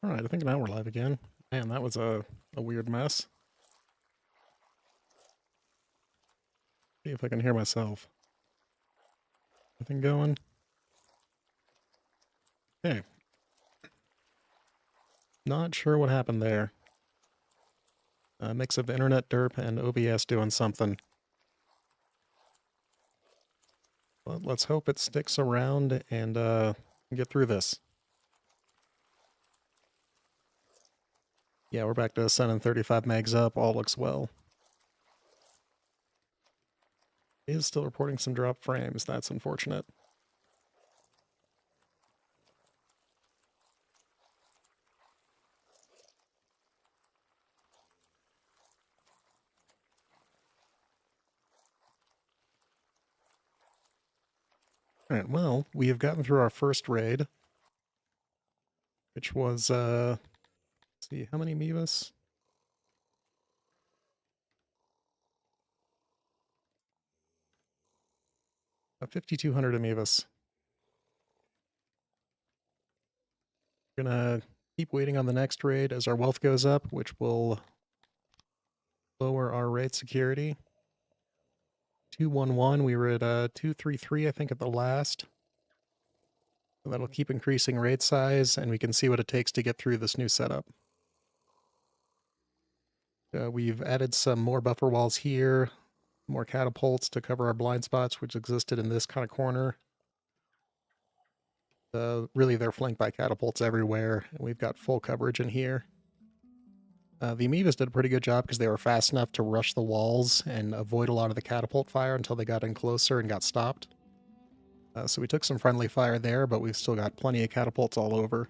Alright, I think now we're live again. Man, that was a weird mess. See if I can hear myself. Anything going? Okay. Not sure what happened there. A mix of internet derp and OBS doing something. But let's hope it sticks around and get through this. Yeah, we're back to sending 35 megs up. All looks well. It is still reporting some drop frames. That's unfortunate. Alright, well, we have gotten through our first raid, which was, let's see, how many Mivas? 5,200 Amoebas. We're gonna keep waiting on the next raid as our wealth goes up, which will lower our raid security. 211, we were at 233, I think, at the last. So that'll keep increasing raid size, and we can see what it takes to get through this new setup. We've added some more buffer walls here, more catapults to cover our blind spots, which existed in this kind of corner. Really, they're flanked by catapults everywhere, and we've got full coverage in here. The Amoebas did a pretty good job because they were fast enough to rush the walls and avoid a lot of the catapult fire until they got in closer and got stopped. So we took some friendly fire there, but we've still got plenty of catapults all over.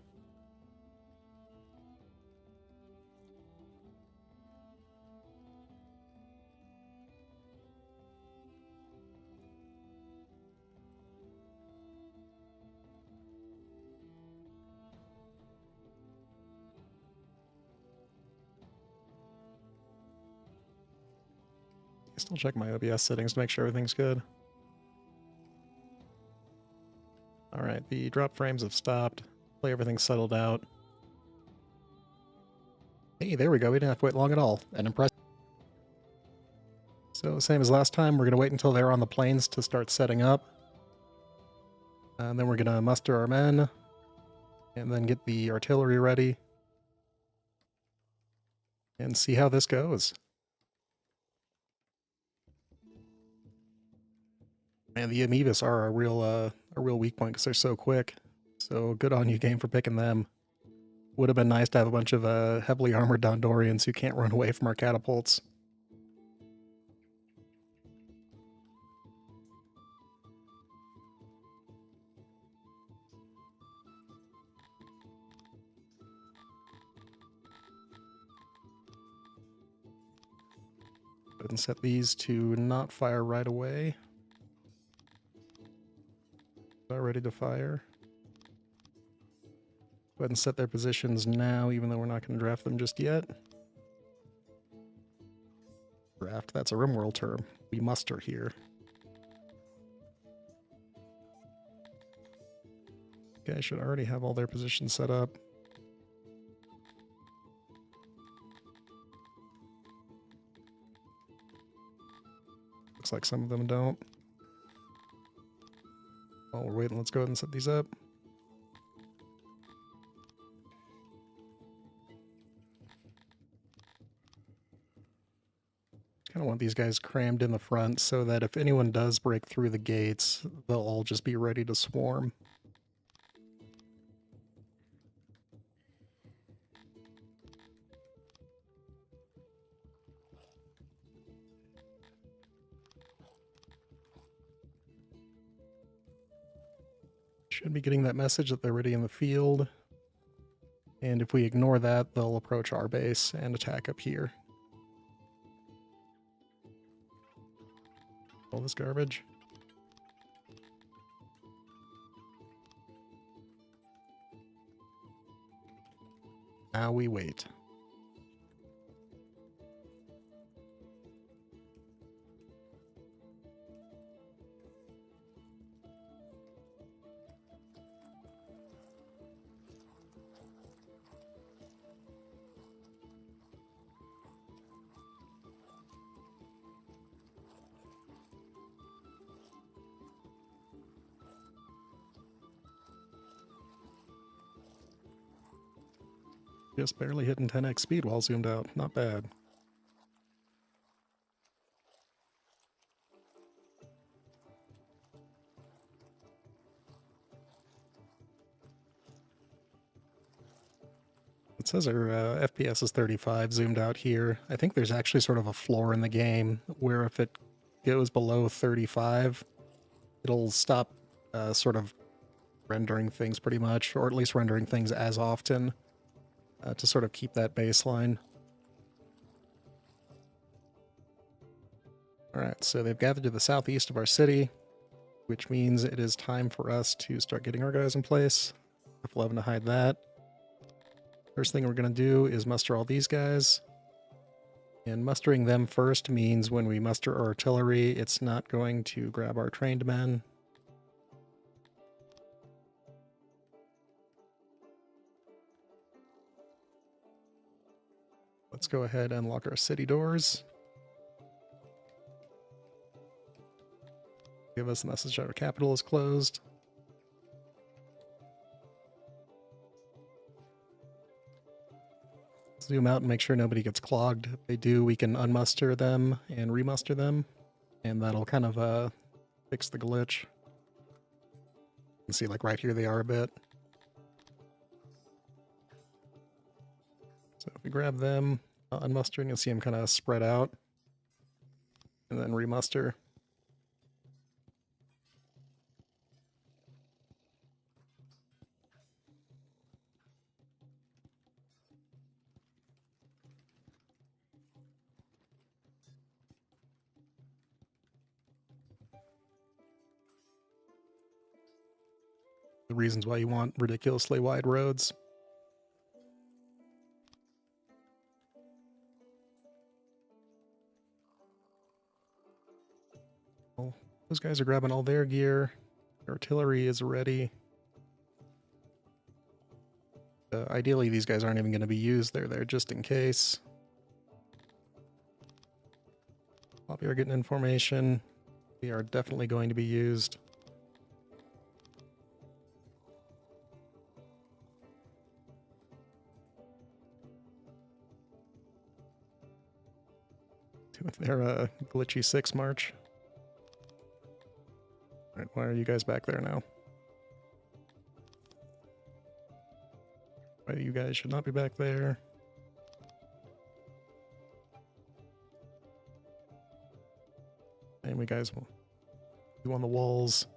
Still check my OBS settings to make sure everything's good. Alright, the drop frames have stopped. Play everything settled out. Hey, there we go. We didn't have to wait long at all. And impressive. So, same as last time, we're going to wait until they're on the plains to start setting up. And then we're going to muster our men. And then get the artillery ready. And see how this goes. Man, the Amoebas are a real weak point because they're so quick. So good on you, game, for picking them. Would have been nice to have a bunch of heavily armored Dondorians who can't run away from our catapults. Go ahead and set these to not fire right away. Are ready to fire. Go ahead and set their positions now, even though we're not going to draft them just yet. Draft, that's a RimWorld term. We muster here. Okay, I should already have all their positions set up. Looks like some of them don't. While we're waiting, let's go ahead and set these up. Kind of want these guys crammed in the front so that if anyone does break through the gates, they'll all just be ready to swarm. Should be getting that message that they're ready in the field. And if we ignore that, they'll approach our base and attack up here. All this garbage. Now we wait. Just barely hitting 10x speed while zoomed out. Not bad. It says our FPS is 35 zoomed out here. I think there's actually sort of a floor in the game where if it goes below 35, it'll stop sort of rendering things pretty much, or at least rendering things as often to sort of keep that baseline. Alright, so they've gathered to the southeast of our city, which means it is time for us to start getting our guys in place. F11 to hide that. First thing we're going to do is muster all these guys. And mustering them first means when we muster our artillery, it's not going to grab our trained men. Let's go ahead and lock our city doors. Give us a message that our capital is closed. Zoom out and make sure nobody gets clogged. If they do, we can unmuster them and remuster them, and that'll kind of fix the glitch. You can see, like, right here they are a bit. So if we grab them, unmustering, you'll see them kind of spread out, and then remuster. The reasons why you want ridiculously wide roads. Well, those guys are grabbing all their gear. Their artillery is ready. Ideally, these guys aren't even going to be used. They're there just in case. While we are getting information, they are definitely going to be used. Doing their glitchy 6 march. Alright, why are you guys back there now? Why you guys should not be back there. And we guys will do on the walls.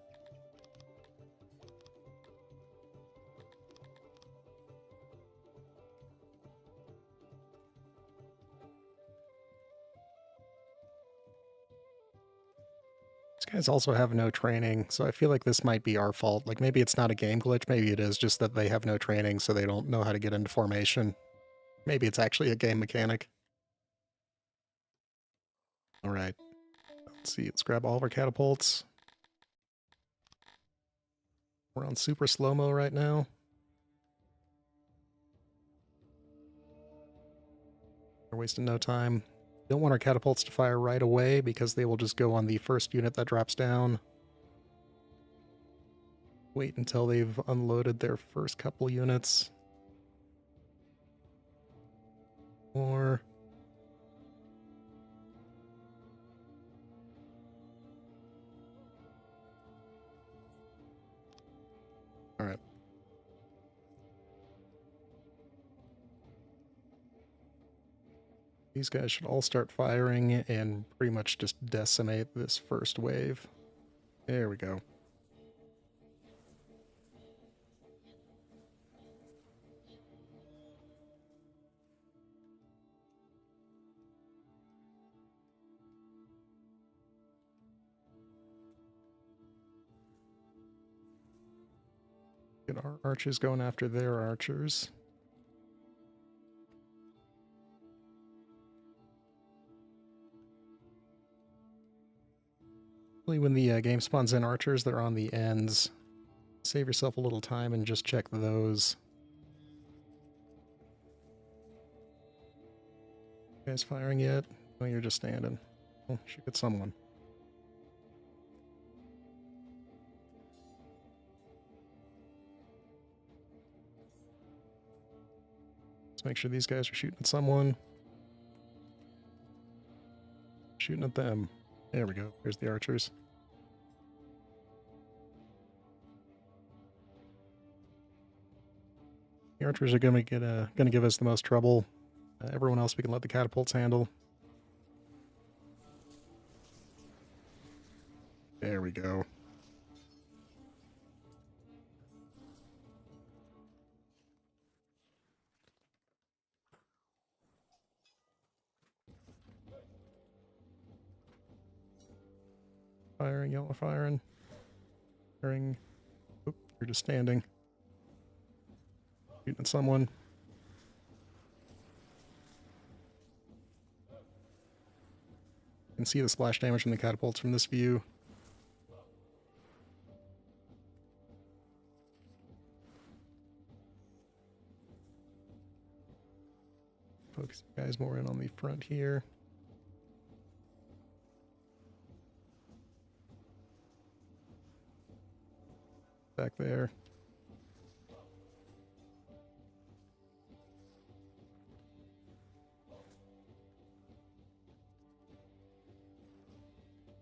These guys also have no training, so I feel like this might be our fault. Like, maybe it's not a game glitch, maybe it is just that they have no training, so they don't know how to get into formation. Maybe it's actually a game mechanic. Alright. Let's see, let's grab all of our catapults. We're on super slow-mo right now. We're wasting no time. Don't want our catapults to fire right away because they will just go on the first unit that drops down. Wait until they've unloaded their first couple units. Or... Alright. These guys should all start firing and pretty much just decimate this first wave. There we go. Get our archers going after their archers. When the game spawns in archers, they're on the ends. Save yourself a little time and just check those. You guys firing yet? No, you're just standing. Oh, shoot at someone. Let's make sure these guys are shooting at someone. Shooting at them. There we go. There's the archers. The archers are gonna give us the most trouble. Everyone else we can let the catapults handle. There we go. Firing, yellow firing. Firing. Oop, you're just standing. Shooting at someone. You can see the splash damage from the catapults from this view. Focus you guys more in on the front here. Back there.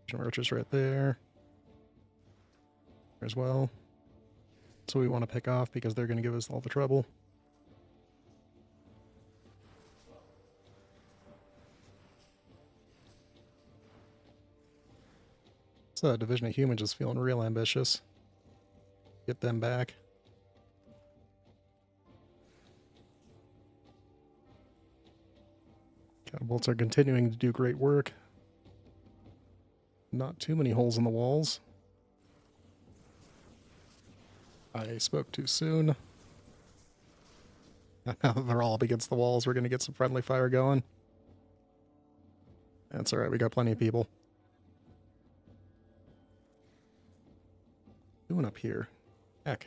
Some archers right there. As well. So we want to pick off because they're going to give us all the trouble. So Division of Humans is feeling real ambitious. Get them back. Catapults are continuing to do great work. Not too many holes in the walls. I spoke too soon. Now that they're all up against the walls, we're going to get some friendly fire going. That's alright, we got plenty of people. Doing up here? Heck.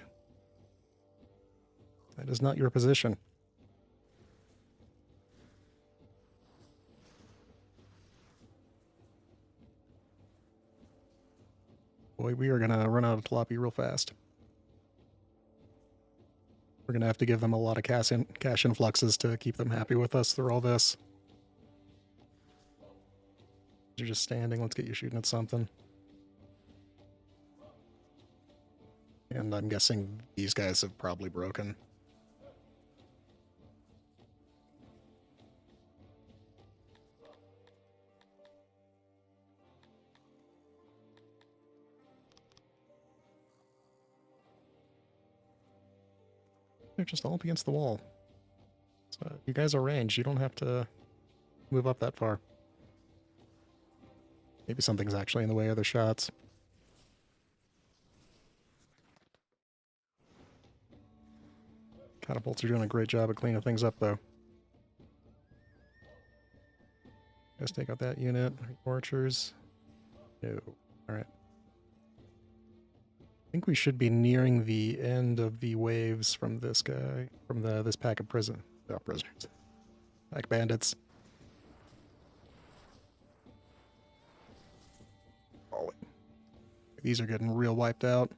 That is not your position. Boy, we are going to run out of tilapia real fast. We're going to have to give them a lot of cash influxes to keep them happy with us through all this. You're just standing. Let's get you shooting at something. And I'm guessing these guys have probably broken. They're just all up against the wall. So you guys are ranged. You don't have to move up that far. Maybe something's actually in the way of their shots. Catapults are doing a great job of cleaning things up, though. Guys, take out that unit. Archers. No. Alright. I think we should be nearing the end of the waves from this guy, from this pack of prisoners. Pack bandits. Oh, these are getting real wiped out.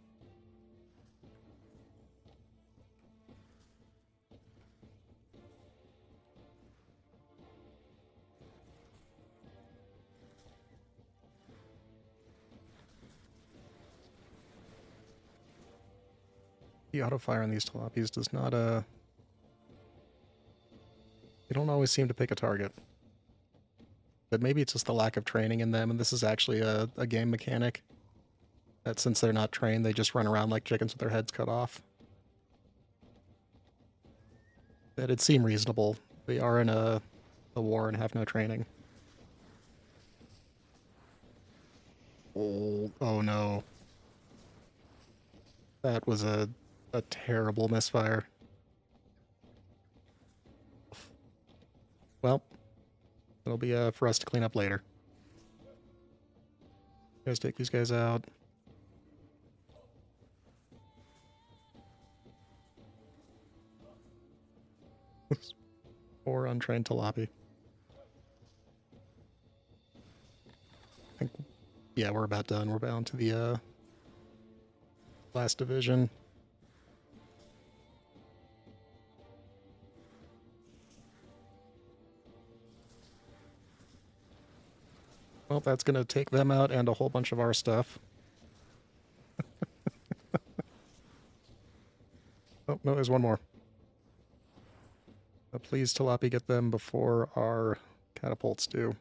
The auto fire on these tilapias does not, they don't always seem to pick a target. But maybe it's just the lack of training in them, and this is actually a game mechanic. That since they're not trained, they just run around like chickens with their heads cut off. That'd seem reasonable. They are in a war and have no training. Oh no. That was a terrible misfire. Well, it'll be for us to clean up later. You guys take these guys out. Or untrained tilapia. I think, yeah, we're about done. We're bound to the last division. that's going to take them out and a whole bunch of our stuff. Oh, no, there's one more. Please, Tilapia, get them before our catapults do.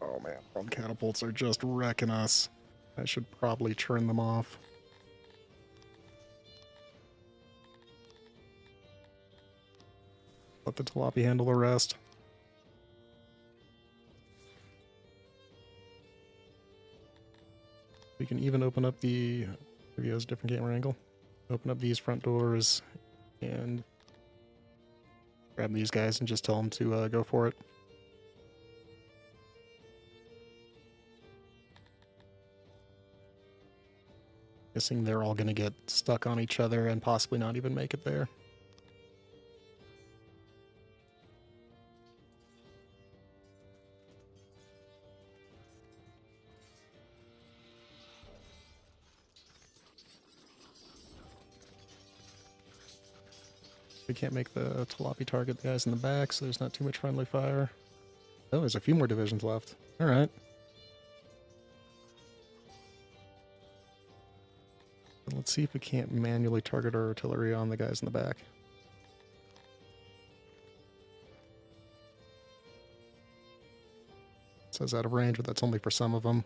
Oh man, all the catapults are just wrecking us. I should probably turn them off. Let the Tilapia handle the rest. We can even open up the... Maybe has a different camera angle. Open up these front doors and grab these guys and just tell them to go for it. Guessing they're all going to get stuck on each other and possibly not even make it there. We can't make the Tilapia target the guys in the back, so there's not too much friendly fire. Oh, there's a few more divisions left. Alright. Let's see if we can't manually target our artillery on the guys in the back. It says out of range, but that's only for some of them.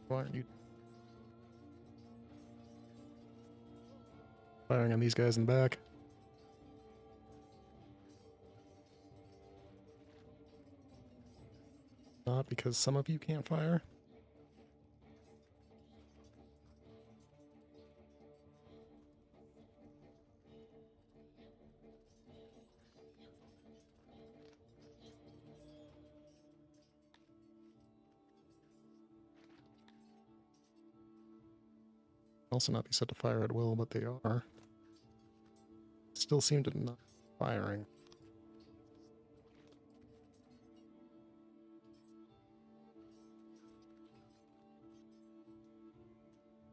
Why aren't you firing on these guys in the back? Not because some of you can't fire. Also not be set to fire at will, but they are. Still seem to not be firing.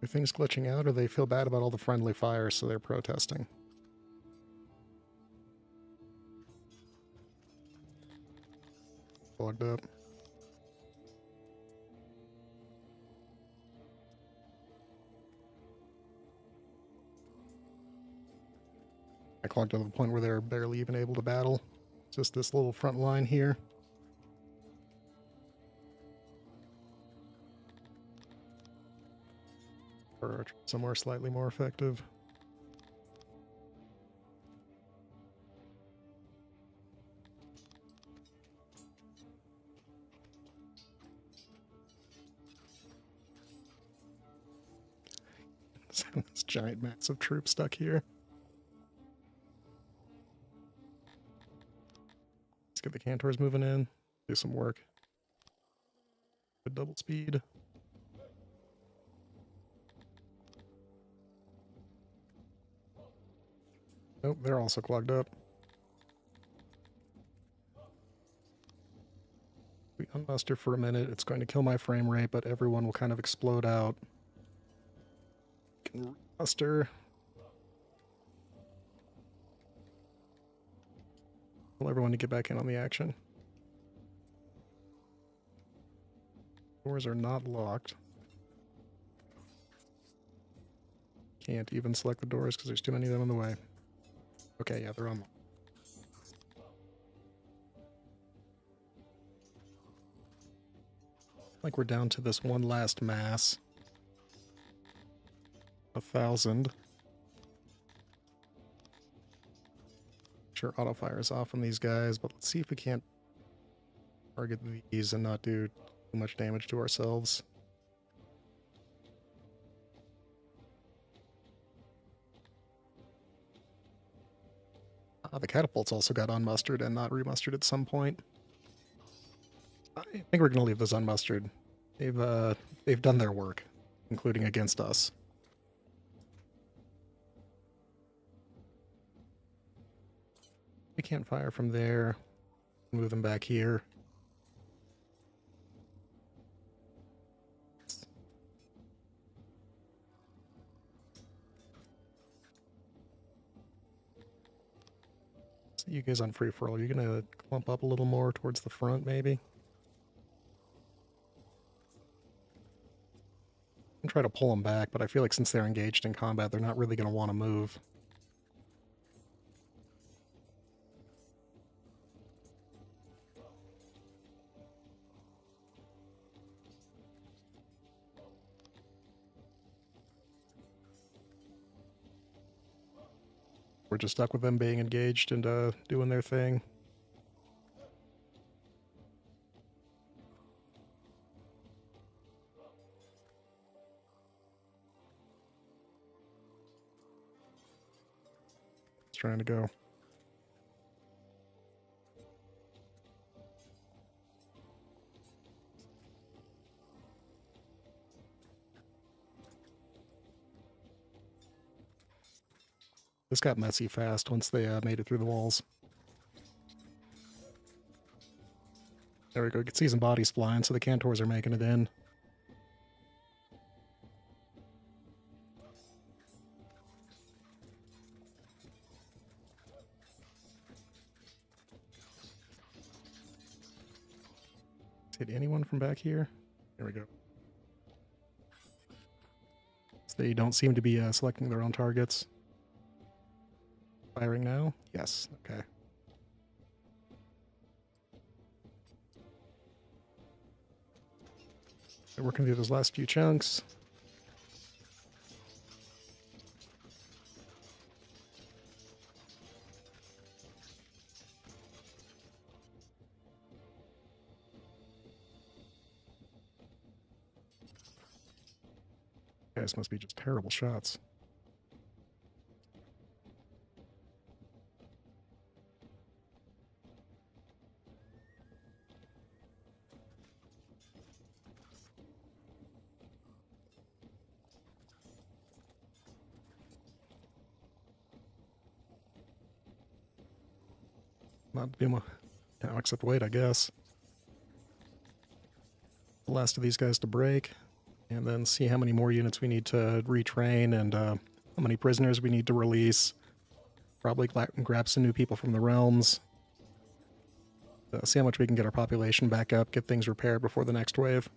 Are things glitching out, or they feel bad about all the friendly fire, so they're protesting? Plugged up. I clogged to the point where they're barely even able to battle. Just this little front line here. Or somewhere slightly more effective. This giant mass of troops stuck here. Let's get the cantors moving in. Do some work. Good double speed. Nope, they're also clogged up. We unmuster for a minute. It's going to kill my frame rate, but everyone will kind of explode out. Can muster. Tell everyone to get back in on the action. Doors are not locked. Can't even select the doors because there's too many of them in the way. Okay, yeah, they're on. Like we're down to this one last mass. 1,000. Sure, auto fire is off on these guys, but let's see if we can't target these and not do too much damage to ourselves. The catapults also got unmustered and not remustered at some point. I think we're going to leave those unmustered. They've done their work, including against us. We can't fire from there. Move them back here. You guys on free for all. You're gonna clump up a little more towards the front, maybe. I'm try to pull them back, but I feel like since they're engaged in combat, they're not really gonna want to move. We're just stuck with them being engaged and doing their thing. It's trying to go. This got messy fast once they made it through the walls. There we go. You can see some bodies flying, so the Cantors are making it in. Hit anyone from back here? There we go. So they don't seem to be selecting their own targets. Firing now? Yes. Okay. They're working through those last few chunks. Guys must be just terrible shots. Not to do more now, except wait, I guess. The last of these guys to break, and then see how many more units we need to retrain and how many prisoners we need to release. Probably grab some new people from the realms. See how much we can get our population back up, get things repaired before the next wave.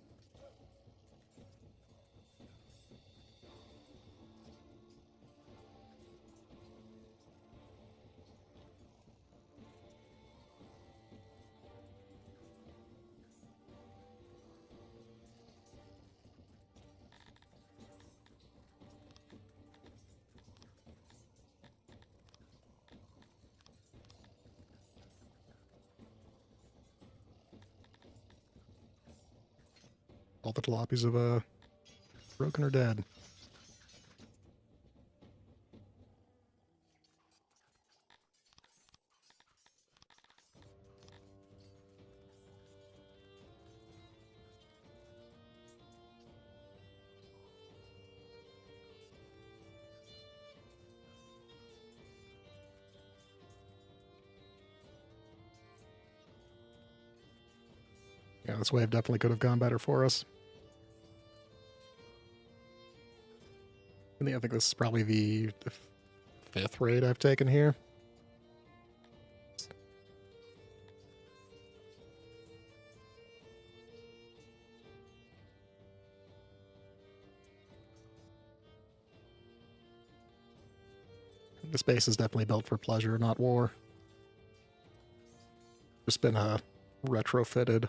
All the jalopies have broken or dead. Yeah, this wave definitely could have gone better for us. I think this is probably the fifth raid I've taken here. This base is definitely built for pleasure, not war. Just been retrofitted.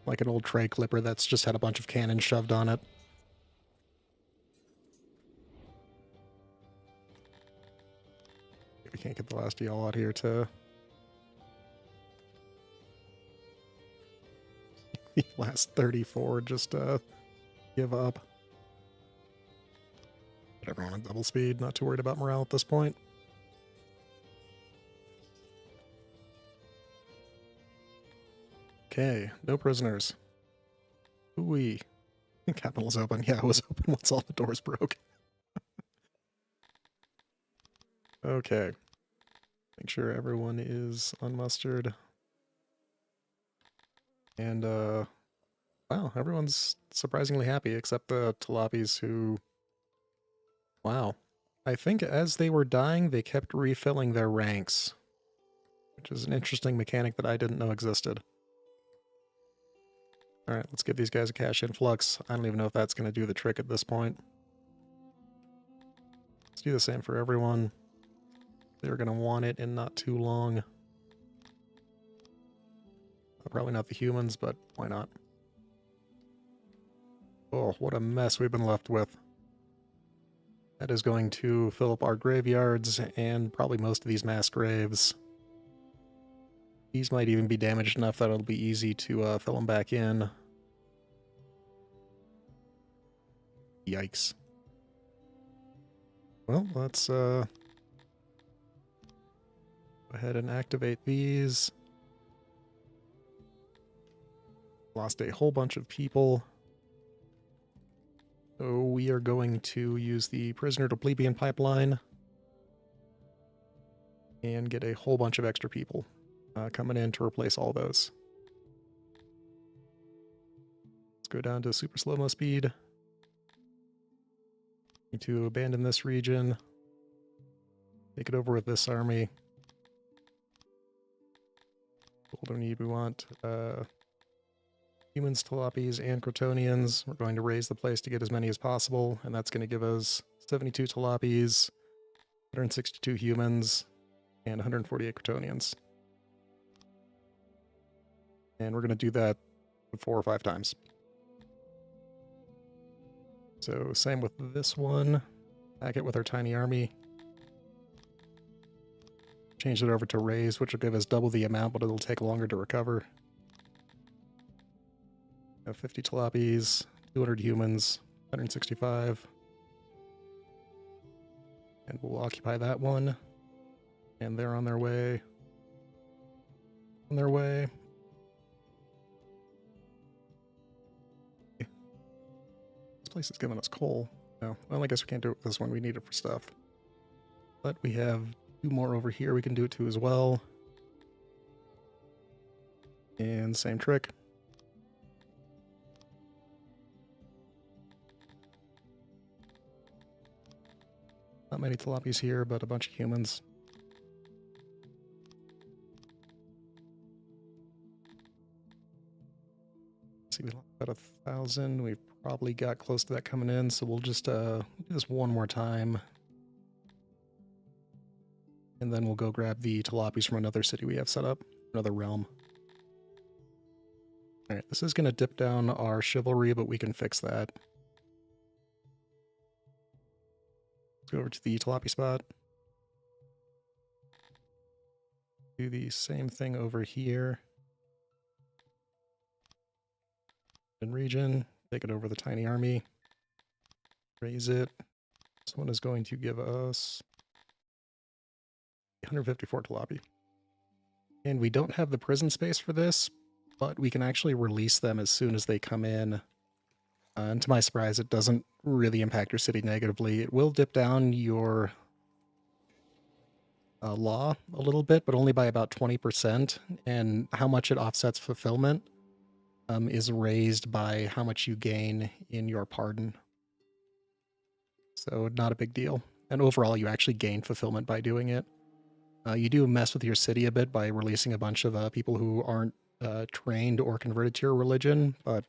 Like an old tray clipper that's just had a bunch of cannons shoved on it. We can't get the last of y'all out here to The last 34 just give up. Put everyone on double speed, not too worried about morale at this point. Okay, no prisoners. Ooh-wee. Capital's open. Yeah, it was open once all the doors broke. Okay. Make sure everyone is unmustered. And, wow, everyone's surprisingly happy except the Talapis who... Wow. I think as they were dying, they kept refilling their ranks, which is an interesting mechanic that I didn't know existed. Alright, let's give these guys a cash influx. I don't even know if that's going to do the trick at this point. Let's do the same for everyone. They're going to want it in not too long. Probably not the humans, but why not? Oh, what a mess we've been left with. That is going to fill up our graveyards and probably most of these mass graves. These might even be damaged enough that it'll be easy to fill them back in. Yikes. Well, let's go ahead and activate these. Lost a whole bunch of people. So we are going to use the prisoner to plebeian pipeline and get a whole bunch of extra people coming in to replace all those. Let's go down to super slow-mo speed. Need to abandon this region. Take it over with this army. What do we need? We want humans, Talapis, and Crotonians. We're going to raise the place to get as many as possible, and that's going to give us 72 Talapis, 162 humans, and 148 Crotonians. And we're going to do that 4 or 5 times. So same with this one. Pack it with our tiny army. Change it over to raise, which will give us double the amount, but it'll take longer to recover. 50 Talapis, 200 humans, 165. And we'll occupy that one. And they're on their way. On their way. This place is giving us coal. No, well, I guess we can't do it with this one. We need it for stuff. But we have 2 more over here we can do it to as well. And same trick. Not many Talapis here, but a bunch of humans. Let's see, we lost about 1,000. We've probably got close to that coming in, so we'll just do this one more time. And then we'll go grab the Talapis from another city we have set up, another realm. Alright, this is going to dip down our chivalry, but we can fix that. Let's go over to the Talapi spot. Do the same thing over here. In region, take it over the tiny army. Raise it. This one is going to give us 154 Talapi. And we don't have the prison space for this, but we can actually release them as soon as they come in. And to my surprise, it doesn't really impact your city negatively. It will dip down your law a little bit, but only by about 20%. And how much it offsets fulfillment is raised by how much you gain in your pardon. So not a big deal. And overall, you actually gain fulfillment by doing it. You do mess with your city a bit by releasing a bunch of people who aren't trained or converted to your religion, but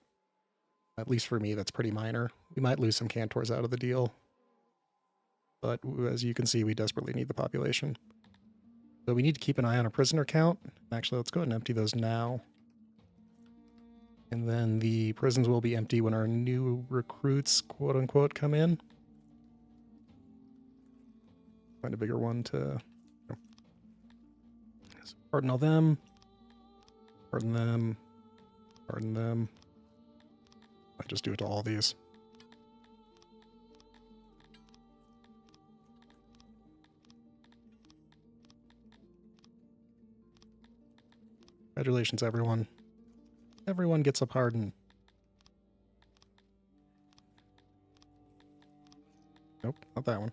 at least for me, that's pretty minor. We might lose some cantors out of the deal. But as you can see, we desperately need the population. So we need to keep an eye on our prisoner count. Actually, let's go ahead and empty those now. And then the prisons will be empty when our new recruits, quote-unquote, come in. Find a bigger one to... So pardon all them. Pardon them. Pardon them. I just do it to all these. Congratulations, everyone. Everyone gets a pardon. Nope, not that one.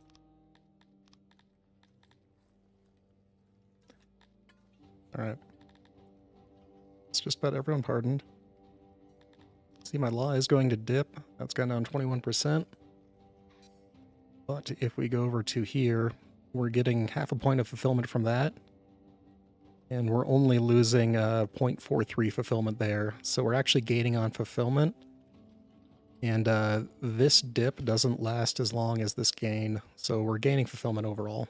Alright. It's just about everyone pardoned. See, my law is going to dip. That's gone down 21%. But if we go over to here, we're getting half a point of fulfillment from that. And we're only losing 0.43 fulfillment there. So we're actually gaining on fulfillment. And this dip doesn't last as long as this gain. So we're gaining fulfillment overall.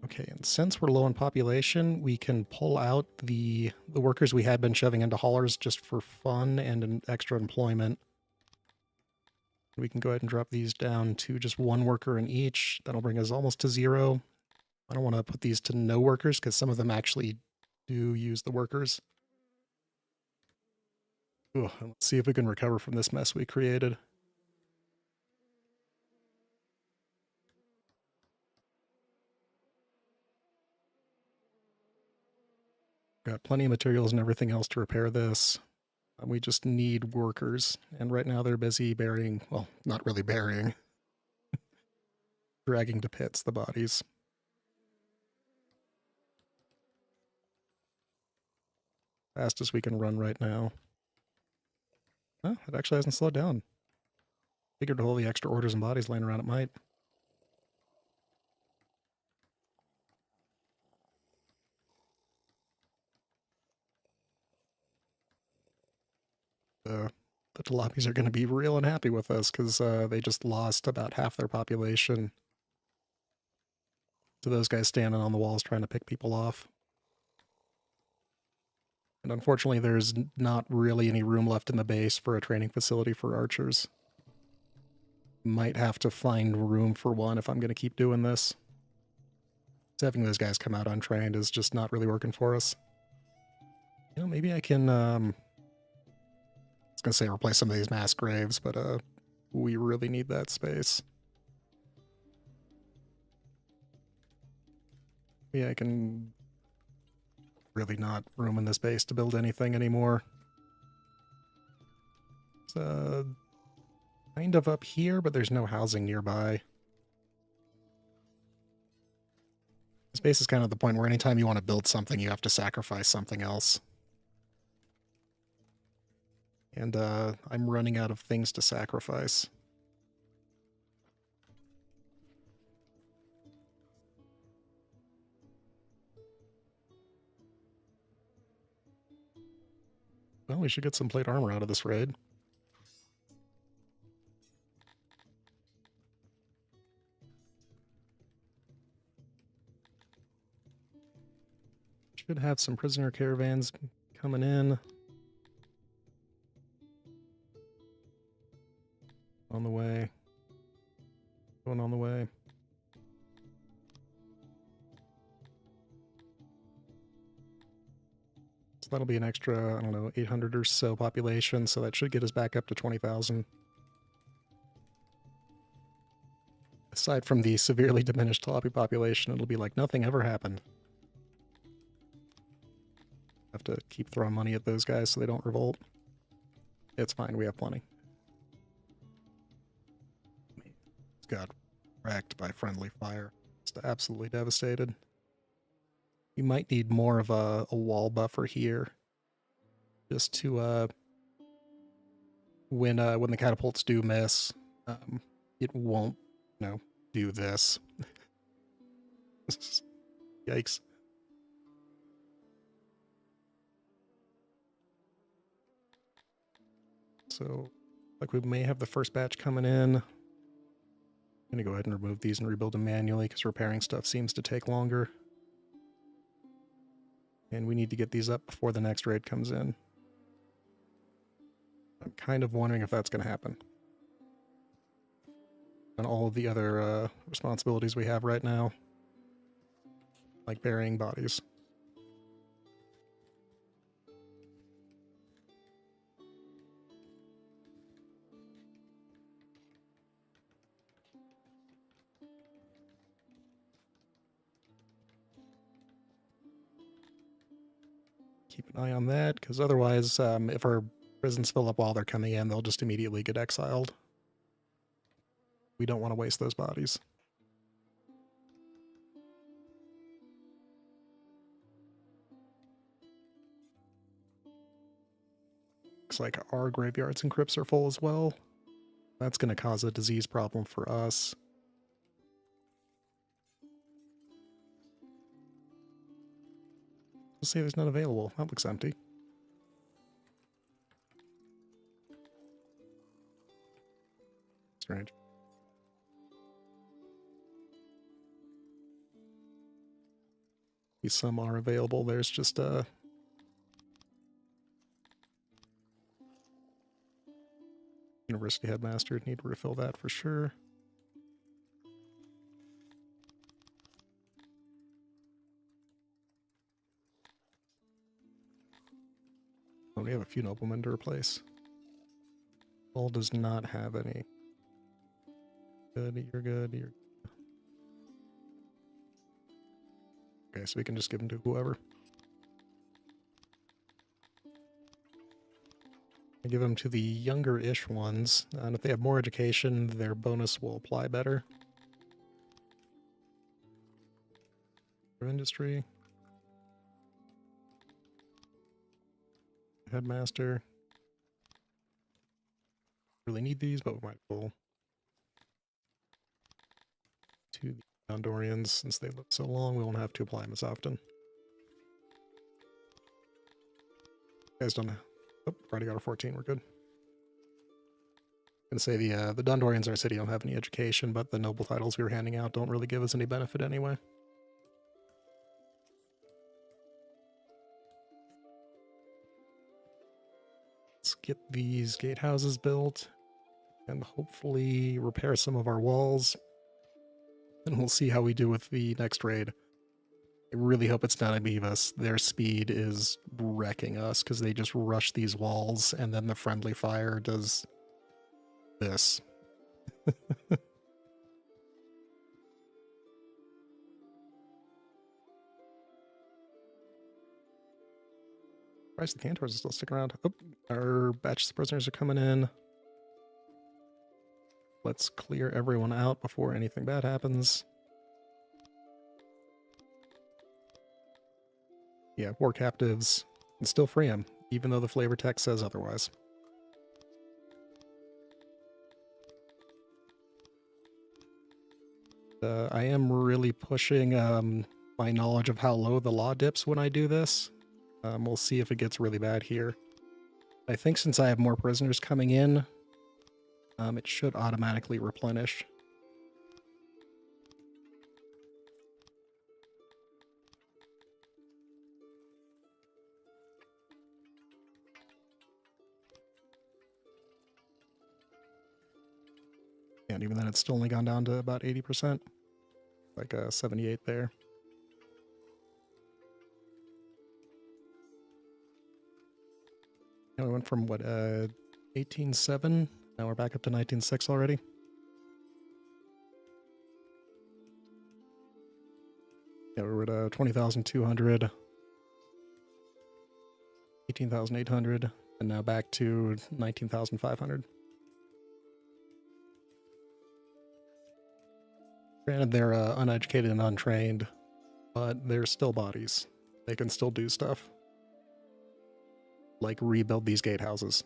Okay, and since we're low in population, we can pull out the workers we had been shoving into haulers just for fun and an extra employment. We can go ahead and drop these down to just one worker in each. That'll bring us almost to 0. I don't want to put these to no workers because some of them actually do use the workers. Ooh, let's see if we can recover from this mess we created. Got plenty of materials and everything else to repair this. We just need workers, and right now they're busy burying, well, not really burying, dragging to pits the bodies. Fast as we can run right now. Oh, it actually hasn't slowed down. Figured with all the extra orders and bodies laying around it might. The jalopies are going to be real unhappy with us because they just lost about half their population to those guys standing on the walls trying to pick people off. And unfortunately, there's not really any room left in the base for a training facility for archers. Might have to find room for one if I'm going to keep doing this. Having those guys come out untrained is just not really working for us. You know, maybe I can, I was going to say replace some of these mass graves, but we really need that space. Yeah, I can really not room in this base to build anything anymore. It's kind of up here, but there's no housing nearby. This base is kind of the point where anytime you want to build something, you have to sacrifice something else. And I'm running out of things to sacrifice. Well, we should get some plate armor out of this raid. Should have some prisoner caravans coming in. On the way. Going on the way. So that'll be an extra, I don't know, 800 or so population, so that should get us back up to 20,000. Aside from the severely diminished jalopy population, it'll be like nothing ever happened. Have to keep throwing money at those guys so they don't revolt. It's fine, we have plenty. Got wrecked by friendly fire. Just absolutely devastated. We might need more of a wall buffer here. Just to, when the catapults do miss, it won't, you know, do this. Yikes. So, like we may have the first batch coming in. I'm gonna go ahead and remove these and rebuild them manually because repairing stuff seems to take longer. And we need to get these up before the next raid comes in. I'm kind of wondering if that's going to happen. And all of the other responsibilities we have right now. like burying bodies. Keep an eye on that, because otherwise, if our prisons fill up while they're coming in, they'll just immediately get exiled. We don't want to waste those bodies. Looks like our graveyards and crypts are full as well. That's going to cause a disease problem for us. Let's see, there's none available. That looks empty. Strange. Some are available. There's just University Headmaster. Need to refill that for sure. Oh, we have a few noblemen to replace. Bull does not have any. Good, you're good, you're... Okay, so we can just give them to whoever. I give them to the younger-ish ones, and if they have more education, their bonus will apply better. For industry. Headmaster. Really need these, but we might pull to the Gondorians. Since they live so long, we won't have to apply them as often. You guys don't... Oh, already got a 14, we're good. And say the Gondorians in our city don't have any education, but the noble titles we were handing out don't really give us any benefit anyway. Let's get these gatehouses built and hopefully repair some of our walls. And we'll see how we do with the next raid. I really hope it's not Amivas. Their speed is wrecking us because they just rush these walls and then the friendly fire does this. Surprised the Cantors are still sticking around. Oh, our batch of prisoners are coming in. Let's clear everyone out before anything bad happens. Yeah, war captives, and still free them, even though the flavor text says otherwise. I am really pushing my knowledge of how low the law dips when I do this. We'll see if it gets really bad here. I think since I have more prisoners coming in, it should automatically replenish. And even then, it's still only gone down to about 80%. Like 78 there. And we went from, what, 18.7? Now we're back up to 19.6 already. Yeah, we were at 20,200. 18,800. And now back to 19,500. Granted, they're uneducated and untrained, but they're still bodies. They can still do stuff. Like rebuild these gatehouses.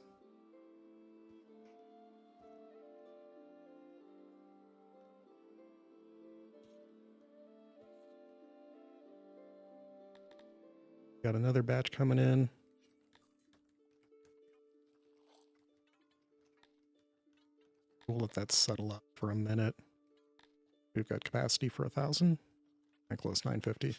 Got another batch coming in. We'll let that settle up for a minute. We've got capacity for 1,000. And close 950.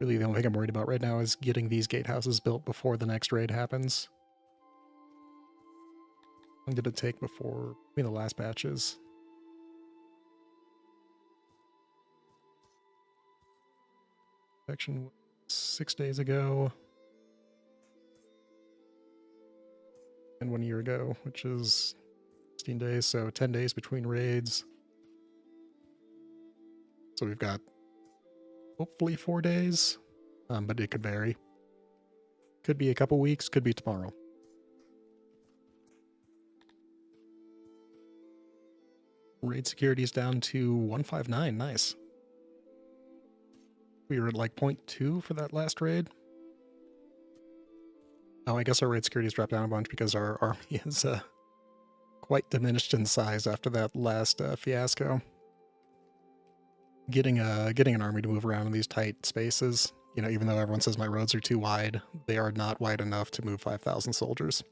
Really, the only thing I'm worried about right now is getting these gatehouses built before the next raid happens. long did it take between the last batches? Section was 6 days ago. And 1 year ago, which is 16 days, so 10 days between raids. So we've got hopefully 4 days, but it could vary. Could be a couple weeks, could be tomorrow. Raid security is down to 159, nice. We were at like 0.2 for that last raid. Oh, I guess our raid security's dropped down a bunch because our army is quite diminished in size after that last fiasco. Getting an army to move around in these tight spaces, you know, even though everyone says my roads are too wide, they are not wide enough to move 5,000 soldiers.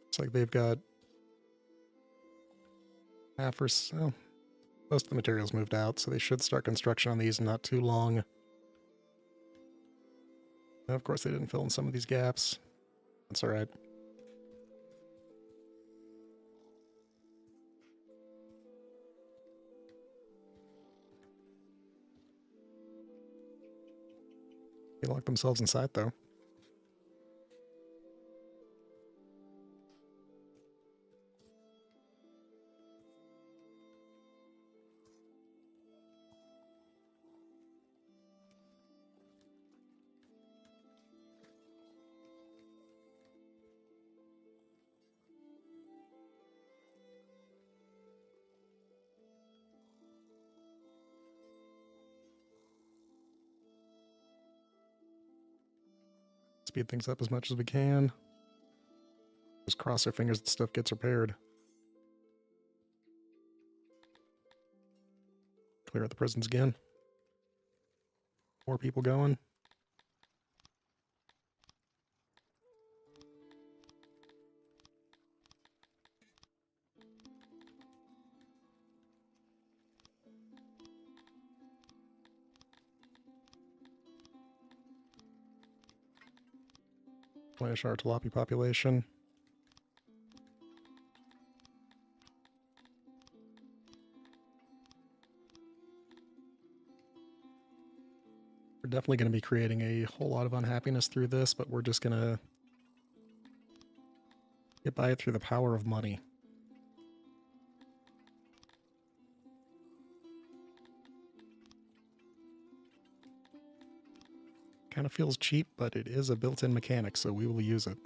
It's like they've got half or so. Most of the materials moved out, so they should start construction on these in not too long. And of course, they didn't fill in some of these gaps. That's all right. They locked themselves inside, though. Speed things up as much as we can. Just cross our fingers that stuff gets repaired. Clear out the prisons again. More people going. Replenish our tilapia population. We're definitely going to be creating a whole lot of unhappiness through this, but we're just going to get by it through the power of money. Kind of feels cheap, but it is a built-in mechanic, so we will use it.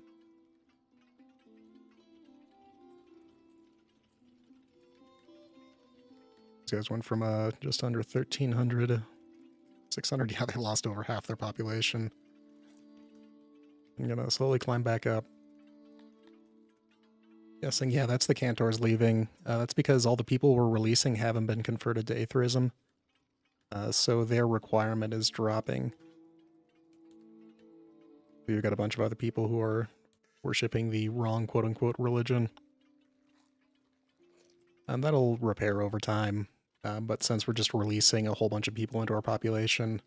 These guys went from just under 1,300, 600. Yeah, they lost over half their population. I'm gonna slowly climb back up. Guessing, yeah, that's the Cantors leaving. That's because all the people we're releasing haven't been converted to atheism, so their requirement is dropping. We've got a bunch of other people who are worshipping the wrong quote-unquote religion. And that'll repair over time, but since we're just releasing a whole bunch of people into our population,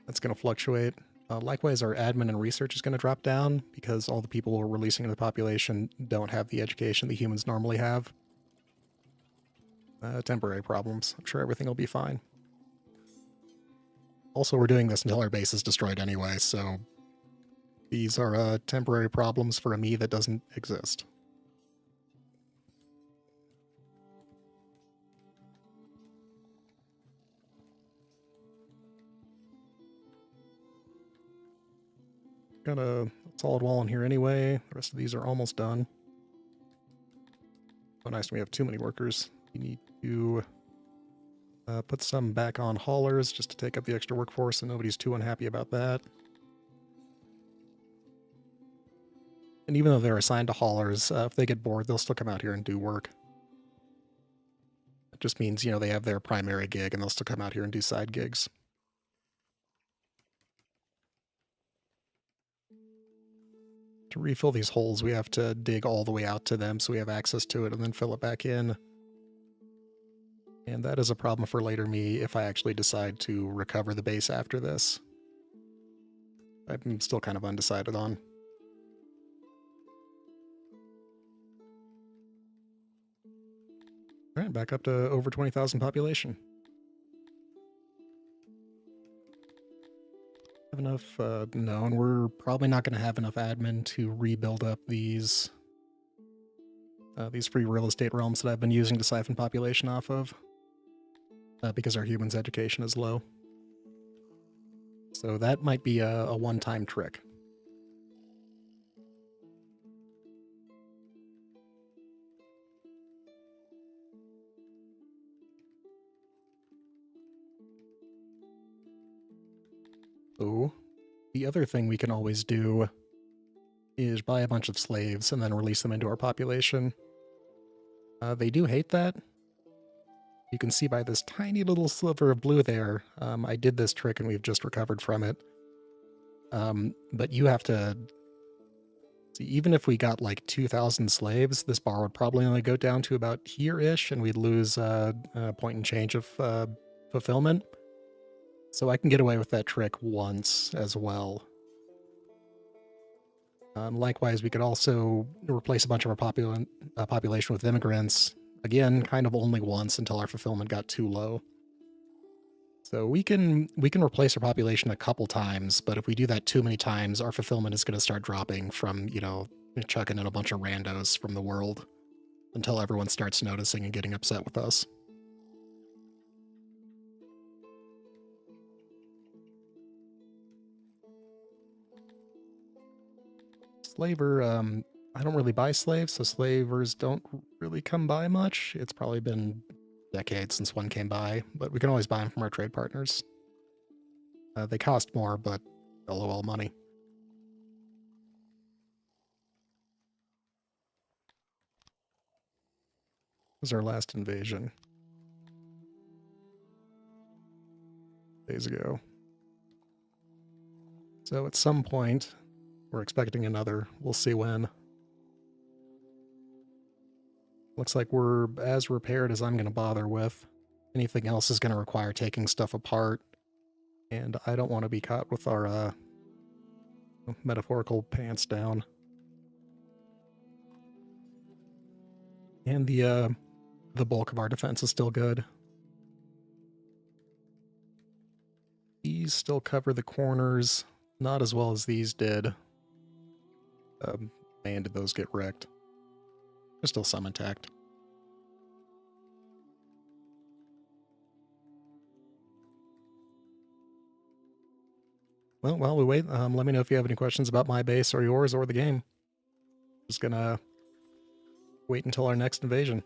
that's going to fluctuate. Likewise, our admin and research is going to drop down because all the people we're releasing into the population don't have the education the humans normally have. Temporary problems. I'm sure everything will be fine. Also, we're doing this until our base is destroyed anyway, so these are temporary problems for a me that doesn't exist. Got a solid wall in here anyway. The rest of these are almost done. Oh, nice. We have too many workers. We need to put some back on haulers just to take up the extra workforce, so nobody's too unhappy about that. And even though they're assigned to haulers, if they get bored, they'll still come out here and do work. It just means, you know, they have their primary gig and they'll still come out here and do side gigs. To refill these holes, we have to dig all the way out to them so we have access to it and then fill it back in. And that is a problem for later me if I actually decide to recover the base after this. I'm still kind of undecided on. All right, back up to over 20,000 population. Have enough? No, and we're probably not going to have enough admin to rebuild up these free real estate realms that I've been using to siphon population off of, because our humans' education is low. So that might be a one-time trick. Oh, the other thing we can always do is buy a bunch of slaves and then release them into our population. They do hate that. You can see by this tiny little sliver of blue there, I did this trick and we've just recovered from it. But you have to... See, even if we got like 2,000 slaves, this bar would probably only go down to about here-ish, and we'd lose a point and change of fulfillment. So I can get away with that trick once as well. Likewise, we could also replace a bunch of our population with immigrants. Again, kind of only once until our fulfillment got too low. So we can replace our population a couple times, but if we do that too many times, our fulfillment is going to start dropping from, you know, chucking in a bunch of randos from the world until everyone starts noticing and getting upset with us. Slaver, I don't really buy slaves, so slavers don't really come by much. It's probably been decades since one came by, but we can always buy them from our trade partners. They cost more, but LOL money. This was our last invasion. Days ago. So at some point, we're expecting another. We'll see when. Looks like we're as repaired as I'm going to bother with. Anything else is going to require taking stuff apart. And I don't want to be caught with our metaphorical pants down. And the bulk of our defense is still good. These still cover the corners, not as well as these did. Man, did those get wrecked. There's still some intact. Well, while we wait, let me know if you have any questions about my base or yours or the game. Just gonna wait until our next invasion.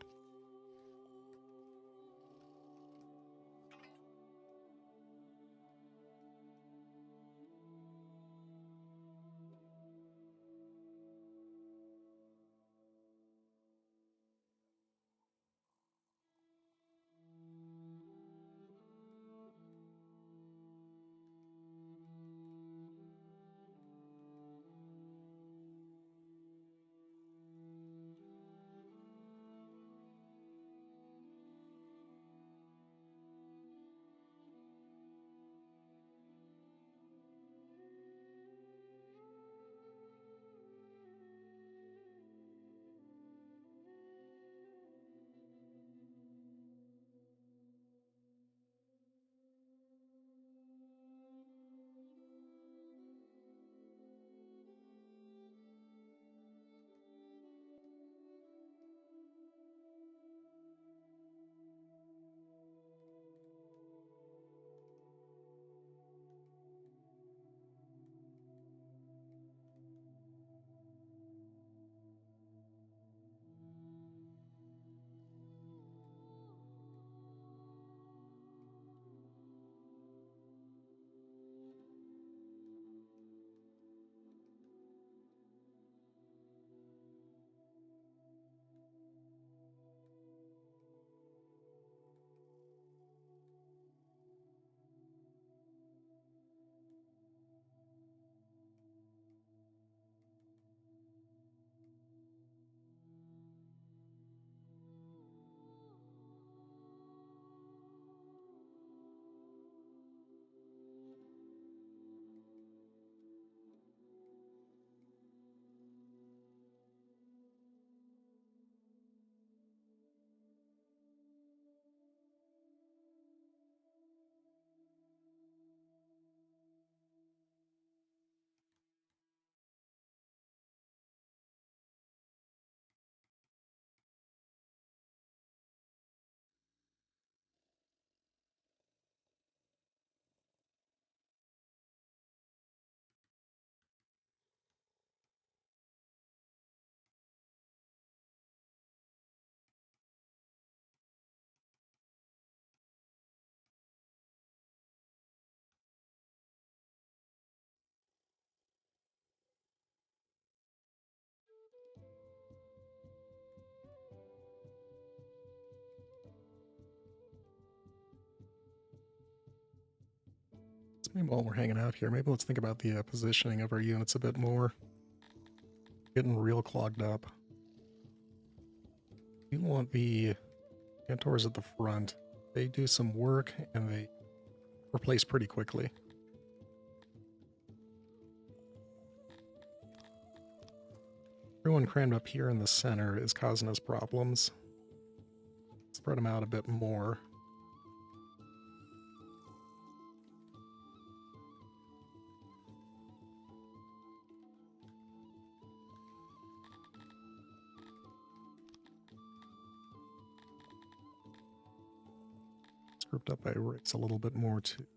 Maybe while we're hanging out here, maybe let's think about the positioning of our units a bit more. Getting real clogged up. We want the Centaurs at the front. They do some work and they replace pretty quickly. Everyone crammed up here in the center is causing us problems. Spread them out a bit more. Grouped up by race a little bit more too.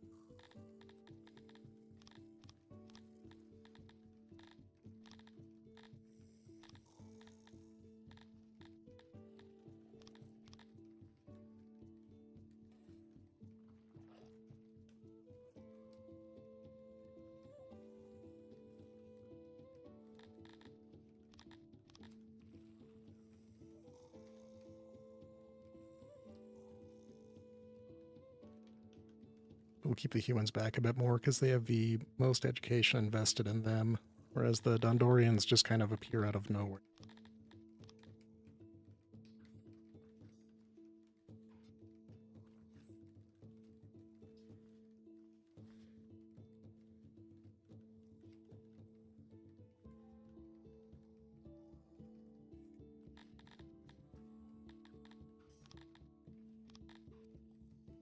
We'll keep the humans back a bit more because they have the most education invested in them, whereas the Dondorians just kind of appear out of nowhere.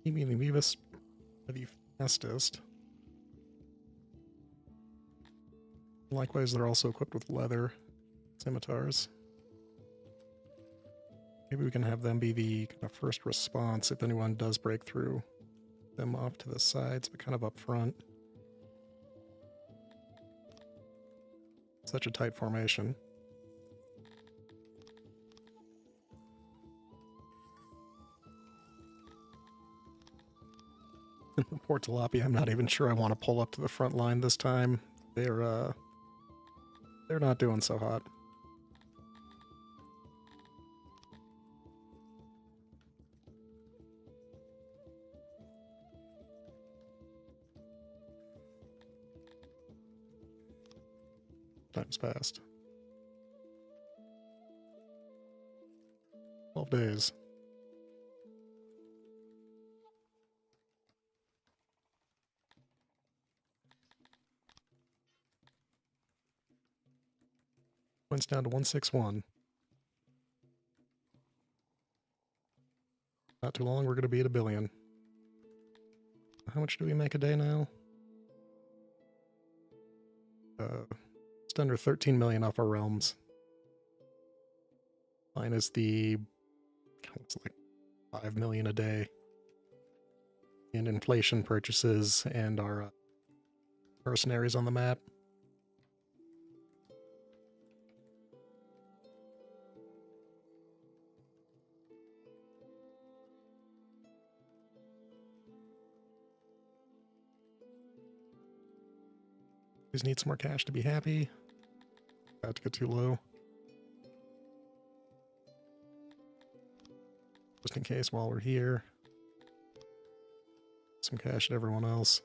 You mean the Mevis are the fastest. Likewise, they're also equipped with leather scimitars. Maybe we can have them be the kind of first response if anyone does break through. Them off to the sides, but kind of up front. Such a tight formation. Poor Tilapia, I'm not even sure I want to pull up to the front line this time. They're not doing so hot. Time's passed. 12 days. Points down to 161. Not too long, we're going to be at 1 billion. How much do we make a day now? Just under 13 million off our realms. Minus the, it's like 5 million a day in inflation purchases and our mercenaries on the map. Just need some more cash to be happy. About to get too low. Just in case while we're here. Some cash at everyone else.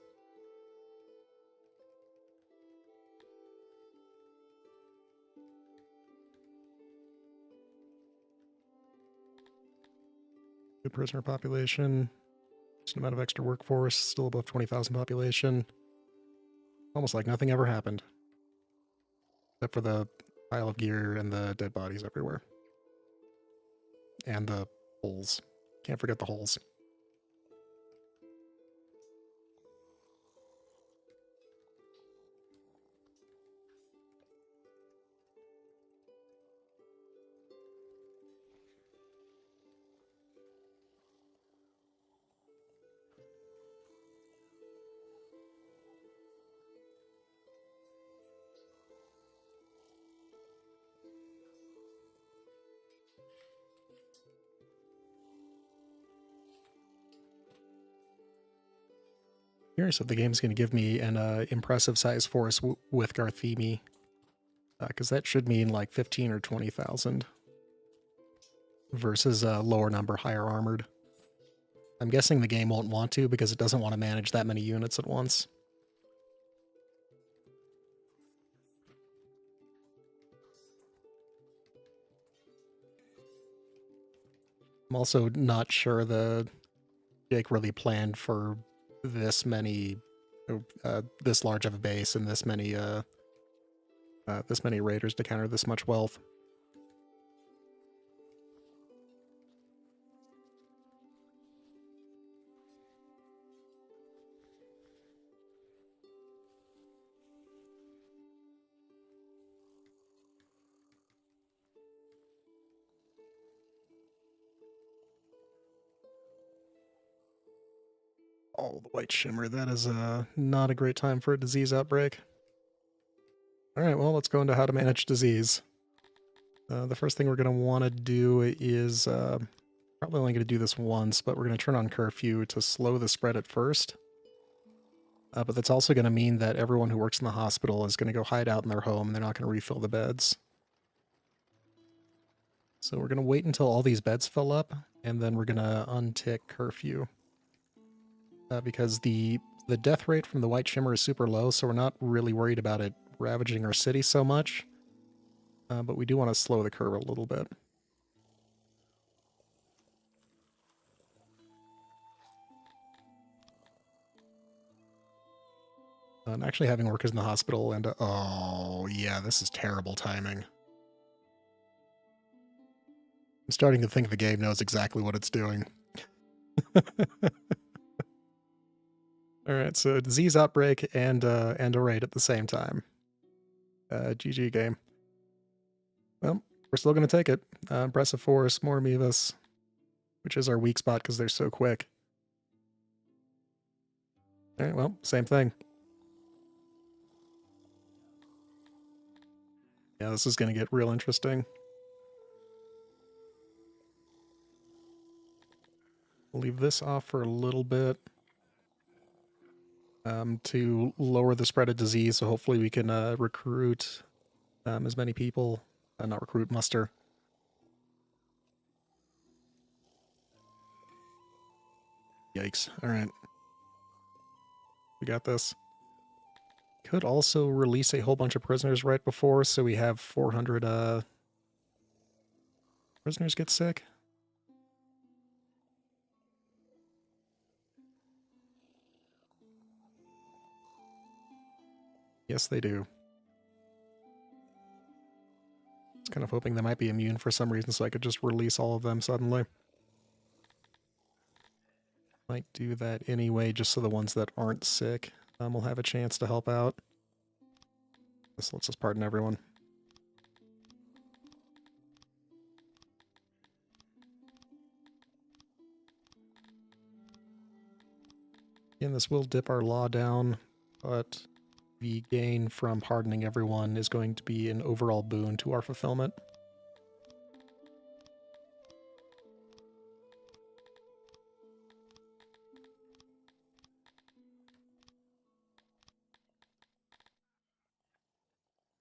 Good prisoner population. Just an amount of extra workforce. Still above 20,000 population. Almost like nothing ever happened. Except for the pile of gear and the dead bodies everywhere. And the holes. Can't forget the holes. Curious if the game's going to give me an impressive size force with Garthemi, because that should mean like 15 or 20,000 versus a lower number, higher armored. I'm guessing the game won't want to because it doesn't want to manage that many units at once. I'm also not sure the Jake really planned for this many, this large of a base and this many raiders to counter this much wealth. Oh, the white shimmer. That is not a great time for a disease outbreak. All right, well, let's go into how to manage disease. The first thing we're going to want to do is probably only going to do this once, but we're going to turn on curfew to slow the spread at first. But that's also going to mean that everyone who works in the hospital is going to go hide out in their home and they're not going to refill the beds. So we're going to wait until all these beds fill up, and then we're going to untick curfew. Because the death rate from the white shimmer is super low, so we're not really worried about it ravaging our city so much. But we do want to slow the curve a little bit. I'm actually having workers in the hospital, and oh yeah, this is terrible timing. I'm starting to think the game knows exactly what it's doing. Alright, so disease outbreak and a raid at the same time. GG game. Well, we're still going to take it. Impressive force, more amoebas, which is our weak spot because they're so quick. Alright, well, same thing. Yeah, this is going to get real interesting. We'll leave this off for a little bit to lower the spread of disease, so hopefully we can recruit as many people. Not recruit, muster. Yikes. Alright. We got this. Could also release a whole bunch of prisoners right before, so we have 400 prisoners get sick. Yes, they do. I was kind of hoping they might be immune for some reason, so I could just release all of them suddenly. Might do that anyway, just so the ones that aren't sick will have a chance to help out. This lets us pardon everyone. Again, this will dip our law down, but the gain from pardoning everyone is going to be an overall boon to our fulfillment.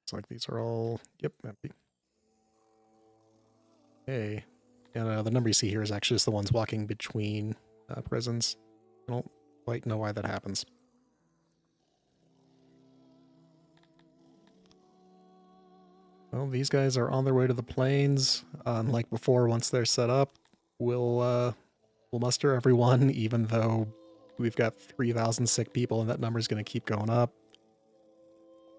Looks like these are all, yep, empty. Okay. And the number you see here is actually just the ones walking between prisons. I don't quite know why that happens. Well, these guys are on their way to the plains. Like before, once they're set up, we'll muster everyone, even though we've got 3,000 sick people and that number's going to keep going up.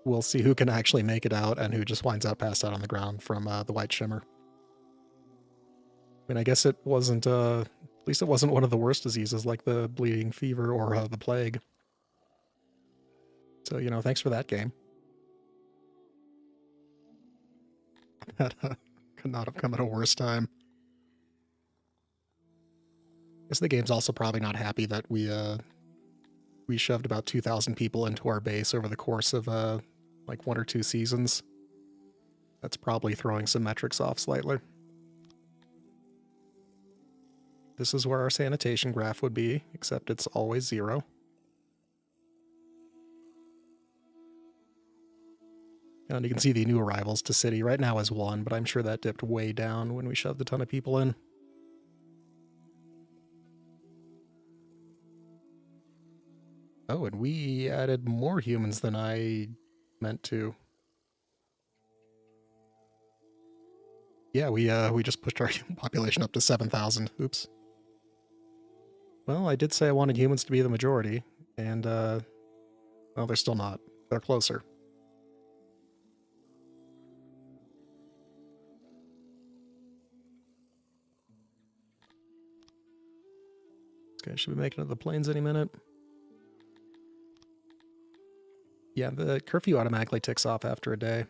We'll see who can actually make it out and who just winds up passed out on the ground from the white shimmer. I mean, I guess it wasn't, at least it wasn't one of the worst diseases like the bleeding fever or the plague. So, you know, thanks for that game. That could not have come at a worse time. I guess the game's also probably not happy that we shoved about 2,000 people into our base over the course of like 1 or 2 seasons. That's probably throwing some metrics off slightly. This is where our sanitation graph would be, except it's always 0. And you can see the new arrivals to city right now is 1, but I'm sure that dipped way down when we shoved a ton of people in. Oh, and we added more humans than I meant to. Yeah, we just pushed our population up to 7,000. Oops. Well, I did say I wanted humans to be the majority, and well, they're still not. They're closer. Okay, should be making it to the plains any minute. Yeah, the curfew automatically ticks off after a day.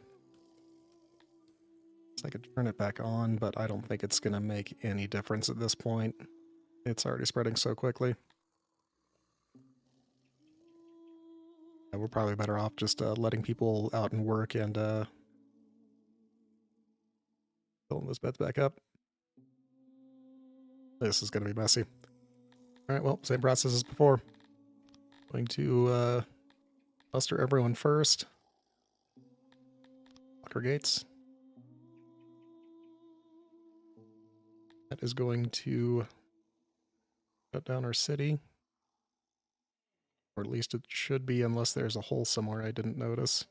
So I could turn it back on, but I don't think it's going to make any difference at this point. It's already spreading so quickly. Yeah, we're probably better off just letting people out and work and filling those beds back up. This is going to be messy. Alright, well, same process as before. Going to muster everyone first. Lock our gates. That is going to shut down our city. Or at least it should be, unless there's a hole somewhere I didn't notice.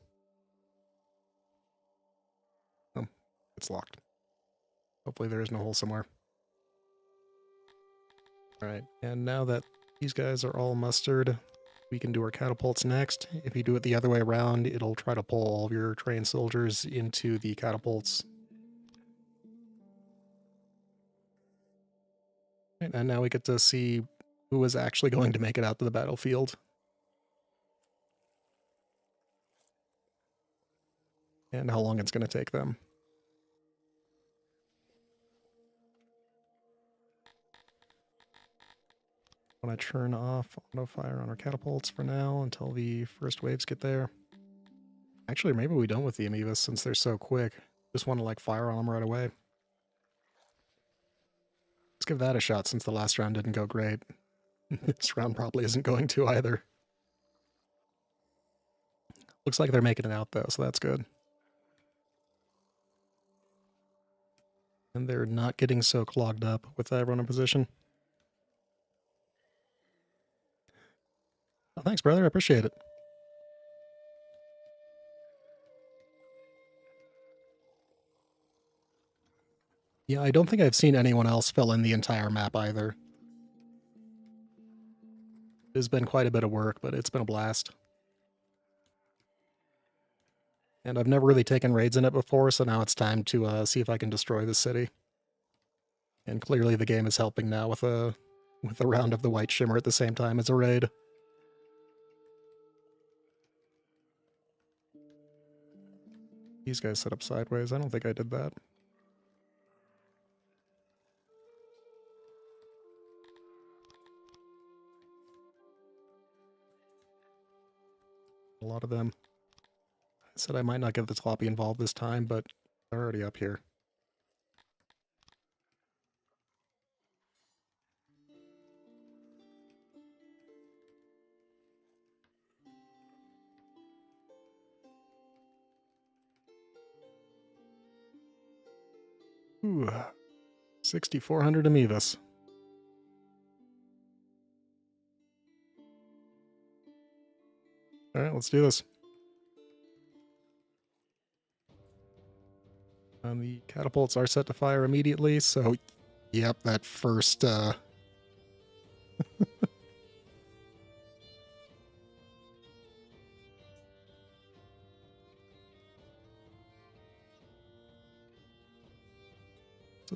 Oh, it's locked. Hopefully there is no hole somewhere. Alright, and now that these guys are all mustered, we can do our catapults next. If you do it the other way around, it'll try to pull all of your trained soldiers into the catapults. And now we get to see who is actually going to make it out to the battlefield. And how long it's going to take them. I want to turn off auto fire on our catapults for now until the first waves get there. Actually, maybe we don't with the amoebas since they're so quick. Just want to like fire on them right away. Let's give that a shot since the last round didn't go great. This round probably isn't going to either. Looks like they're making it out though, so that's good. And they're not getting so clogged up with everyone in position. Oh, thanks, brother. I appreciate it. Yeah, I don't think I've seen anyone else fill in the entire map either. It's been quite a bit of work, but it's been a blast. And I've never really taken raids in it before, so now it's time to see if I can destroy the city. And clearly the game is helping now with a round of the White Shimmer at the same time as a raid. These guys set up sideways. I don't think I did that. A lot of them. I said I might not get the Sloppy involved this time, but they're already up here. Ooh, 6,400 amoebas. Alright, let's do this. And the catapults are set to fire immediately, so yep, that first let's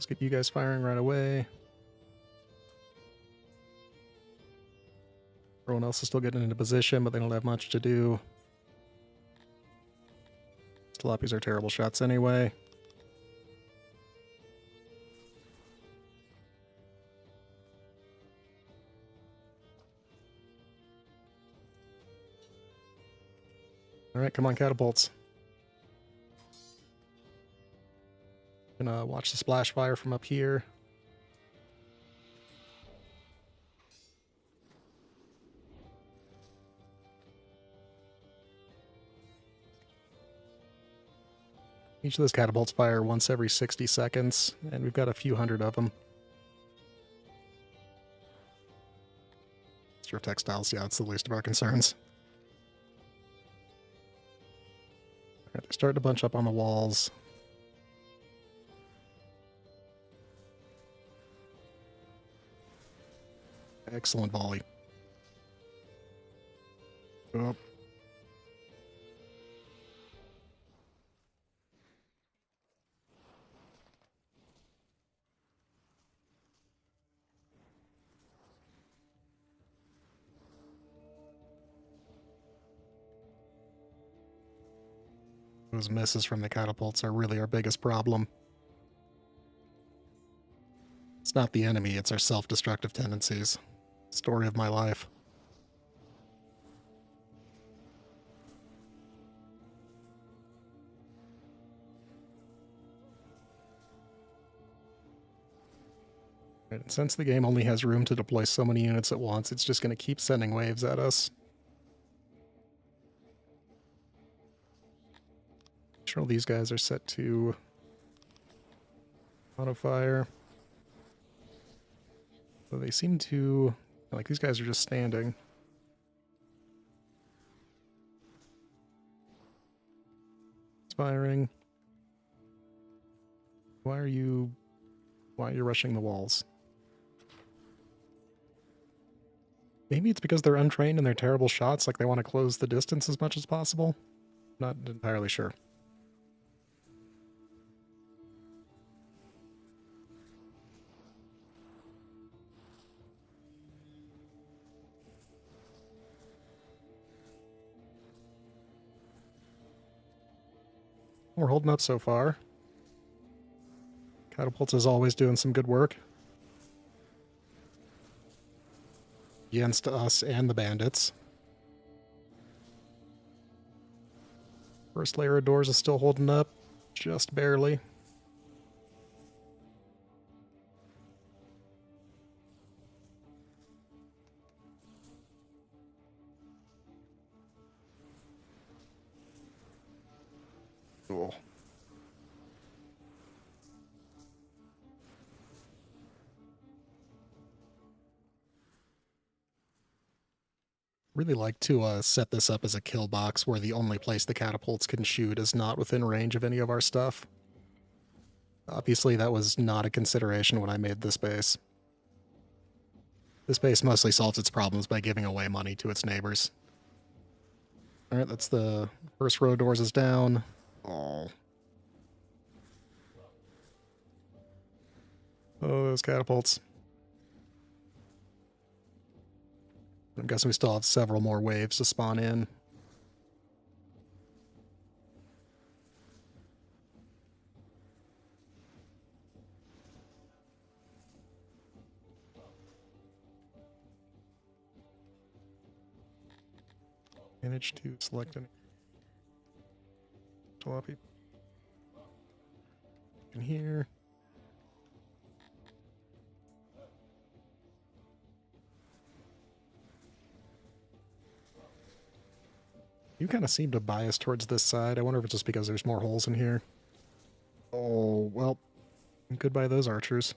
get you guys firing right away. Everyone else is still getting into position, but they don't have much to do. Sloppies are terrible shots anyway. Alright, come on, catapults. Gonna watch the splash fire from up here. Each of those catapults fire once every 60 seconds, and we've got a few hundred of them. Sure, textiles, yeah, it's the least of our concerns. Alright, they're starting to bunch up on the walls. Excellent volley. Oh. Those misses from the catapults are really our biggest problem. It's not the enemy, it's our self-destructive tendencies. Story of my life. And since the game only has room to deploy so many units at once, it's just going to keep sending waves at us. Sure, these guys are set to auto fire. So they seem to, like, these guys are just standing. Firing. Why are you rushing the walls? Maybe it's because they're untrained and they're terrible shots, like they want to close the distance as much as possible? Not entirely sure. We're holding up so far. Catapults is always doing some good work. Against us and the bandits. First layer of doors is still holding up, just barely. Cool. Really like to set this up as a kill box where the only place the catapults can shoot is not within range of any of our stuff. Obviously, that was not a consideration when I made this base. This base mostly solves its problems by giving away money to its neighbors. Alright, that's the first row of doors is down. Oh. Oh, those catapults. I'm guessing we still have several more waves to spawn in. Manage to select an jalopy in here. You kind of seem to bias towards this side. I wonder if it's just because there's more holes in here. Oh, well, goodbye those archers.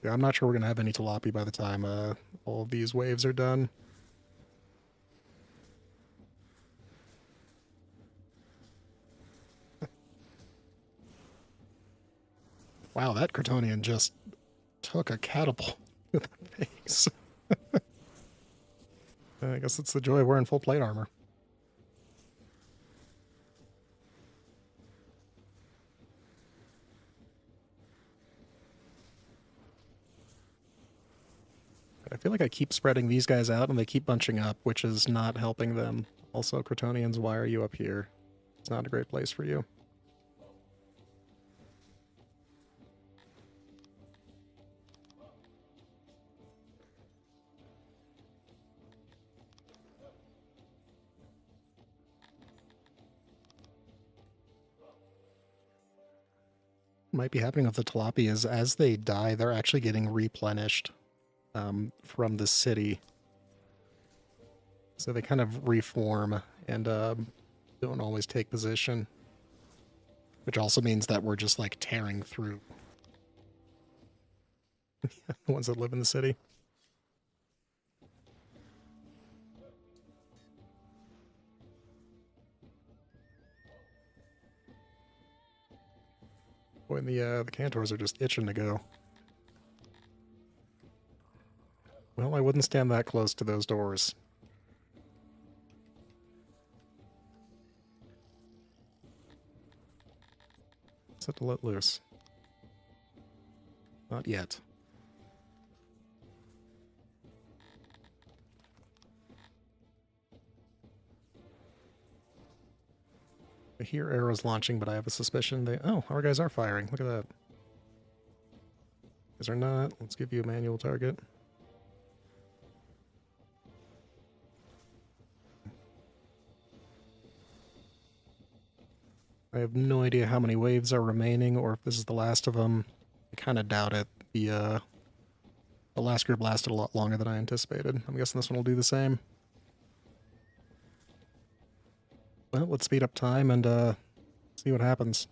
Yeah, I'm not sure we're going to have any Jalopy by the time all of these waves are done. Wow, that Kryptonian just took a catapult to the face. I guess it's the joy of wearing full plate armor. I feel like I keep spreading these guys out and they keep bunching up, which is not helping them. Also, Kryptonians, why are you up here? It's not a great place for you. Might be happening with the Jalopy is as they die, they're actually getting replenished from the city. So they kind of reform and don't always take position. Which also means that we're just like tearing through the ones that live in the city. Boy, the Cantors are just itching to go. Well, I wouldn't stand that close to those doors. Set to let loose. Not yet. I hear arrows launching, but I have a suspicion they... Oh, our guys are firing. Look at that. Is there not? Let's give you a manual target. I have no idea how many waves are remaining, or if this is the last of them. I kind of doubt it. The last group lasted a lot longer than I anticipated. I'm guessing this one will do the same. Well, let's speed up time and see what happens.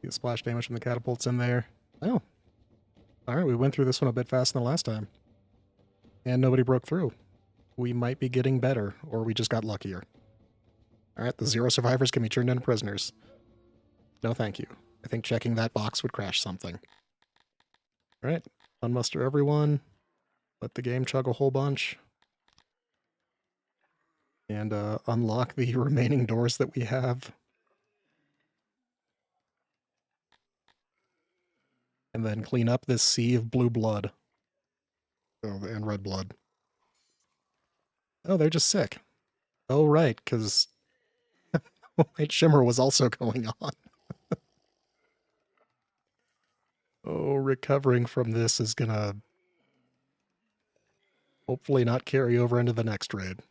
See the splash damage from the catapults in there. Oh. Alright, we went through this one a bit faster than last time. And nobody broke through. We might be getting better, or we just got luckier. Alright, the 0 survivors can be turned into prisoners. No thank you. I think checking that box would crash something. Alright, unmuster everyone. Let the game chug a whole bunch. And unlock the remaining doors that we have. And then clean up this sea of blue blood. Oh, and red blood. Oh, they're just sick. Oh, right, because White Shimmer was also going on. Oh, recovering from this is gonna hopefully not carry over into the next raid.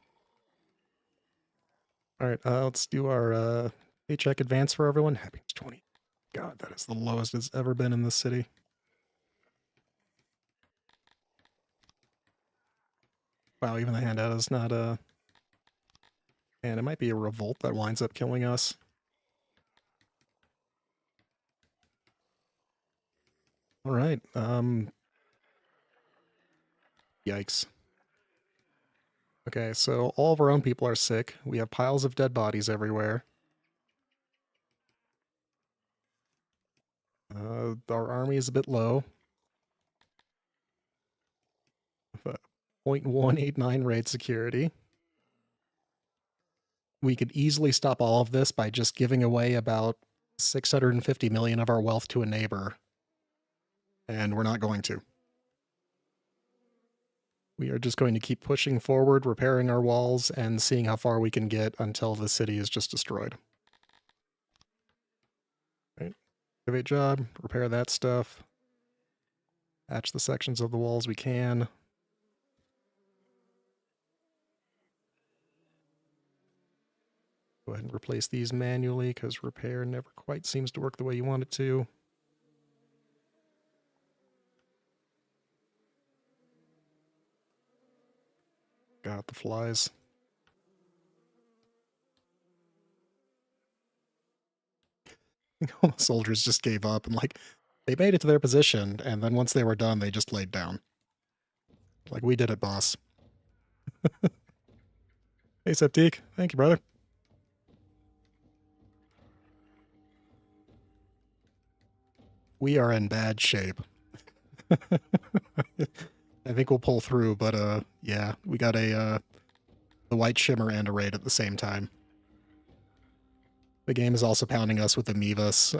Alright, let's do our paycheck advance for everyone. Happiness 20. God, that is the lowest it's ever been in this city. Wow, even the handout is not and it might be a revolt that winds up killing us. Alright, yikes. Okay, so all of our own people are sick. We have piles of dead bodies everywhere. Our army is a bit low. 0.189 raid security. We could easily stop all of this by just giving away about 650 million of our wealth to a neighbor. And we're not going to. We are just going to keep pushing forward, repairing our walls, and seeing how far we can get until the city is just destroyed. Right. Activate job, repair that stuff. Patch the sections of the walls we can. Go ahead and replace these manually, because repair never quite seems to work the way you want it to. God, the flies. All the soldiers just gave up and, like, they made it to their position, and then once they were done, they just laid down. Like, we did it, boss. Hey, Septique. Thank you, brother. We are in bad shape. I think we'll pull through, but, yeah, we got the White Shimmer and a raid at the same time. The game is also pounding us with the Mivas,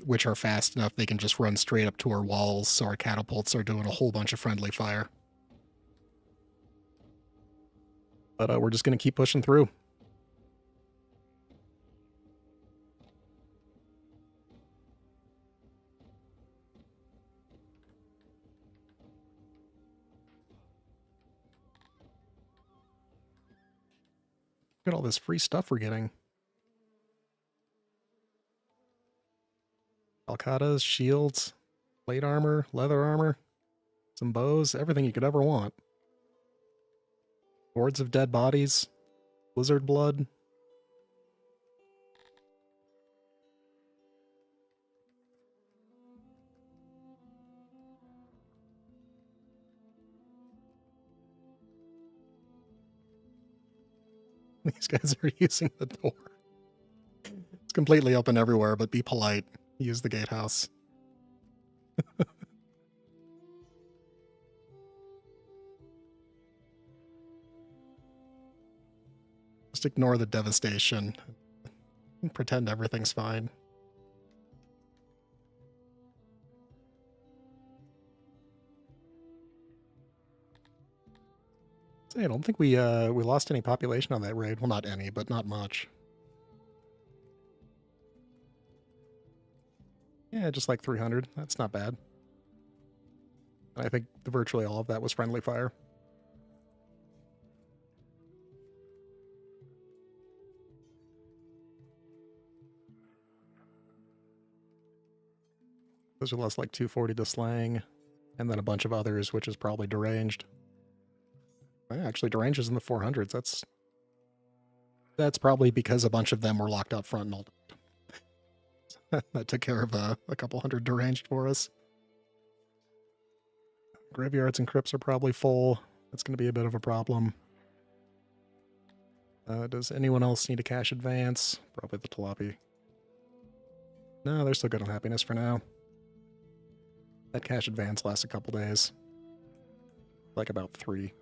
which are fast enough they can just run straight up to our walls, so our catapults are doing a whole bunch of friendly fire. But we're just going to keep pushing through. Look at all this free stuff we're getting. Alcatas, shields, plate armor, leather armor, some bows, everything you could ever want. Hordes of dead bodies, blizzard blood. These guys are using the door. It's completely open everywhere, but be polite. Use the gatehouse. Just ignore the devastation and pretend everything's fine. I don't think we lost any population on that raid. Well, not any, but not much. Yeah, just like 300. That's not bad. And I think virtually all of that was friendly fire. Those are less like 240 to slang, and then a bunch of others, which is probably deranged. Actually, deranged is in the 400s. That's probably because a bunch of them were locked out front and all. That took care of a couple hundred deranged for us. Graveyards and crypts are probably full. That's going to be a bit of a problem. Does anyone else need a cash advance? Probably the Talapi. No, they're still good on happiness for now. That cash advance lasts a couple days. Like about 3.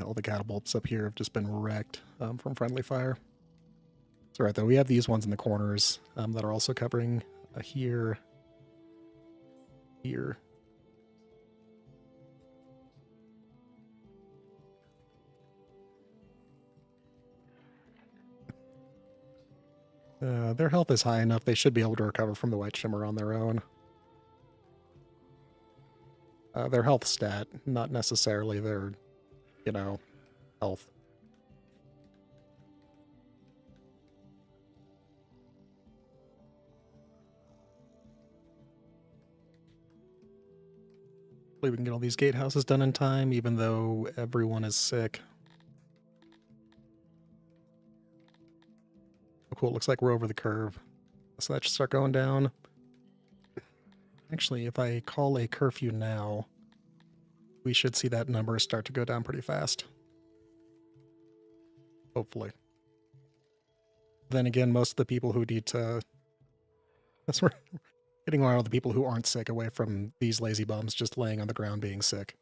All the catapults up here have just been wrecked from friendly fire. It's alright though, we have these ones in the corners that are also covering here. Here. Their health is high enough, they should be able to recover from the White Shimmer on their own. Their health stat, not necessarily their, health. Hopefully we can get all these gatehouses done in time, even though everyone is sick. Oh, cool, looks like we're over the curve. So that should start going down. Actually, if I call a curfew now, we should see that number start to go down pretty fast. Hopefully. Then again, most of the people who need to... That's where getting all the people who aren't sick away from these lazy bums just laying on the ground being sick.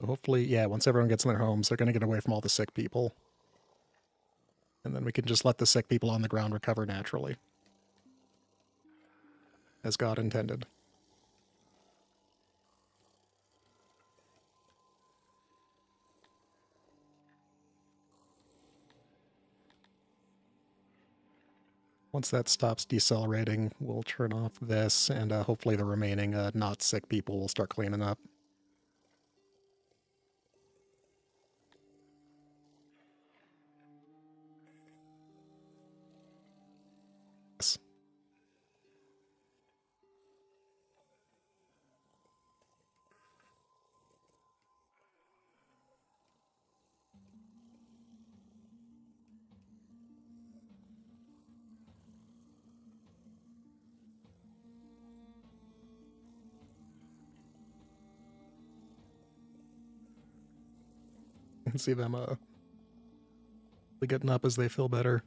Hopefully, yeah, once everyone gets in their homes, they're going to get away from all the sick people. And then we can just let the sick people on the ground recover naturally. As God intended. Once that stops decelerating, we'll turn off this, and hopefully the remaining not sick people will start cleaning up. Yes. You can see them getting up as they feel better.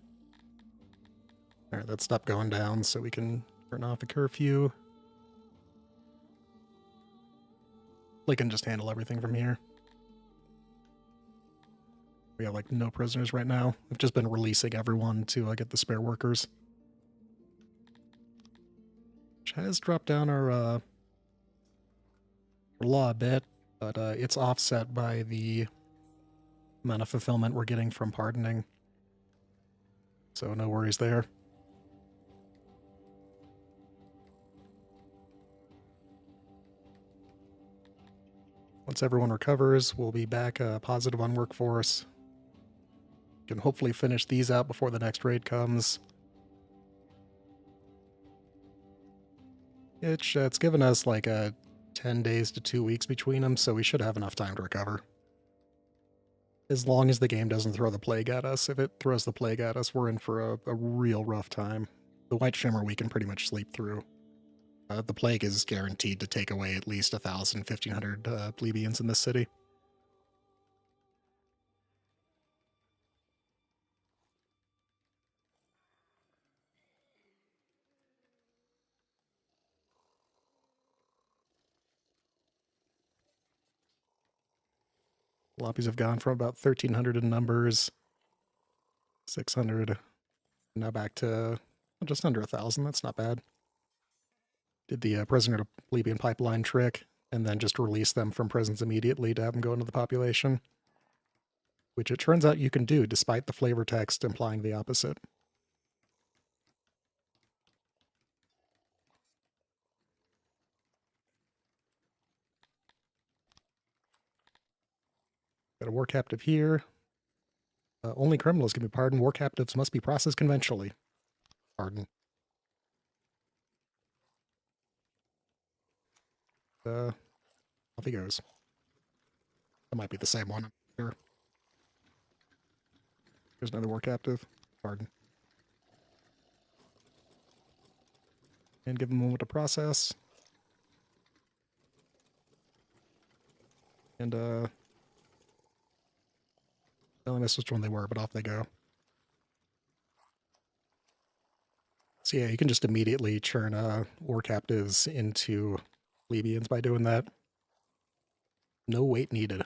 Alright, let's stop going down so we can turn off the curfew. We can just handle everything from here. We have, like, no prisoners right now. We've just been releasing everyone to get the spare workers. Which has dropped down our law a bit, but it's offset by the amount of fulfillment we're getting from pardoning. So no worries there. Once everyone recovers, we'll be back positive on workforce. Can hopefully finish these out before the next raid comes. It's given us like 10 days to 2 weeks between them, so we should have enough time to recover. As long as the game doesn't throw the plague at us. If it throws the plague at us, we're in for a real rough time. The White Shimmer we can pretty much sleep through. The plague is guaranteed to take away at least 1,000, 1,500 plebeians in this city. Lobbies have gone from about 1,300 in numbers, 600, now back to just under 1,000. That's not bad. Did the prisoner to plebeian pipeline trick, and then just release them from prisons immediately to have them go into the population, which it turns out you can do despite the flavor text implying the opposite. Got a war captive here. Only criminals can be pardoned. War captives must be processed conventionally. Pardon. Off he goes. That might be the same one. I'm sure. There's another war captive. Pardon. And give them a moment to process. And I missed which one they were, but off they go. So yeah, you can just immediately churn war captives into plebeians by doing that. No wait needed.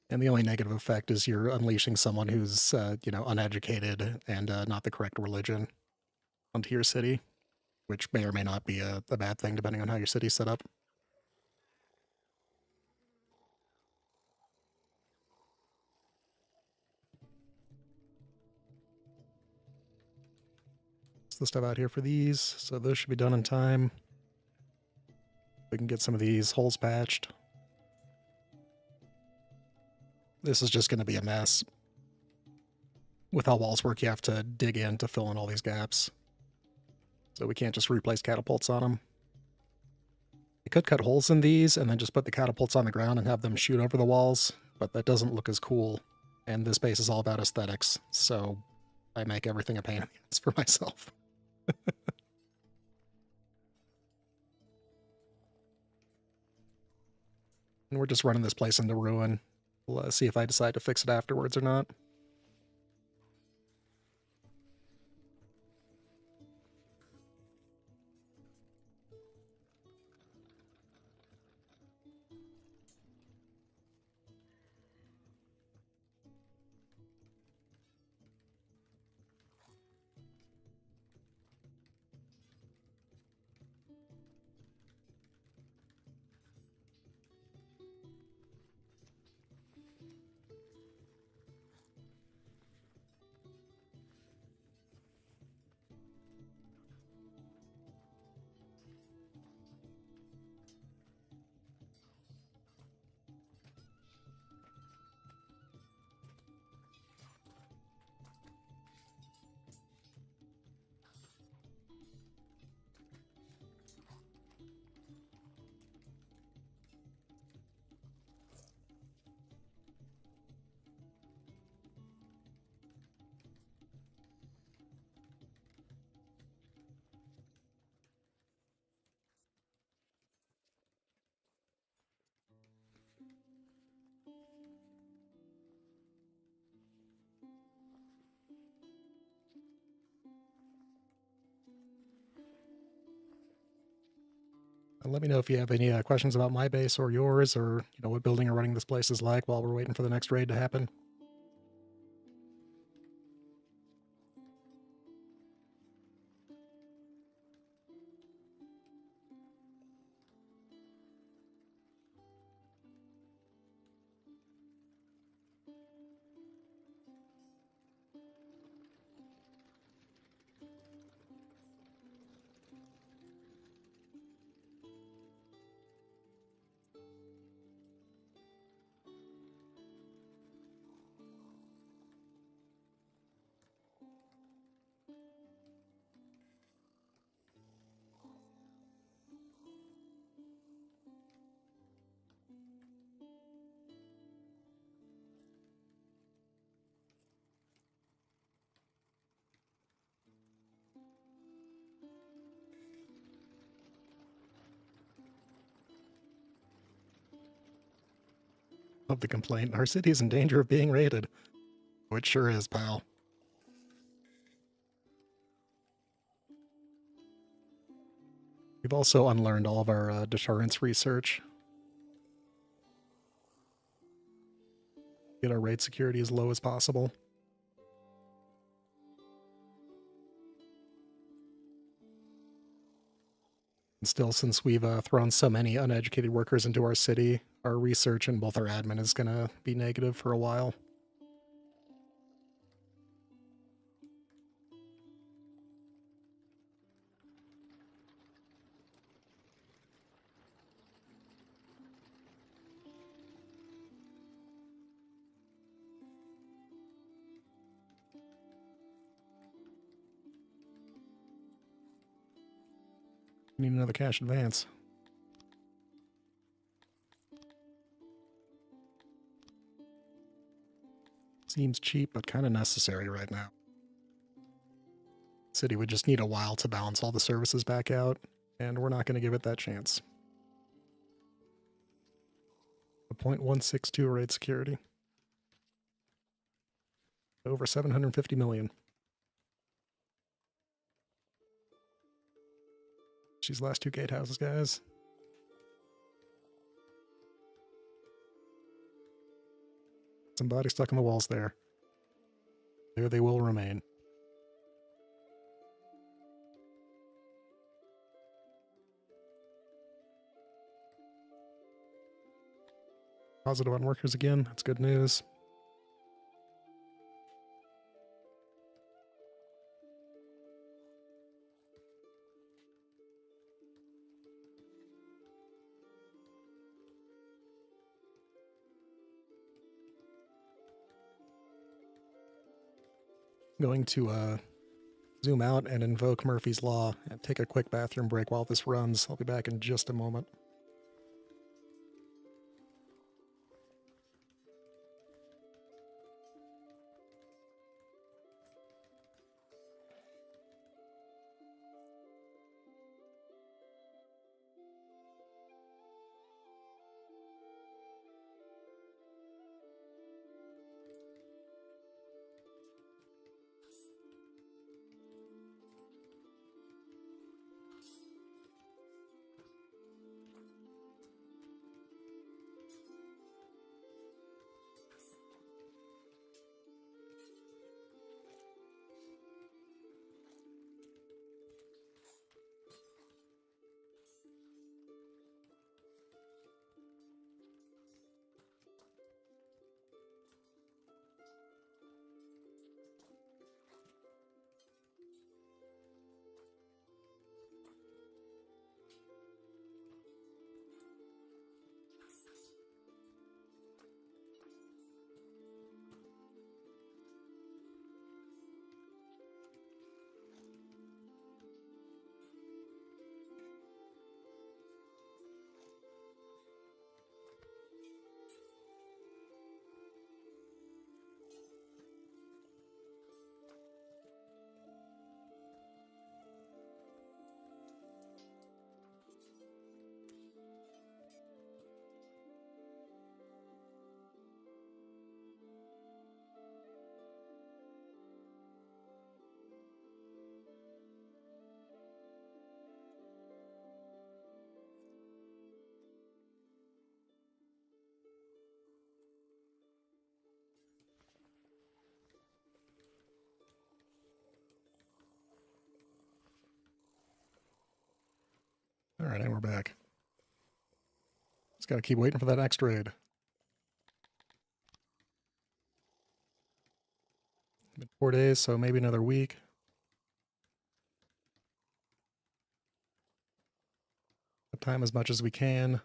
And the only negative effect is you're unleashing someone who's, uneducated and not the correct religion onto your city, which may or may not be a bad thing depending on how your city's set up. The stuff out here for these, so those should be done in time. We can get some of these holes patched. This is just going to be a mess. With how walls work, you have to dig in to fill in all these gaps. So we can't just replace catapults on them. You could cut holes in these and then just put the catapults on the ground and have them shoot over the walls, but that doesn't look as cool. And this base is all about aesthetics, so I make everything a pain in the ass for myself. And we're just running this place into ruin. We'll see if I decide to fix it afterwards or not. Let me know if you have any questions about my base or yours, or what building or running this place is like while we're waiting for the next raid to happen. Of the complaint, our city is in danger of being raided. Oh, it sure is, pal. We've also unlearned all of our deterrence research. Get our raid security as low as possible. And still, since we've thrown so many uneducated workers into our city, our research and both our admin is going to be negative for a while. Need another cash advance. Seems cheap, but kind of necessary right now. City would just need a while to balance all the services back out, and we're not going to give it that chance. A 0.162 raid security. Over 750 million. These last two gatehouses, guys. Somebody stuck in the walls there. There they will remain. Positive on workers again. That's good news. Going to zoom out and invoke Murphy's Law and take a quick bathroom break while this runs. I'll be back in just a moment. All right, and we're back. Just gotta keep waiting for that next raid. Been 4 days, so maybe another week. Time as much as we can.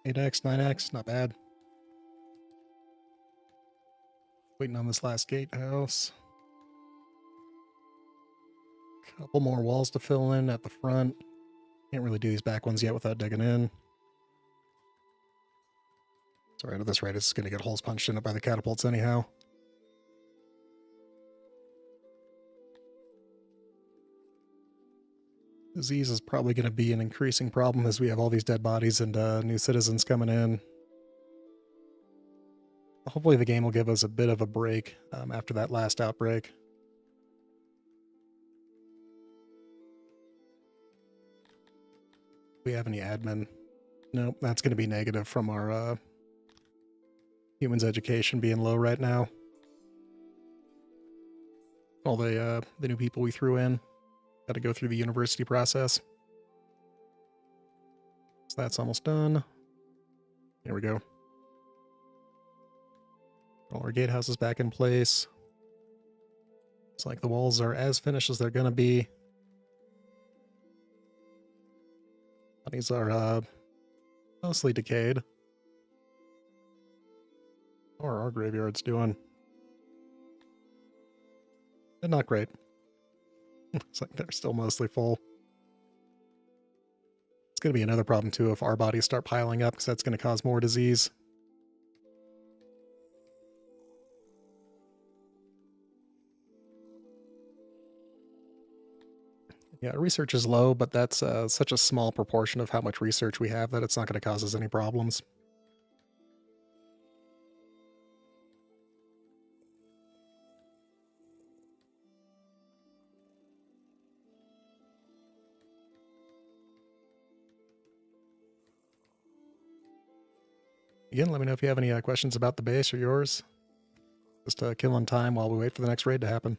8x, 9x, not bad. Waiting on this last gatehouse. Couple more walls to fill in at the front. Can't really do these back ones yet without digging in. Sorry, at this rate, it's going to get holes punched in it by the catapults anyhow. Disease is probably going to be an increasing problem as we have all these dead bodies and new citizens coming in. Hopefully the game will give us a bit of a break after that last outbreak. Do we have any admin? Nope, that's going to be negative from our humans' education being low right now. All the new people we threw in got to go through the university process. So that's almost done. Here we go. All our gatehouses back in place. It's like the walls are as finished as they're going to be. These are mostly decayed. How are our graveyards doing? And not great. It's like they're still mostly full. It's going to be another problem too if our bodies start piling up, because that's going to cause more disease. Yeah, research is low, but that's such a small proportion of how much research we have that it's not going to cause us any problems. Again, let me know if you have any questions about the base or yours. Just killing time while we wait for the next raid to happen.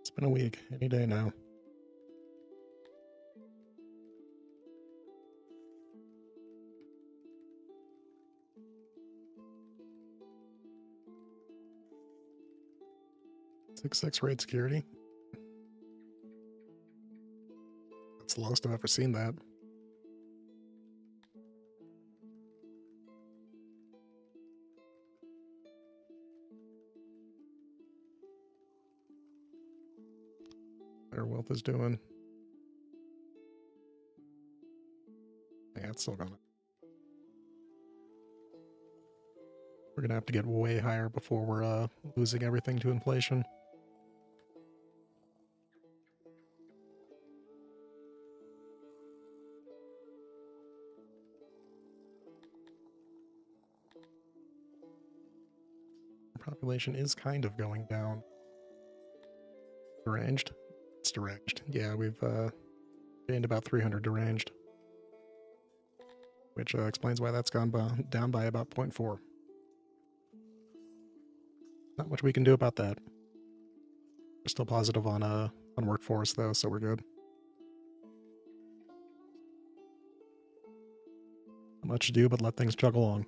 It's been a week, any day now. 6 raid security. That's the lowest I've ever seen that. Their wealth is doing. Yeah, it's still gonna. We're gonna have to get way higher before we're losing everything to inflation. Our population is kind of going down. Deranged? It's deranged. Yeah, we've gained about 300 deranged. Which explains why that's gone down by about 0.4. Not much we can do about that. We're still positive on workforce though, so we're good. Not much to do but let things chug along.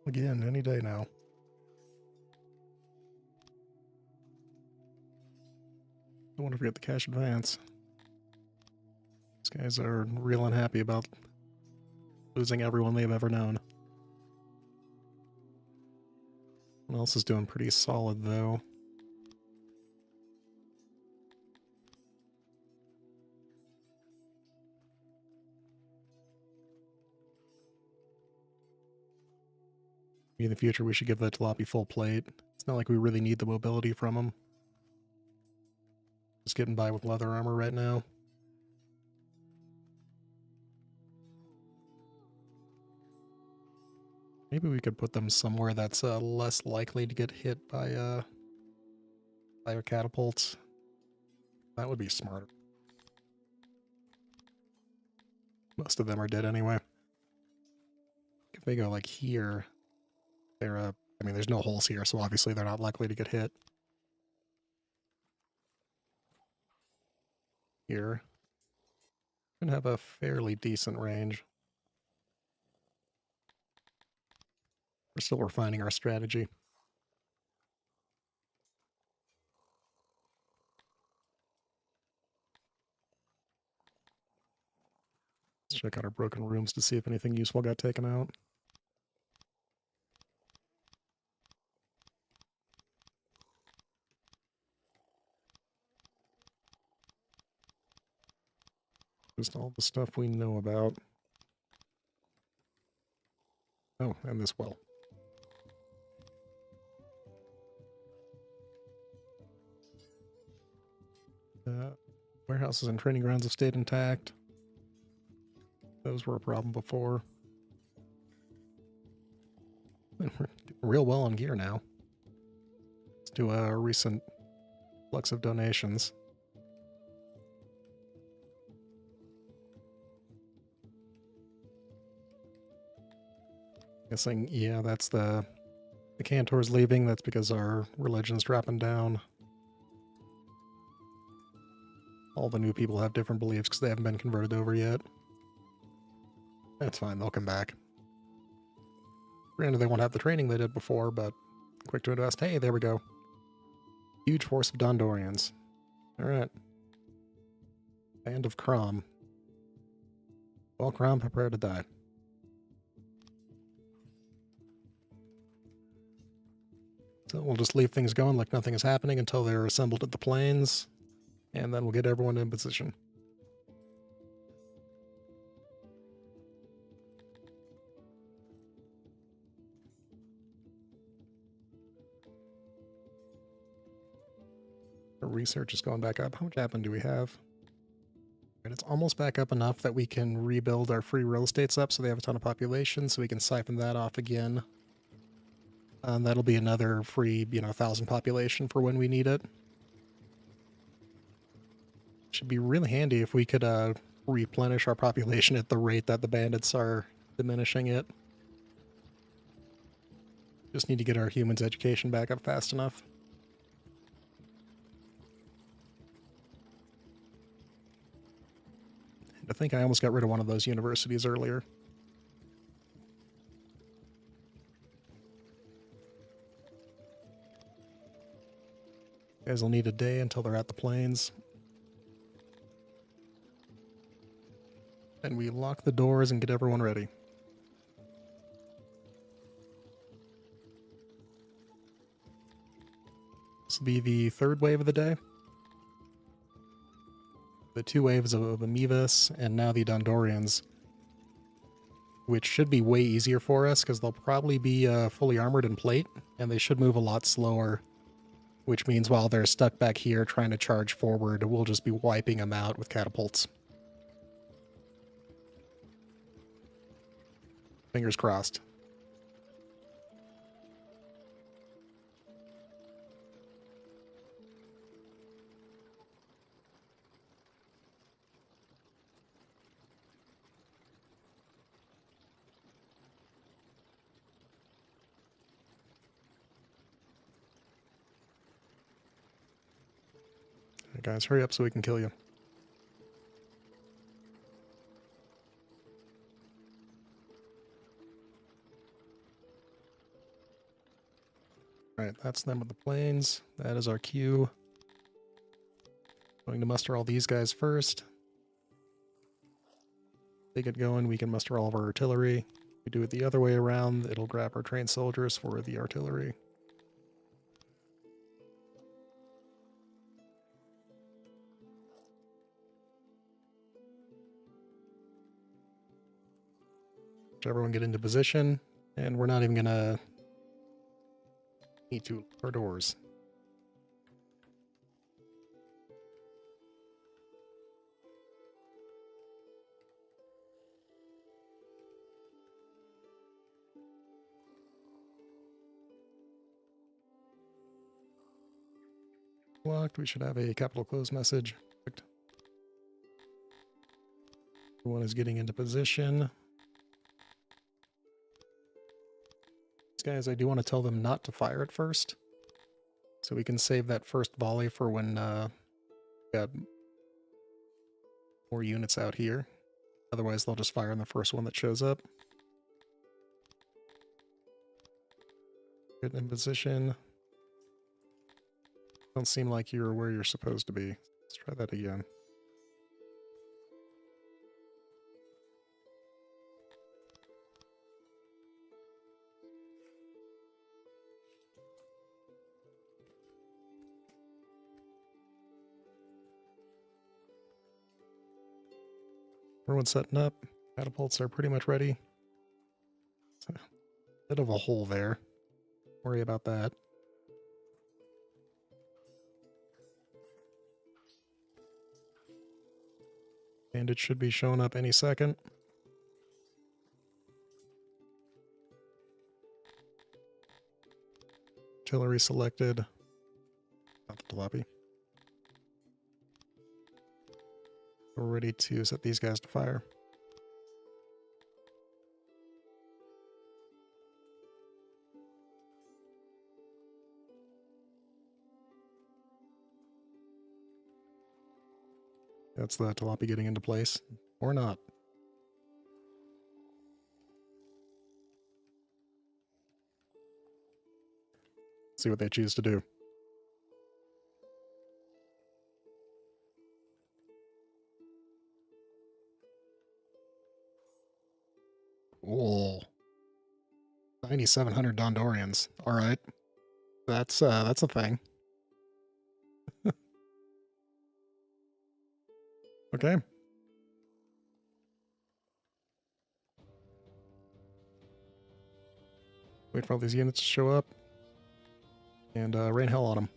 Again, any day now. Don't want to forget the cash advance. These guys are real unhappy about losing everyone they've ever known. Someone else is doing pretty solid, though. In the future, we should give that Jalopy full plate. It's not like we really need the mobility from him. Just getting by with leather armor right now. Maybe we could put them somewhere that's less likely to get hit by our catapults. That would be smarter. Most of them are dead anyway. If they go like here, they're I mean, there's no holes here, so obviously they're not likely to get hit. Here. Gonna have a fairly decent range. We're still refining our strategy. Let's check out our broken rooms to see if anything useful got taken out. Just all the stuff we know about. Oh, and this well. Warehouses and training grounds have stayed intact. Those were a problem before. And we're doing real well on gear now. Let's do a recent flux of donations. Guessing, yeah, that's the Cantor's leaving. That's because our religion's dropping down. All the new people have different beliefs because they haven't been converted over yet. That's fine, they'll come back. Granted, they won't have the training they did before, but quick to invest. Hey, there we go. Huge force of Dondorians. Alright. Band of Crom. Well, Crom, prepare to die. So we'll just leave things going like nothing is happening until they're assembled at the plains, and then we'll get everyone in position. Our research is going back up. How much happen do we have? And it's almost back up enough that we can rebuild our free real estates up so they have a ton of population, so we can siphon that off again. That'll be another free, 1,000 population for when we need it. Should be really handy if we could replenish our population at the rate that the bandits are diminishing it. Just need to get our humans' education back up fast enough. And I think I almost got rid of one of those universities earlier. Guys will need a day until they're at the plains. And we lock the doors and get everyone ready. This will be the third wave of the day. The 2 waves of Amoebas and now the Dondorians, which should be way easier for us because they'll probably be fully armored in plate, and they should move a lot slower, which means while they're stuck back here trying to charge forward, we'll just be wiping them out with catapults. Fingers crossed. Alright, guys, hurry up so we can kill you. Alright, that's them with the planes. That is our queue. Going to muster all these guys first. They get going, we can muster all of our artillery. If we do it the other way around, it'll grab our trained soldiers for the artillery. Everyone get into position, and we're not even gonna need to lock our doors. Locked. We should have a capital close message. Perfect. Everyone is getting into position. These guys, I do want to tell them not to fire at first, so we can save that first volley for when we got more units out here. Otherwise, they'll just fire on the first one that shows up. Good in position. Don't seem like you're where you're supposed to be. Let's try that again. Everyone's setting up. Catapults are pretty much ready. It's a bit of a hole there. Worry about that. And it should be showing up any second. Artillery selected. Not the jalopy. We're ready to set these guys to fire. That's the jalopy getting into place. Or not. See what they choose to do. Oh, 9,700 Dondorians. All right, that's a thing. Okay. Wait for all these units to show up, and rain hell on them.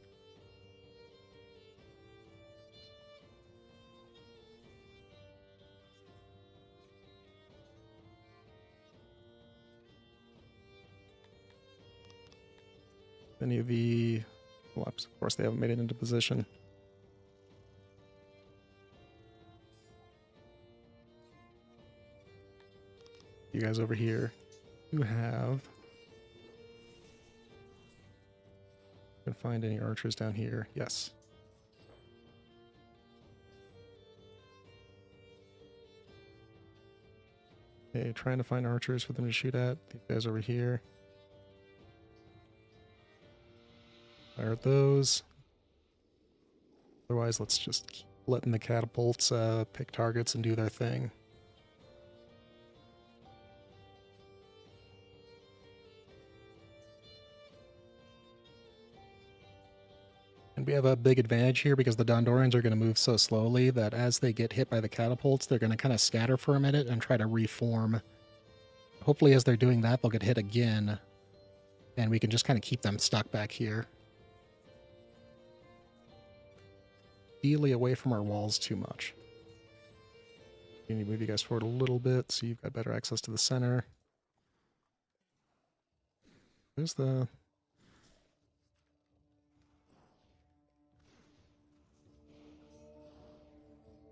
Any of the... Well, of course, they haven't made it into position. You guys over here, you have... Can find any archers down here? Yes. Okay, trying to find archers for them to shoot at. These guys over here. Fire at those. Otherwise, let's just keep letting the catapults pick targets and do their thing. And we have a big advantage here because the Dondorians are going to move so slowly that as they get hit by the catapults, they're going to kind of scatter for a minute and try to reform. Hopefully as they're doing that, they'll get hit again, and we can just kind of keep them stuck back here. Ideally away from our walls too much. We need to move you guys forward a little bit so you've got better access to the center. There's the...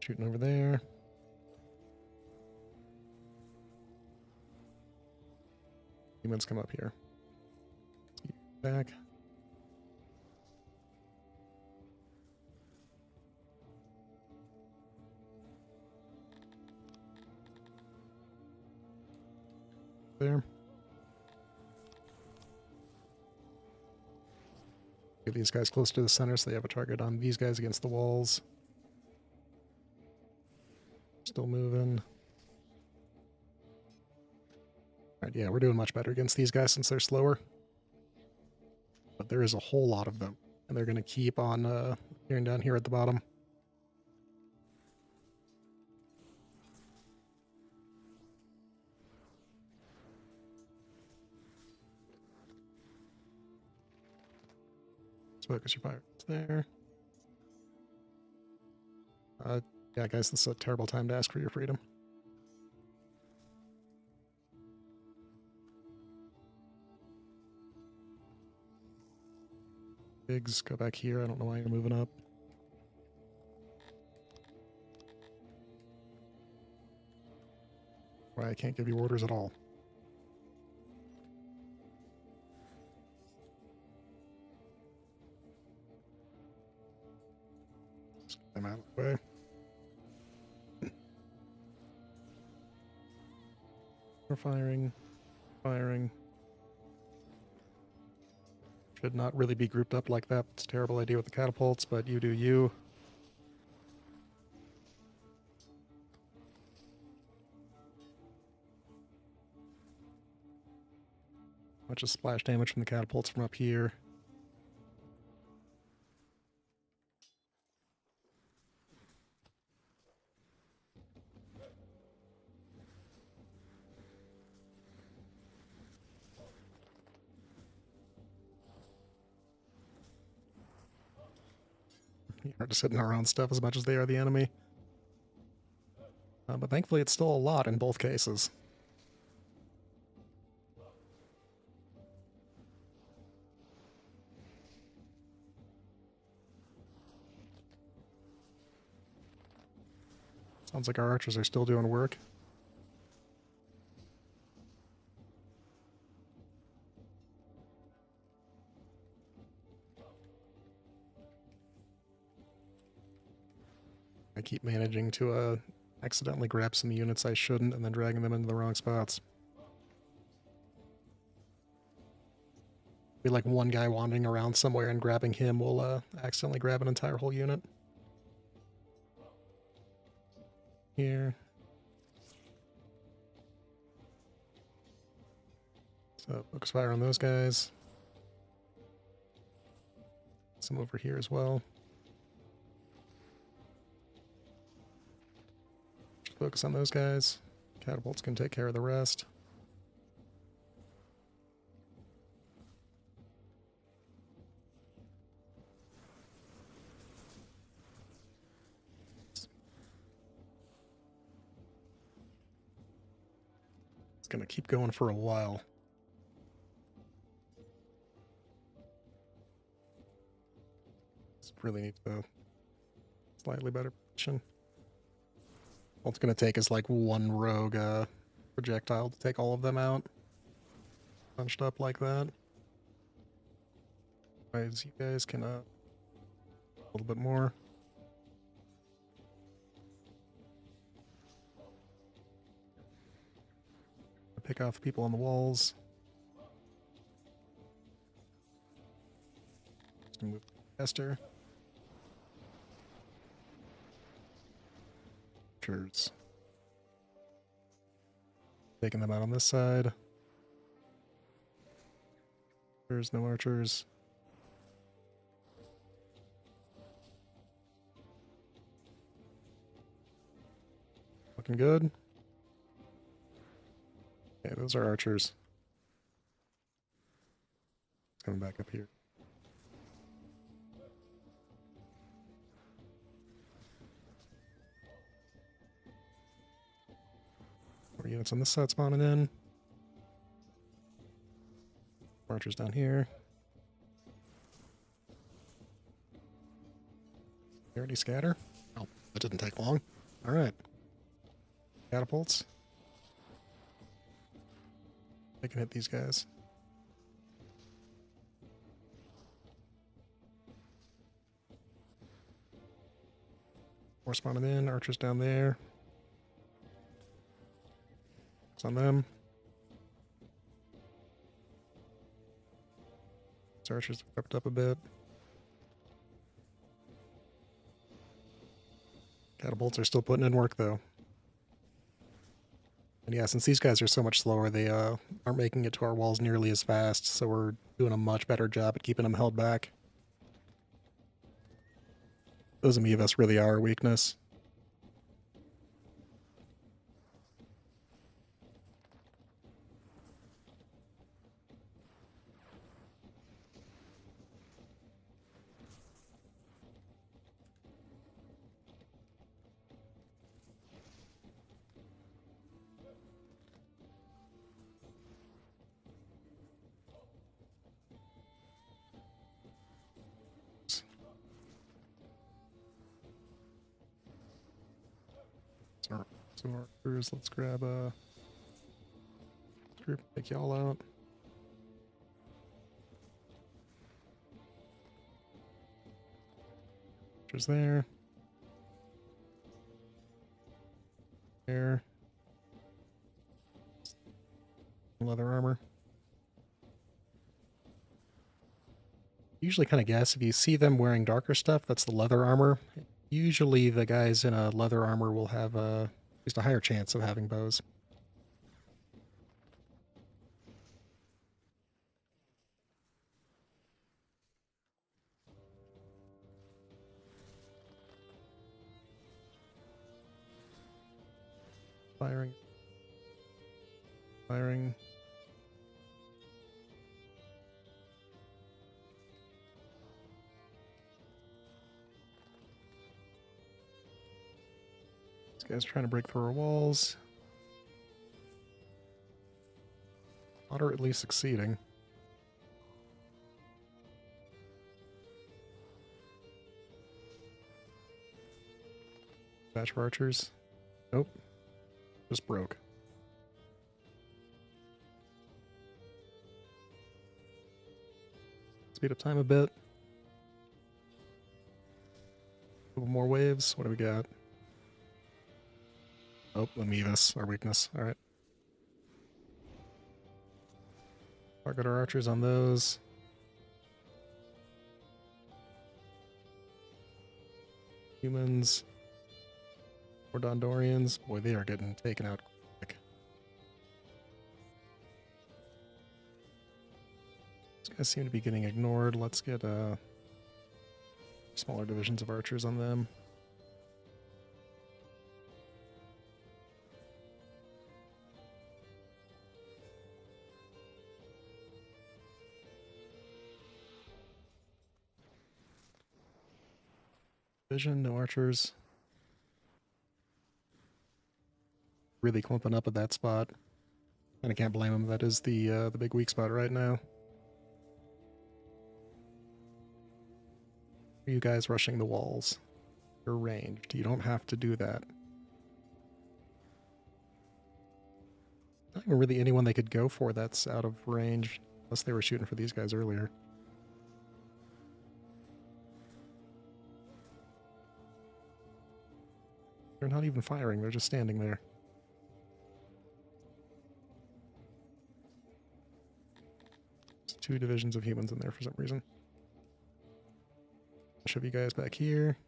Shooting over there. Humans come up here. Back. There. Get these guys close to the center so they have a target on these guys against the walls. Still moving. Alright, yeah, we're doing much better against these guys since they're slower. But there is a whole lot of them, and they're going to keep on appearing down here at the bottom. Focus your fire there. Yeah, guys, this is a terrible time to ask for your freedom. Biggs, go back here. I don't know why you're moving up. Why I can't give you orders at all. I'm out of the way. We're firing. Firing. Should not really be grouped up like that. It's a terrible idea with the catapults, but you do you. Much of splash damage from the catapults from up here. We're just hitting our own stuff as much as they are the enemy. But thankfully it's still a lot in both cases. Sounds like our archers are still doing work. I keep managing to accidentally grab some units I shouldn't and then dragging them into the wrong spots. Be like one guy wandering around somewhere and grabbing him will accidentally grab an entire whole unit. Here. So focus fire on those guys. Some over here as well. Just focus on those guys. Catapults can take care of the rest. It's gonna keep going for a while. Really need to slightly better position. All it's going to take is like one rogue projectile to take all of them out. Bunched up like that. Otherwise, you guys can a little bit more. Pick off the people on the walls. Just move faster. Archers. Taking them out on this side. There's no archers. Looking good. Okay, those are archers. Coming back up here. More units on this side spawning in. Archers down here. They already scatter? Oh, that didn't take long. Alright. Catapults. They can hit these guys. More spawning in. Archers down there. It's on them. These archers have crept up a bit. Catapults are still putting in work, though. And yeah, since these guys are so much slower, they aren't making it to our walls nearly as fast, so we're doing a much better job at keeping them held back. Those amoebas really are our weakness. So archers, let's grab a group, take y'all out. Archers there. There. Leather armor. Usually kind of guess if you see them wearing darker stuff, that's the leather armor. Usually the guys in a leather armor will have at least a higher chance of having bows. Firing. Firing. This guy's trying to break through our walls. Moderately succeeding. Batch of archers. Nope. Just broke. Speed up time a bit. A couple more waves. What do we got? Oh, Amoebas, our weakness. Alright. Target our archers on those. Humans. More Dondorians. Boy, they are getting taken out quick. These guys seem to be getting ignored. Let's get smaller divisions of archers on them. Vision, no archers. Really clumping up at that spot. And I can't blame them. That is the big weak spot right now. Are you guys rushing the walls? You're ranged. You don't have to do that. Not even really anyone they could go for that's out of range, unless they were shooting for these guys earlier. They're not even firing, they're just standing there. There's 2 divisions of humans in there for some reason. Shove you guys back here.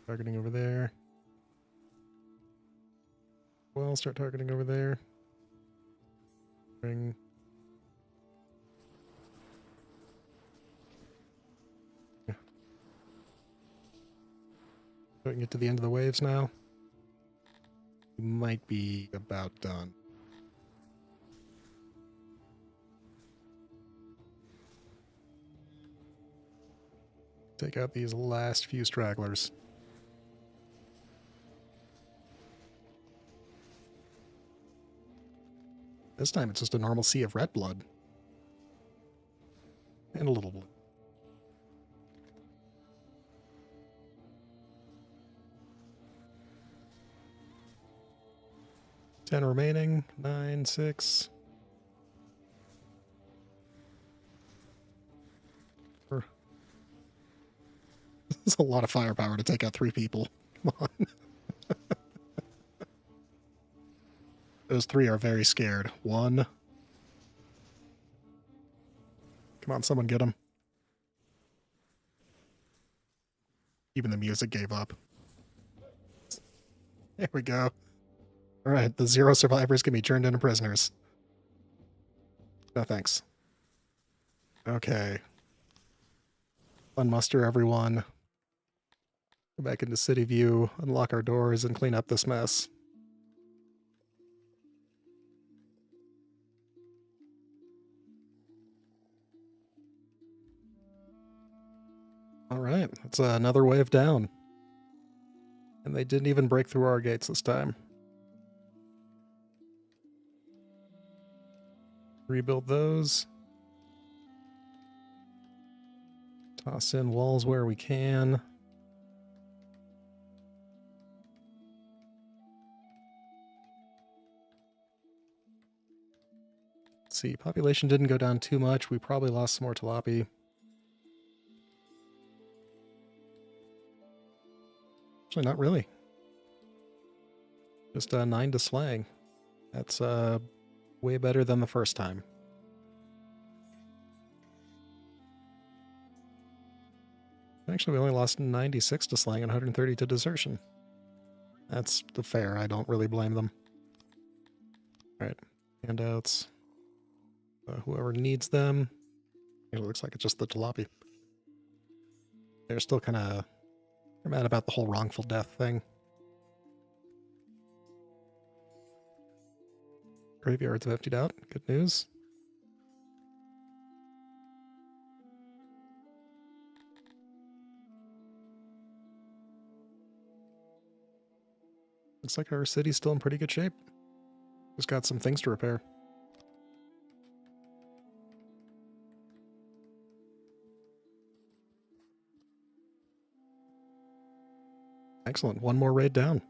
Targeting over there. Well, start targeting over there. Bring. Yeah. So we can get to the end of the waves now. We might be about done. Take out these last few stragglers. This time it's just a normal sea of red blood. And a little blue. Ten remaining. 9, 6. This is a lot of firepower to take out 3 people. Come on. Those 3 are very scared. 1. Come on, someone get him. Even the music gave up. There we go. Alright, the 0 survivors can be turned into prisoners. No thanks. Okay. Unmuster everyone. Go back into city view, unlock our doors, and clean up this mess. Alright, that's another wave down. And they didn't even break through our gates this time. Rebuild those. Toss in walls where we can. Let's see, population didn't go down too much. We probably lost some more tilapia. Actually, not really. Just 9 to slaying. That's way better than the first time. Actually, we only lost 96 to slaying and 130 to desertion. That's the fair. I don't really blame them. Alright, handouts. Whoever needs them. It looks like it's just the jalopy. They're still kind of mad about the whole wrongful death thing. Graveyards have emptied out. Good news. Looks like our city's still in pretty good shape. Just got some things to repair. Excellent. One more raid down.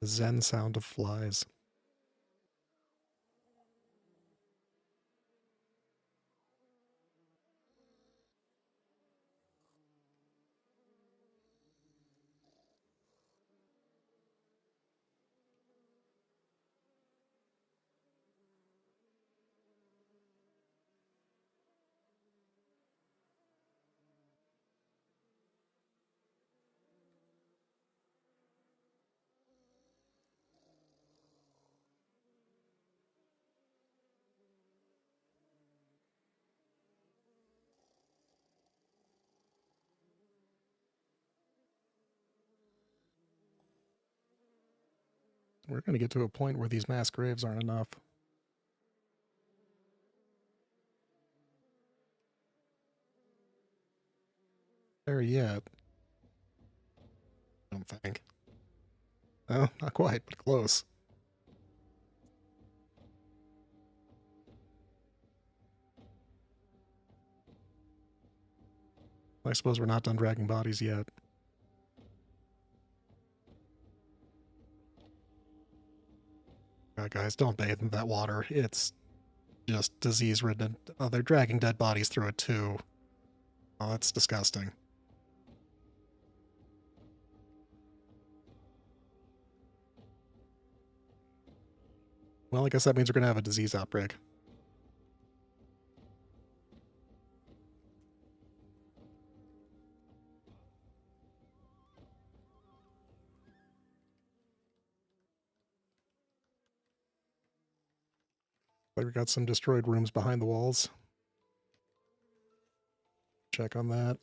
The Zen sound of flies. We're going to get to a point where these mass graves aren't enough. There yet. I don't think. Oh, not quite, but close. I suppose we're not done dragging bodies yet. Guys, don't bathe in that water. It's just disease-ridden. Oh, they're dragging dead bodies through it, too. Oh, that's disgusting. Well, I guess that means we're going to have a disease outbreak. But we got some destroyed rooms behind the walls. Check on that.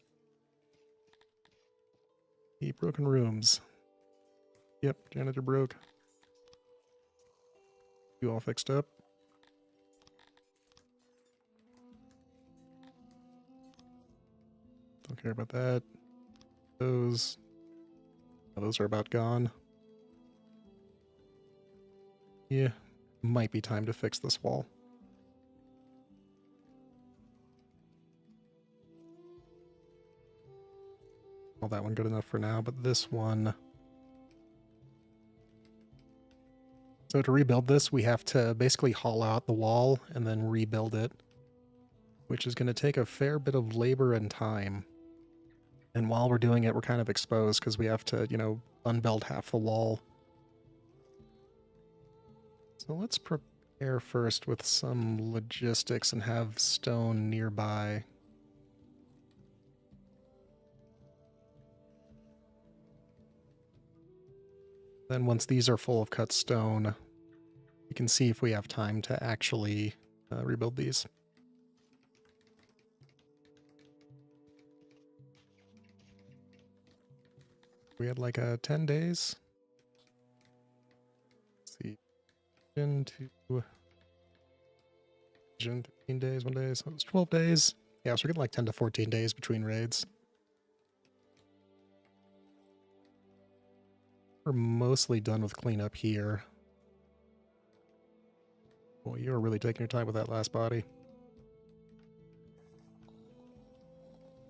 8 broken rooms. Yep, janitor broke. You all fixed up. Don't care about that. Those. Oh, those are about gone. Yeah, might be time to fix this wall. Well, that one good enough for now, but this one... So to rebuild this, we have to basically hollow out the wall and then rebuild it, which is going to take a fair bit of labor and time. And while we're doing it, we're kind of exposed because we have to, you know, unbuild half the wall. So let's prepare first with some logistics and have stone nearby. Then once these are full of cut stone, we can see if we have time to actually rebuild these. We had like 10 days. Let's see. Into 13 days, 1 day, so it was 12 days. Yeah, so we're getting like 10 to 14 days between raids. We're mostly done with cleanup here. Boy, you were really taking your time with that last body.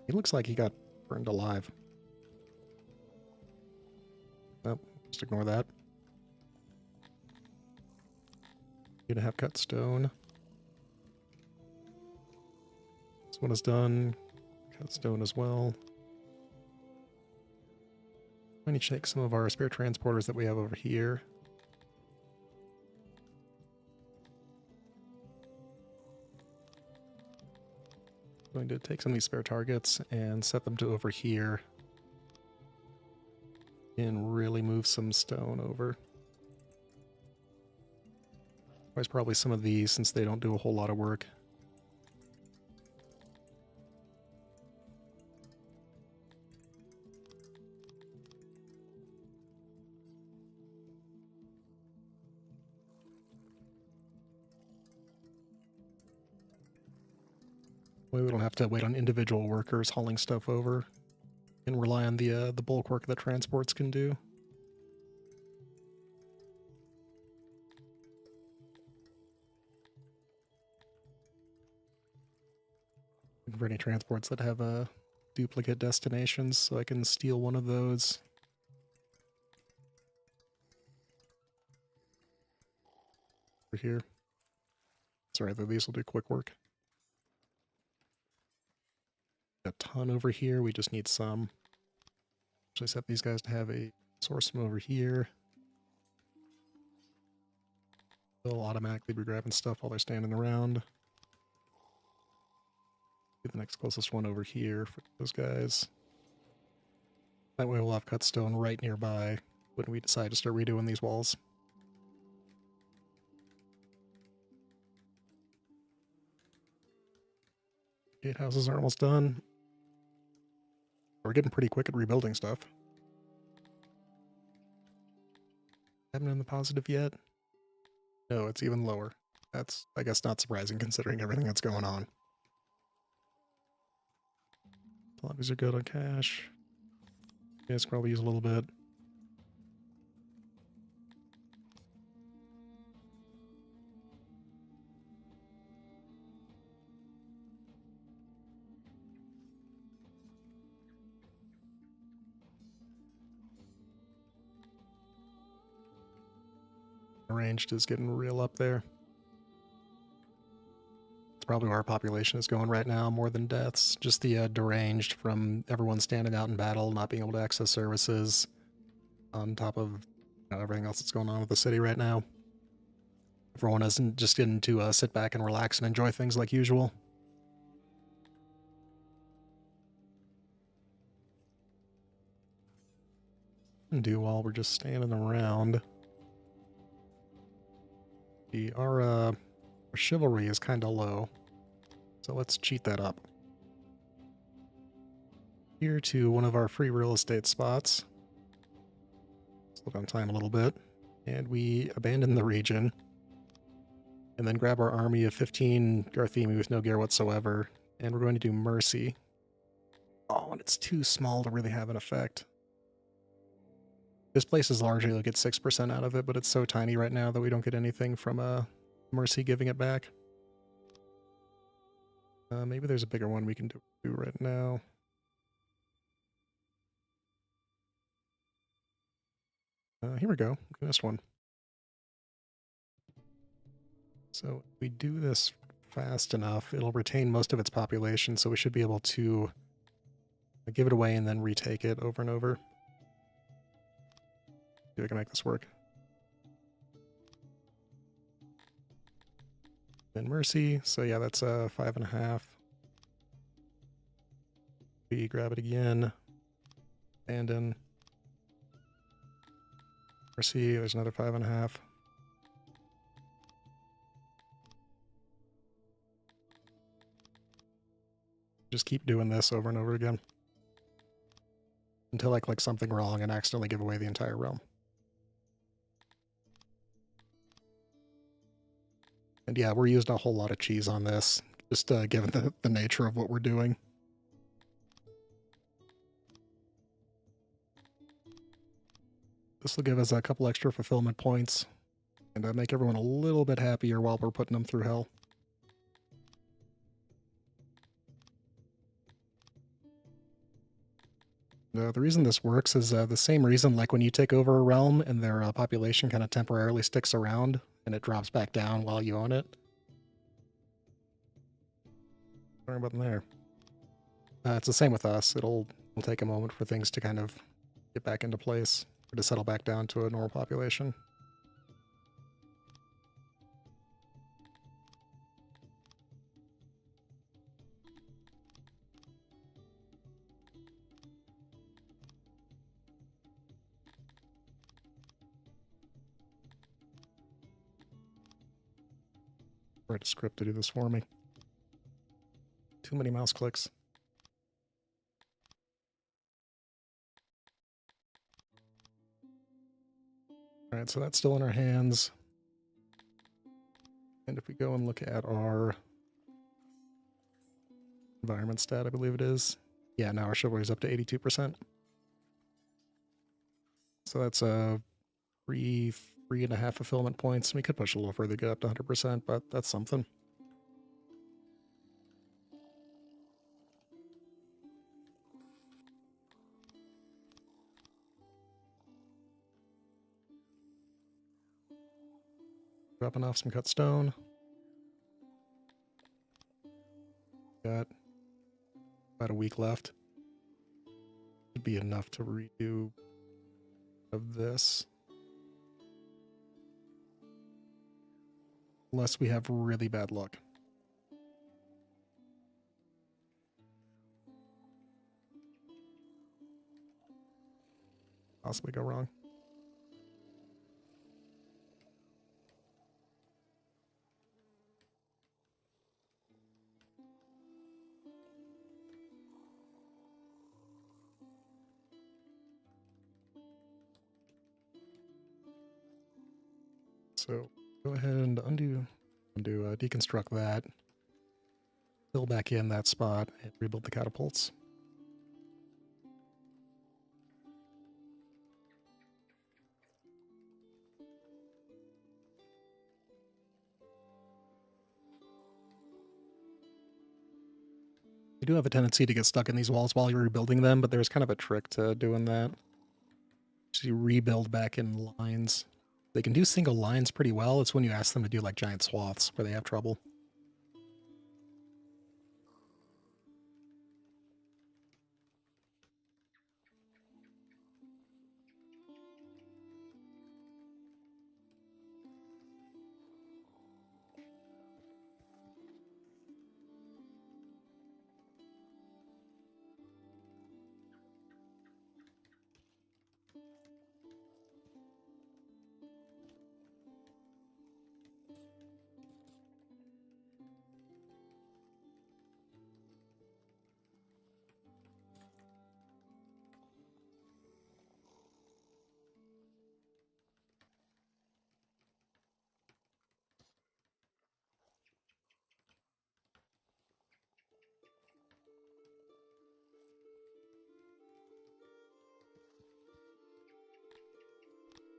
He looks like he got burned alive. Nope, just ignore that. Gonna have cut stone. This one is done. Cut stone as well. I need to check some of our spare transporters that we have over here. Going to take some of these spare targets and set them to over here. And really move some stone over. There's probably some of these since they don't do a whole lot of work. We don't have to wait on individual workers hauling stuff over and rely on the bulk work that transports can do. For any transports that have duplicate destinations, so I can steal one of those. Over here. Sorry, these will do quick work. A ton over here, we just need some. Actually set these guys to have a source from over here. They'll automatically be grabbing stuff while they're standing around. Get the next closest one over here for those guys. That way we'll have cut stone right nearby when we decide to start redoing these walls. Gatehouses are almost done. We're getting pretty quick at rebuilding stuff. Haven't been the positive yet? No, it's even lower. That's, I guess, not surprising considering everything that's going on. Lobbies are good on cash. You guys can probably use a little bit. Arranged is getting real up there. It's probably where our population is going right now, more than deaths. Just the deranged from everyone standing out in battle, not being able to access services, on top of everything else that's going on with the city right now. Everyone isn't just getting to sit back and relax and enjoy things like usual. And do while we're just standing around. Our chivalry is kind of low, so let's cheat that up. Here to one of our free real estate spots. Slow down time a little bit, and we abandon the region, and then grab our army of 15 Garthemi with no gear whatsoever, and we're going to do mercy. Oh, and it's too small to really have an effect. This place is largely like it's 6% out of it, but it's so tiny right now that we don't get anything from mercy giving it back. Maybe there's a bigger one we can do right now. Here we go. Missed one. So if we do this fast enough, it'll retain most of its population, so we should be able to give it away and then retake it over and over. See if I can make this work. Then mercy, so yeah, that's 5.5. We grab it again. Abandon. Mercy, there's another 5.5. Just keep doing this over and over again. Until I click something wrong and accidentally give away the entire realm. And yeah, we're using a whole lot of cheese on this, just given the nature of what we're doing. This will give us a couple extra fulfillment points, and make everyone a little bit happier while we're putting them through hell. The reason this works is the same reason, like when you take over a realm and their population kind of temporarily sticks around and it drops back down while you own it. Sorry about there. It's the same with us. It'll take a moment for things to kind of get back into place or to settle back down to a normal population. Write a script to do this for me. Too many mouse clicks. Alright, so that's still in our hands. And if we go and look at our environment stat, I believe it is. Yeah, now our chivalry is up to 82%. So that's three and a half fulfillment points. We could push a little further, get up to 100%, but that's something. Dropping off some cut stone. Got about a week left. Should be enough to redo of this. Unless we have really bad luck. Possibly go wrong. So go ahead and deconstruct that, fill back in that spot, and rebuild the catapults. You do have a tendency to get stuck in these walls while you're rebuilding them, but there's kind of a trick to doing that. So you rebuild back in lines. They can do single lines pretty well. It's when you ask them to do like giant swaths where they have trouble.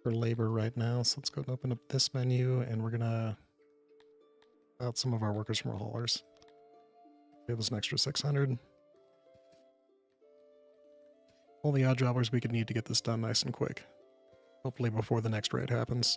For labor right now, so let's go and open up this menu, and we're gonna out some of our workers from our haulers. Give us an extra 600. All the odd jobbers we could need to get this done nice and quick. Hopefully before the next raid happens.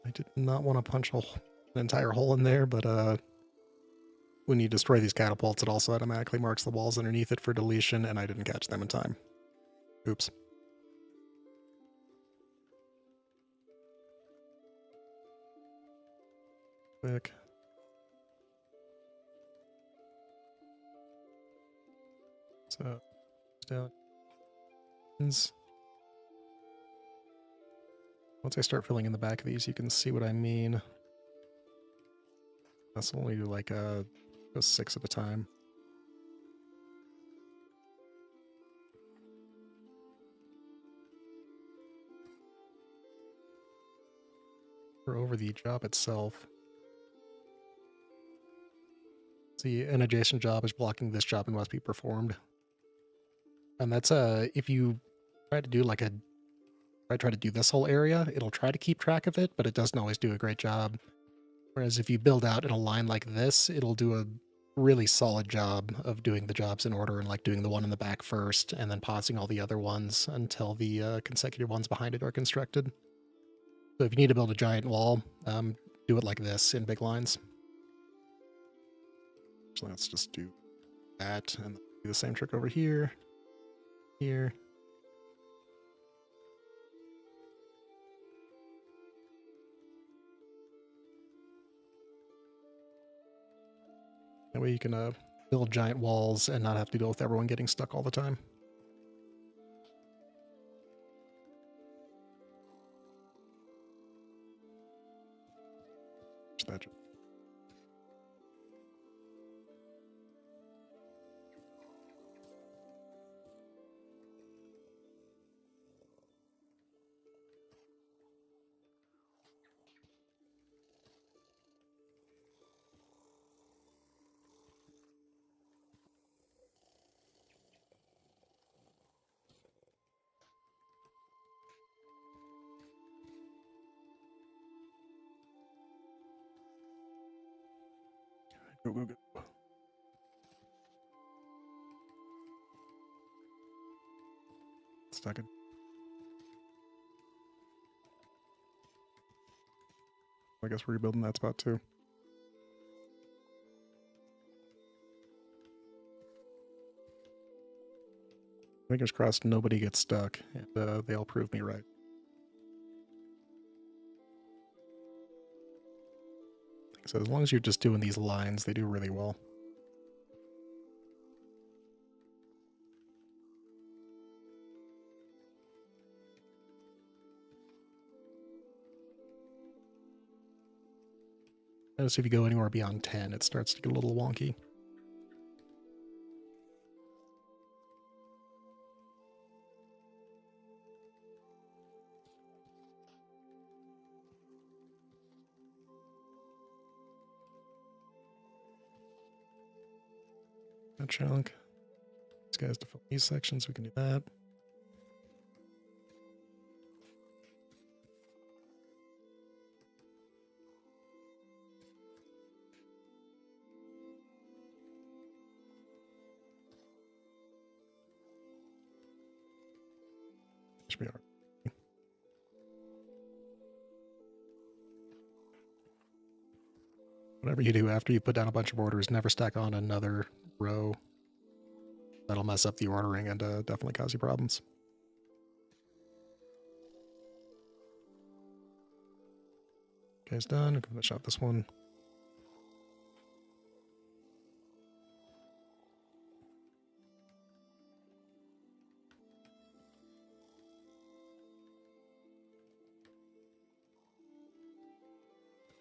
I did not want to punch an entire hole in there, but when you destroy these catapults, it also automatically marks the walls underneath it for deletion, and I didn't catch them in time. Oops. Quick. So, down. Once I start filling in the back of these, you can see what I mean. That's only like go 6 at a time. Or over the job itself. See, an adjacent job is blocking this job and must be performed. And that's if you try to do like a I try to do this whole area, it'll try to keep track of it, but it doesn't always do a great job. Whereas if you build out in a line like this, it'll do a really solid job of doing the jobs in order and like doing the one in the back first and then pausing all the other ones until the consecutive ones behind it are constructed. So if you need to build a giant wall, do it like this in big lines. So let's just do that and do the same trick over here, here. That way you can build giant walls and not have to deal with everyone getting stuck all the time. That go, go, go. Stuck it. I guess we're rebuilding that spot too. Fingers crossed nobody gets stuck, and they all prove me right. So as long as you're just doing these lines, they do really well. Notice if you go anywhere beyond 10, it starts to get a little wonky. That chunk. These guys to fill these sections, we can do that. Should be all right. Whatever you do after you put down a bunch of orders, never stack on another row. That'll mess up the ordering and definitely cause you problems. Okay, it's done. I'm gonna finish out this one.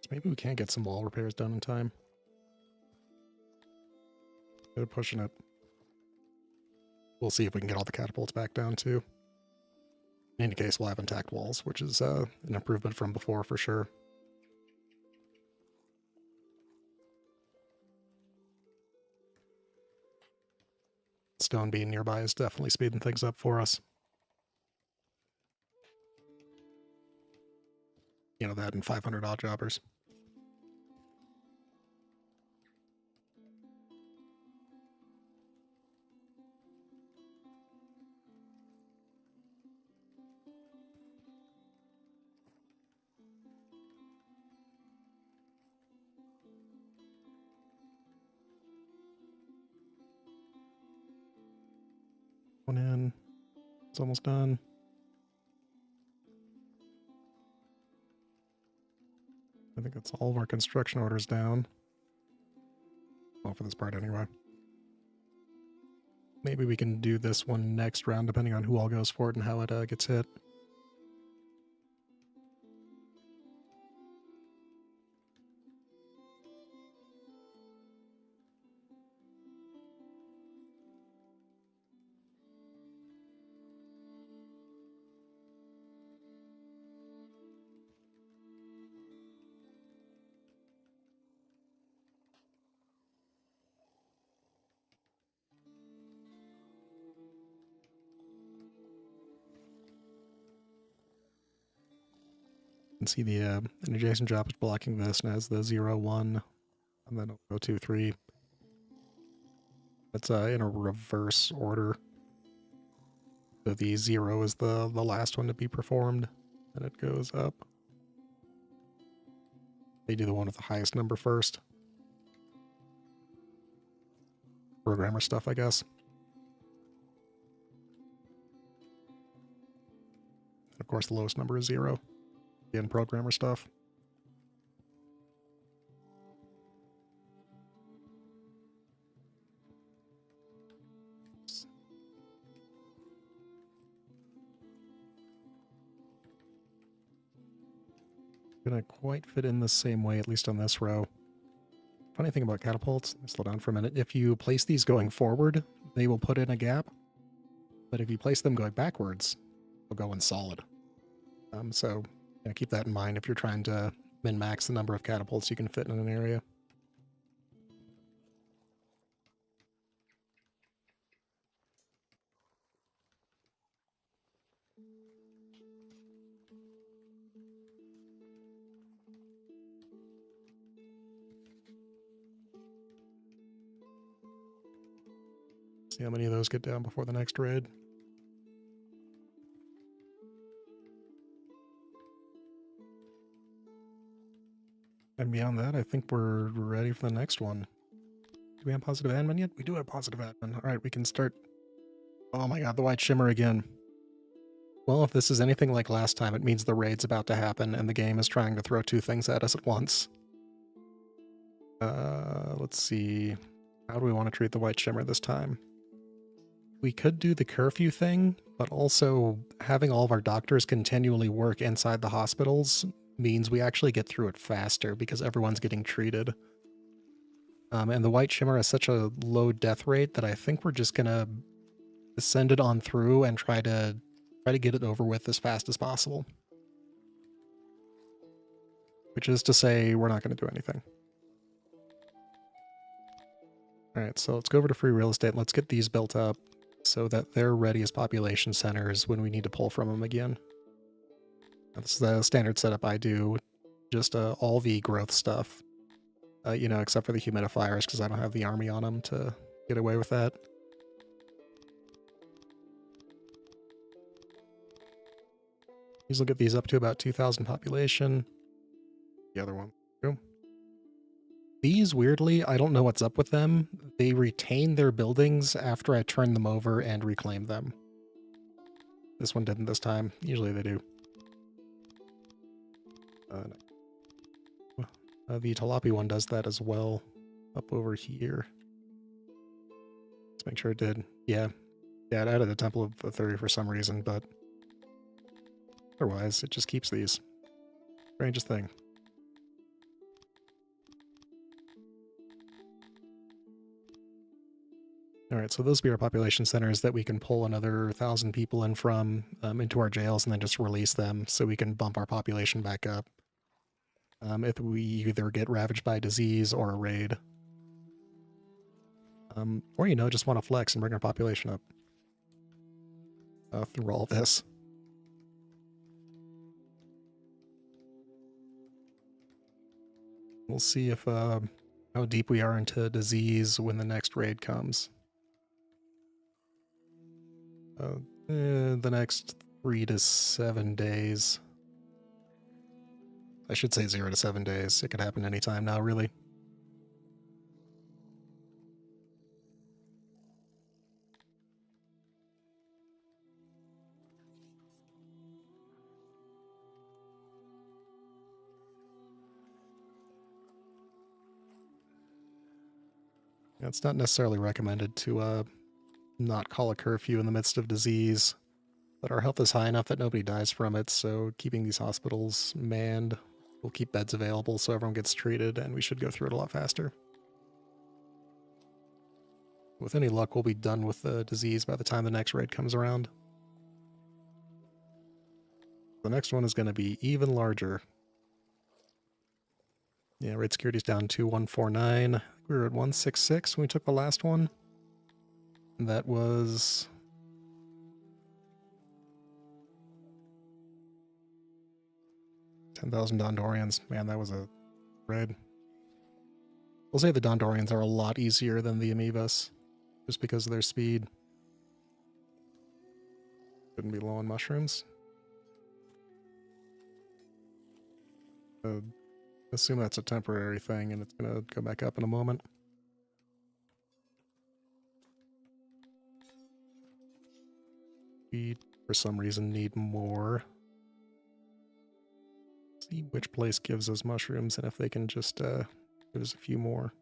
So maybe we can't get some wall repairs done in time. They're pushing it. We'll see if we can get all the catapults back down too. In any case, we'll have intact walls, which is an improvement from before for sure. Stone being nearby is definitely speeding things up for us. You know, that and 500 odd jobbers. One in. It's almost done. I think that's all of our construction orders down. Well, for this part anyway. Maybe we can do this one next round, depending on who all goes for it and how it gets hit. can see the an adjacent job is blocking this and has the 0, 1, and then 0, 2, 3. It's in a reverse order. So the 0 is the last one to be performed, and it goes up. They do the one with the highest number first. Programmer stuff, I guess. And of course, the lowest number is 0. Again, programmer stuff. Gonna quite fit in the same way, at least on this row. Funny thing about catapults, slow down for a minute, if you place these going forward, they will put in a gap. But if you place them going backwards, they'll go in solid. So keep that in mind if you're trying to min-max the number of catapults you can fit in an area. See how many of those get down before the next raid. And beyond that, I think we're ready for the next one. Do we have positive admin yet? We do have positive admin. Alright, we can start. Oh my god, the white shimmer again. Well, if this is anything like last time, it means the raid's about to happen and the game is trying to throw two things at us at once. Let's see. How do we want to treat the white shimmer this time? We could do the curfew thing, but also having all of our doctors continually work inside the hospitals means we actually get through it faster because everyone's getting treated. And the white shimmer has such a low death rate that I think we're just gonna send it on through and try to get it over with as fast as possible. Which is to say, we're not going to do anything. Alright, so let's go over to free real estate and let's get these built up so that they're ready as population centers when we need to pull from them again. This is the standard setup I do, just all the growth stuff. Except for the humidifiers, because I don't have the army on them to get away with that. These will get these up to about 2,000 population. The other one. Go. These, weirdly, I don't know what's up with them. They retain their buildings after I turn them over and reclaim them. This one didn't this time. Usually they do. The Talapi one does that as well. Up over here. Let's make sure it did. Yeah. Yeah, it added a Temple of the 30 for some reason, but otherwise, it just keeps these. Strangest thing. Alright, so those will be our population centers that we can pull another 1,000 people in from into our jails and then just release them so we can bump our population back up. If we either get ravaged by disease or a raid. Or, just want to flex and bring our population up. Through all this. We'll see if how deep we are into disease when the next raid comes. The next 3 to 7 days. I should say 0 to 7 days. It could happen anytime now, really. It's not necessarily recommended to not call a curfew in the midst of disease, but our health is high enough that nobody dies from it, so keeping these hospitals manned will keep beds available so everyone gets treated, and we should go through it a lot faster. With any luck, we'll be done with the disease by the time the next raid comes around. The next one is going to be even larger. Yeah, raid security's down to 149. We were at 166 when we took the last one. That was... 10,000 Dondorians. Man, that was a raid. We'll say the Dondorians are a lot easier than the amoebas, just because of their speed. Shouldn't be low on mushrooms. Assume that's a temporary thing, and it's gonna go back up in a moment. We, for some reason, need more. See which place gives us mushrooms, and if they can just give us a few more.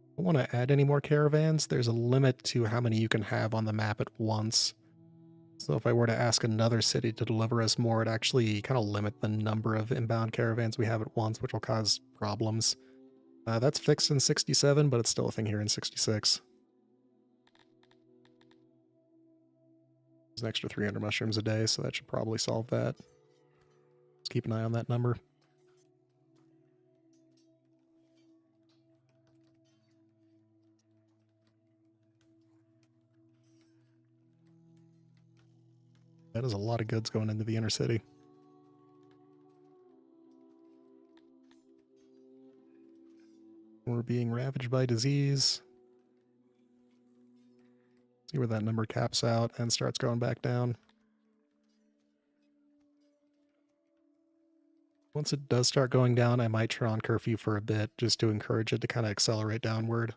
I don't want to add any more caravans. There's a limit to how many you can have on the map at once. So if I were to ask another city to deliver us more, it'd actually kind of limit the number of inbound caravans we have at once, which will cause problems. That's fixed in 67, but it's still a thing here in 66. There's an extra 300 mushrooms a day, so that should probably solve that. Let's keep an eye on that number. That is a lot of goods going into the inner city. We're being ravaged by disease. See where that number caps out and starts going back down. Once it does start going down, I might turn on curfew for a bit, just to encourage it to kind of accelerate downward.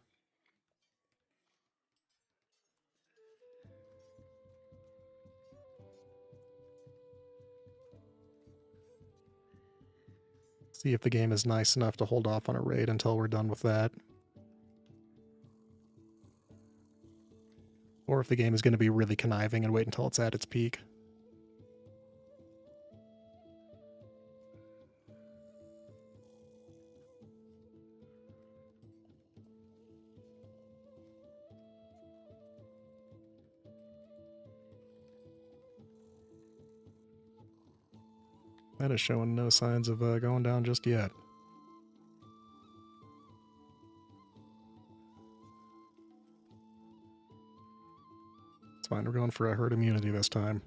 See if the game is nice enough to hold off on a raid until we're done with that. Or if the game is going to be really conniving and wait until it's at its peak. That is showing no signs of going down just yet. It's fine, we're going for a herd immunity this time.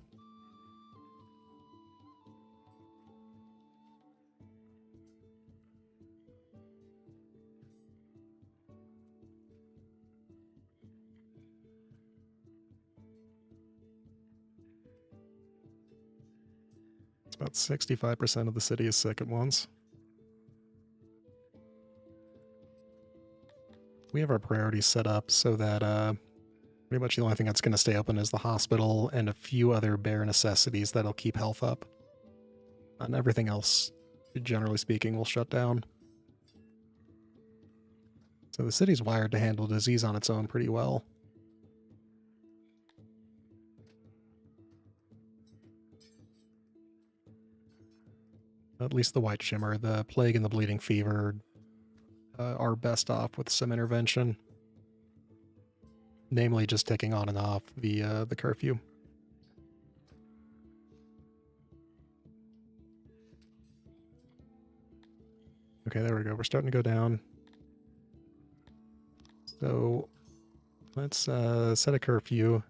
It's about 65% of the city is sick at once. We have our priorities set up so that pretty much the only thing that's going to stay open is the hospital and a few other bare necessities that'll keep health up. And everything else, generally speaking, will shut down. So the city's wired to handle disease on its own pretty well. At least the white shimmer, the plague and the bleeding fever are best off with some intervention. Namely, just taking on and off the curfew. Okay, there we go. We're starting to go down. So let's set a curfew,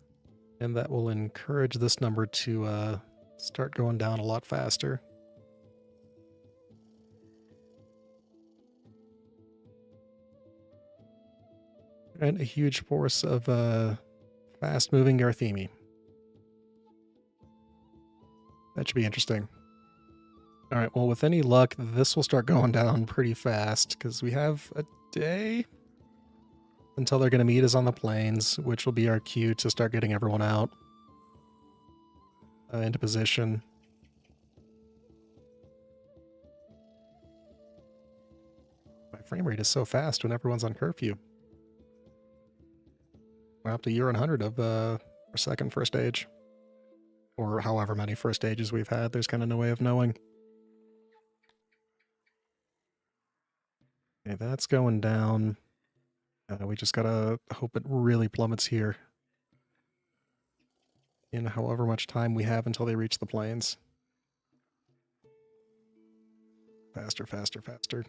and that will encourage this number to start going down a lot faster. And a huge force of fast-moving Garthemi. That should be interesting. Alright, well, with any luck, this will start going down pretty fast, because we have a day until they're going to meet us on the plains, which will be our cue to start getting everyone out into position. My frame rate is so fast when everyone's on curfew. We're up to year 100 of our second first stage. Or however many first stages we've had, there's kind of no way of knowing. Okay, that's going down. We just gotta hope it really plummets here. In however much time we have until they reach the plains. Faster, faster, faster.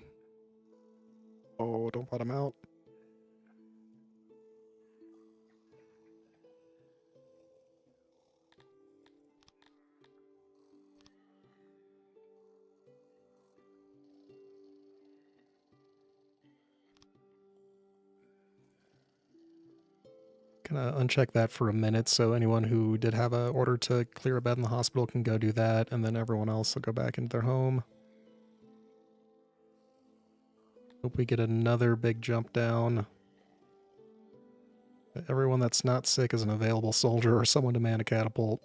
Oh, don't let them out. Gonna uncheck that for a minute, so anyone who did have a order to clear a bed in the hospital can go do that, and then everyone else will go back into their home. Hope we get another big jump down. Everyone that's not sick is an available soldier or someone to man a catapult.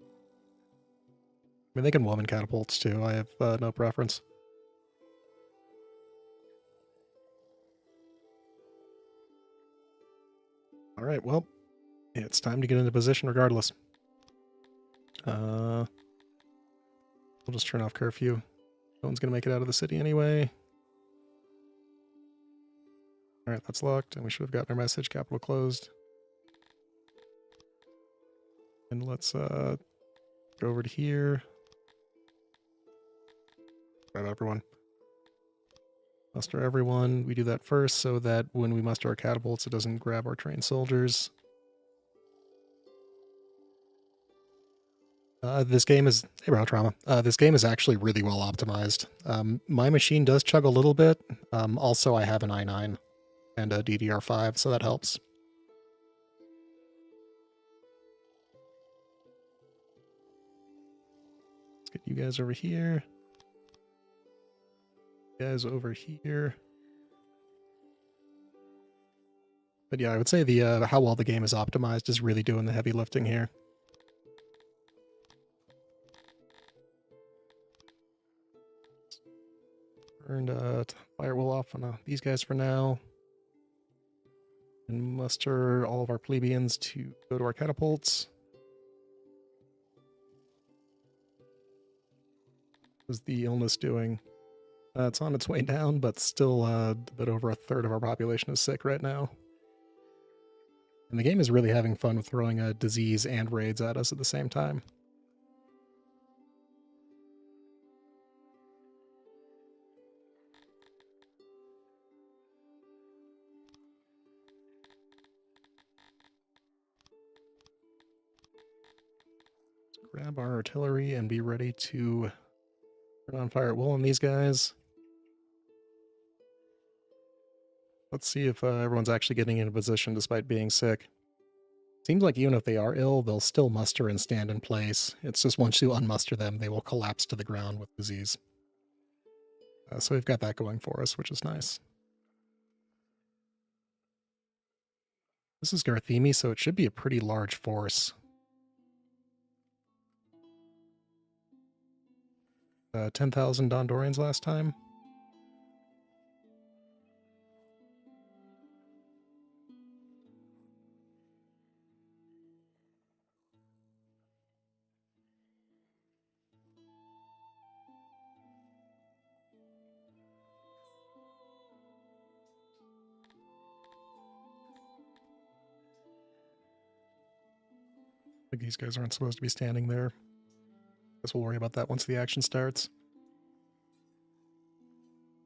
I mean, they can woman catapults too. I have no preference. Alright, well, it's time to get into position regardless. We'll just turn off curfew. No one's going to make it out of the city anyway. Alright, that's locked, and we should have gotten our message. Capital closed. And let's go over to here. Grab everyone. Muster everyone. We do that first so that when we muster our catapults, it doesn't grab our trained soldiers. This game is... Hey, bro, trauma. This game is actually really well optimized. My machine does chug a little bit. Also, I have an i9 and a DDR5, so that helps. Let's get you guys over here. You guys over here. But yeah, I would say the how well the game is optimized is really doing the heavy lifting here. Turned firewall off on these guys for now. And muster all of our plebeians to go to our catapults. What's the illness doing? It's on its way down, but still a bit over a third of our population is sick right now. And the game is really having fun with throwing a disease and raids at us at the same time. Let's grab our artillery and be ready to turn on fire at will on these guys. Let's see if everyone's actually getting into position despite being sick. Seems like even if they are ill, they'll still muster and stand in place. It's just once you unmuster them, they will collapse to the ground with disease. So we've got that going for us, which is nice. This is Garthemi, so it should be a pretty large force. 10,000 Dondorians last time. I think these guys aren't supposed to be standing there. Guess we'll worry about that once the action starts.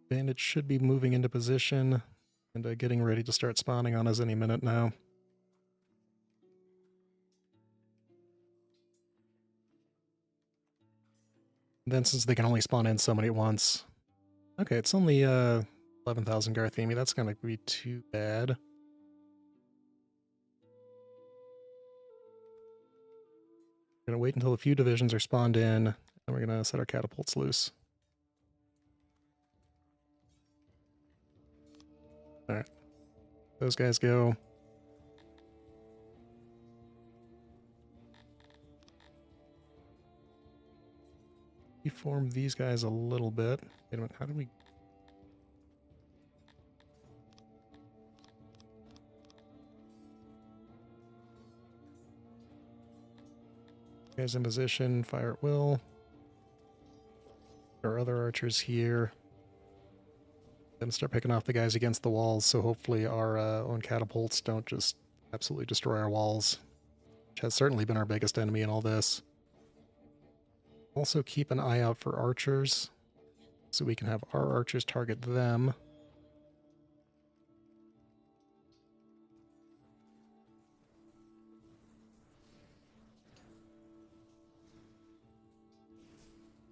Bandits should be moving into position and getting ready to start spawning on us any minute now. And then since they can only spawn in so many at once... Okay, it's only 11,000 Garthemi. That's gonna be too bad. We're gonna wait until a few divisions are spawned in, and we're gonna set our catapults loose. Alright. Those guys go. Reform these guys a little bit. Wait a minute, how do we... Guys in position, fire at will. There are other archers here. Then start picking off the guys against the walls, so hopefully our own catapults don't just absolutely destroy our walls, which has certainly been our biggest enemy in all this. Also keep an eye out for archers, so we can have our archers target them.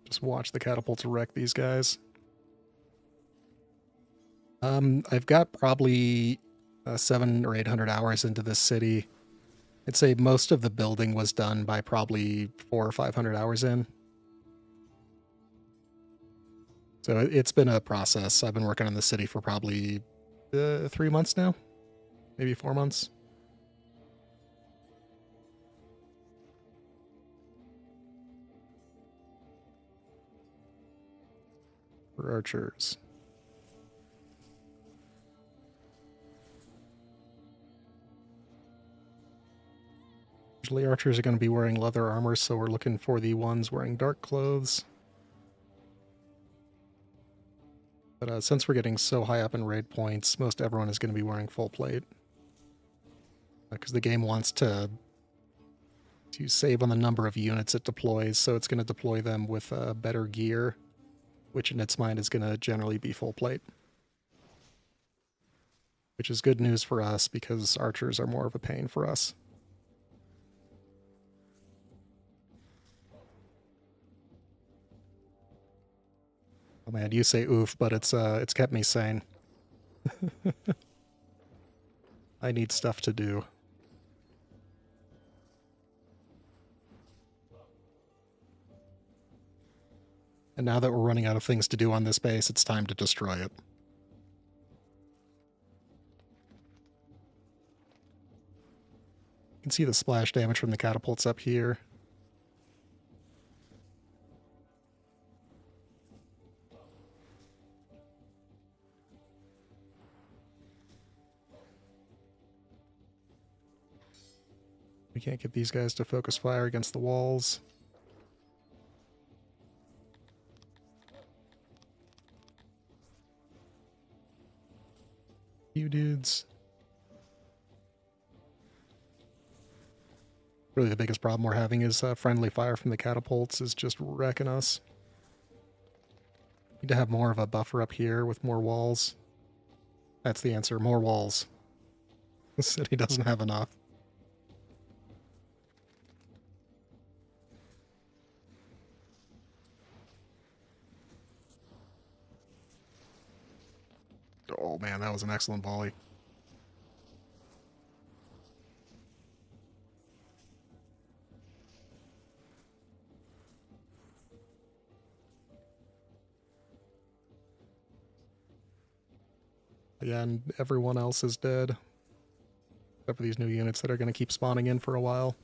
Just watch the catapults wreck these guys. I've got probably 700 or 800 hours into this city. I'd say most of the building was done by probably 400 or 500 hours in. So it's been a process. I've been working on the city for probably 3 months now, maybe 4 months. For archers. Usually archers are going to be wearing leather armor, so we're looking for the ones wearing dark clothes. But since we're getting so high up in raid points, most everyone is going to be wearing full plate. Because the game wants to save on the number of units it deploys, so it's going to deploy them with better gear, which in its mind is going to generally be full plate. Which is good news for us, because archers are more of a pain for us. Oh man, you say oof, but it's kept me sane. I need stuff to do. And now that we're running out of things to do on this base, it's time to destroy it. You can see the splash damage from the catapults up here. We can't get these guys to focus fire against the walls. You dudes. Really the biggest problem we're having is friendly fire from the catapults is just wrecking us. Need to have more of a buffer up here with more walls. That's the answer, more walls. The city doesn't have enough. Oh man, that was an excellent volley. Yeah, and everyone else is dead. Except for these new units that are going to keep spawning in for a while.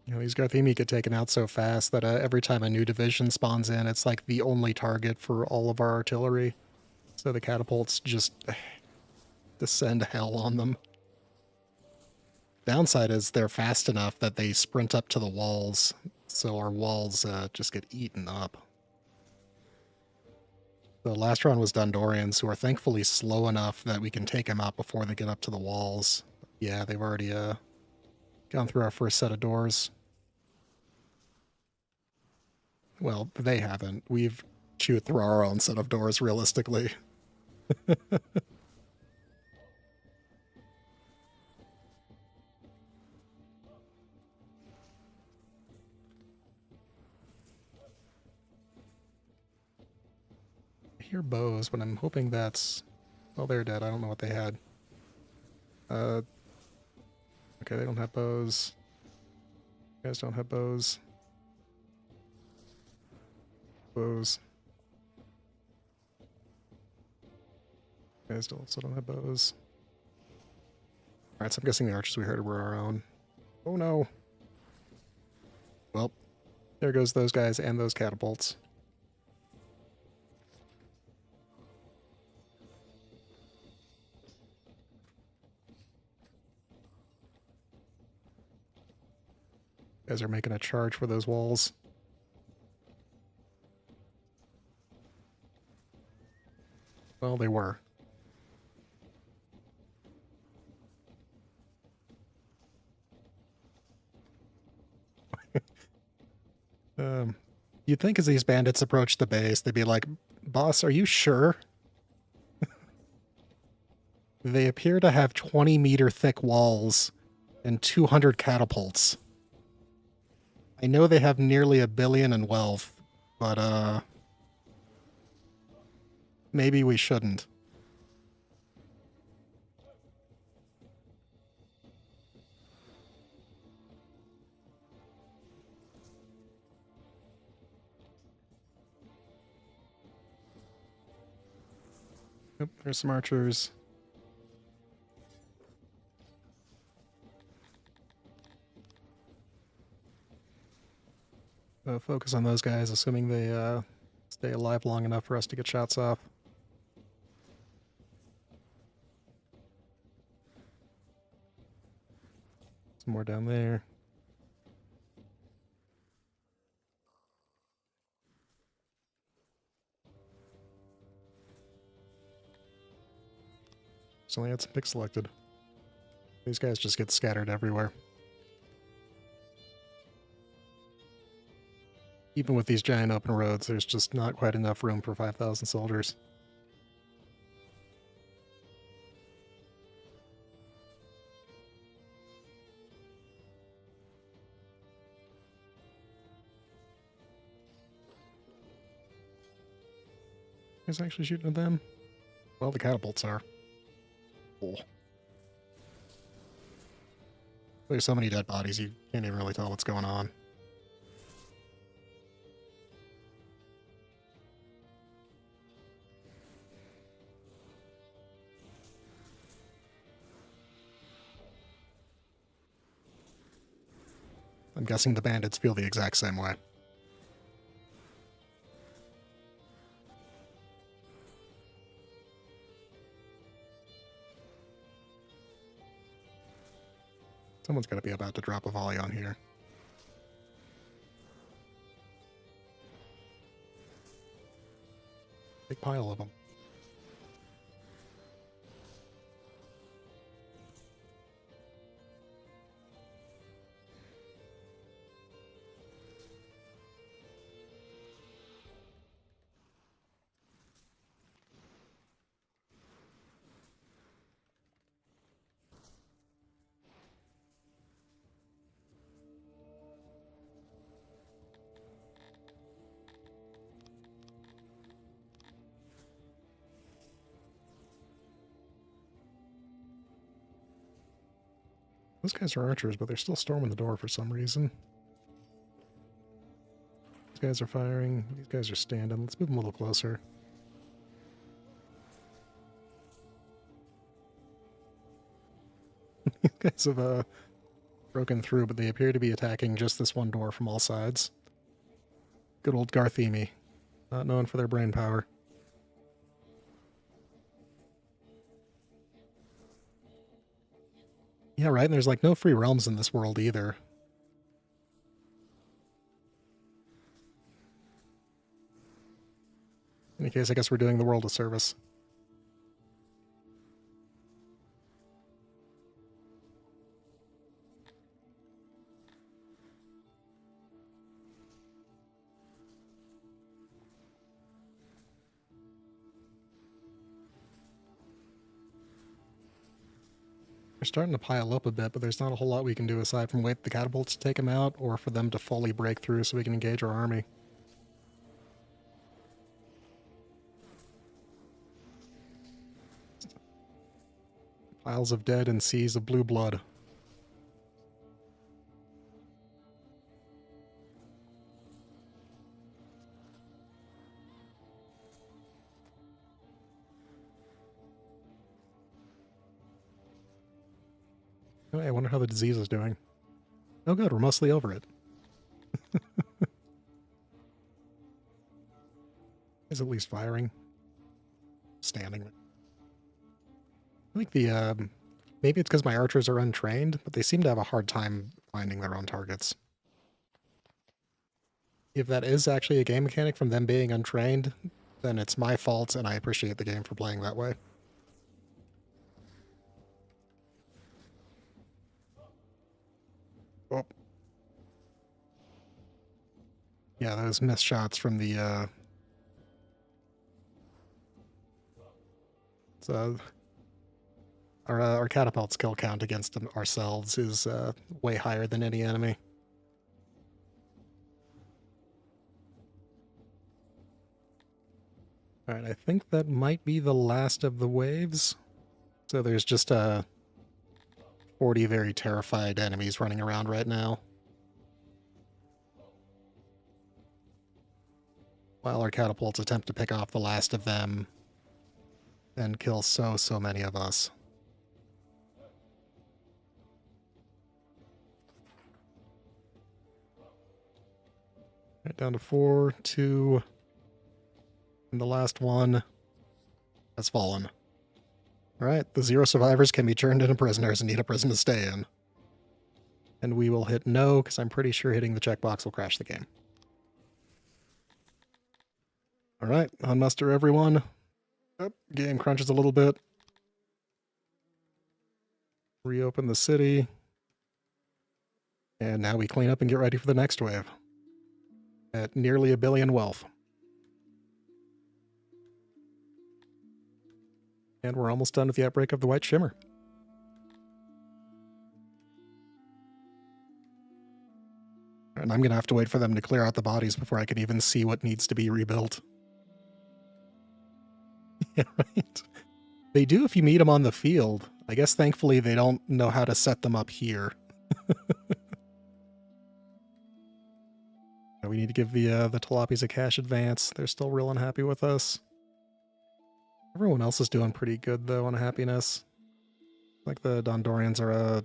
You know, these Garthemi get taken out so fast that every time a new division spawns in, it's like the only target for all of our artillery. So the catapults just descend hell on them. Downside is they're fast enough that they sprint up to the walls, so our walls just get eaten up. The last round was Dundorians, who are thankfully slow enough that we can take them out before they get up to the walls. Yeah, they've already gone through our first set of doors. Well, they haven't. We've chewed through our own set of doors, realistically. I hear bows, but I'm hoping that's... Well, they're dead. I don't know what they had. Okay, they don't have bows. You guys don't have bows. Bows. You guys also don't have bows. Alright, so I'm guessing the archers we heard were our own. Oh no. Well, there goes those guys and those catapults. You guys are making a charge for those walls. Well, they were. You'd think as these bandits approach the base, they'd be like, "Boss, are you sure?" They appear to have 20-meter thick walls and 200 catapults. I know they have nearly $1 billion in wealth, but maybe we shouldn't. Yep, there's some archers. Focus on those guys, assuming they stay alive long enough for us to get shots off. Some more down there. So only had some picks selected. These guys just get scattered everywhere. Even with these giant open roads, there's just not quite enough room for 5,000 soldiers. Who's actually shooting at them? Well, the catapults are. Cool. There's so many dead bodies, you can't even really tell what's going on. I'm guessing the bandits feel the exact same way. Someone's got to be about to drop a volley on here. Big pile of them. Those guys are archers, but they're still storming the door for some reason. These guys are firing. These guys are standing. Let's move them a little closer. These guys have broken through, but they appear to be attacking just this one door from all sides. Good old Garthemi, not known for their brain power. Yeah, right, and there's like no free realms in this world either. In any case, I guess we're doing the world a service. They're starting to pile up a bit, but there's not a whole lot we can do aside from wait the catapults to take them out or for them to fully break through so we can engage our army. Piles of dead and seas of blue blood. Oh, I wonder how the disease is doing. Oh good, we're mostly over it. Is at least firing. Standing. I think maybe it's because my archers are untrained, but they seem to have a hard time finding their own targets. If that is actually a game mechanic from them being untrained, then it's my fault, and I appreciate the game for playing that way. Oh. Yeah, those missed shots from the, Our catapult skill count against ourselves is way higher than any enemy. Alright, I think that might be the last of the waves. So there's just 40 very terrified enemies running around right now. While our catapults attempt to pick off the last of them and kill so many of us. Right, down to 4, 2, and the last one has fallen. Alright, the 0 survivors can be turned into prisoners and need a prison to stay in. And we will hit no, because I'm pretty sure hitting the checkbox will crash the game. Alright, unmuster everyone. Oh, game crunches a little bit. Reopen the city. And now we clean up and get ready for the next wave. At nearly 1 billion wealth. And we're almost done with the outbreak of the White Shimmer. And I'm going to have to wait for them to clear out the bodies before I can even see what needs to be rebuilt. Yeah, right. They do if you meet them on the field. I guess thankfully they don't know how to set them up here. We need to give the Talapis a cash advance. They're still real unhappy with us. Everyone else is doing pretty good, though, on happiness. Like the Dondorians are a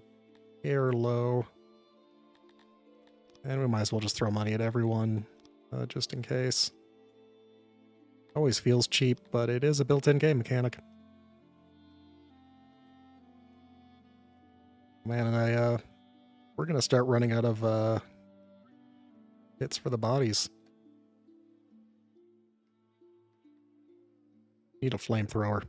hair low. And we might as well just throw money at everyone, just in case. Always feels cheap, but it is a built-in game mechanic. Man, and we're gonna start running out of hits for the bodies. Need a flamethrower.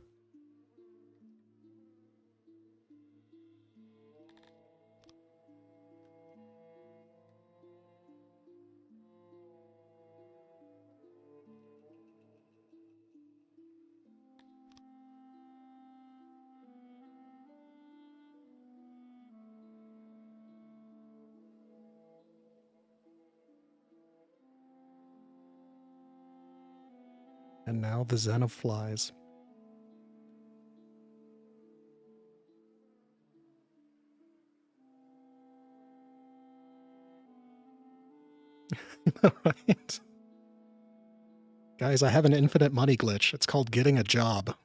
And now the Zen of Flies. Right? Guys, I have an infinite money glitch. It's called getting a job.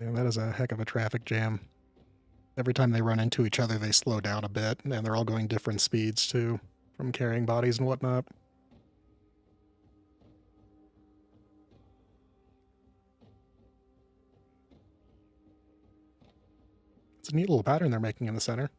Yeah, that is a heck of a traffic jam. Every time they run into each other, they slow down a bit, and they're all going different speeds, too, from carrying bodies and whatnot. It's a neat little pattern they're making in the center.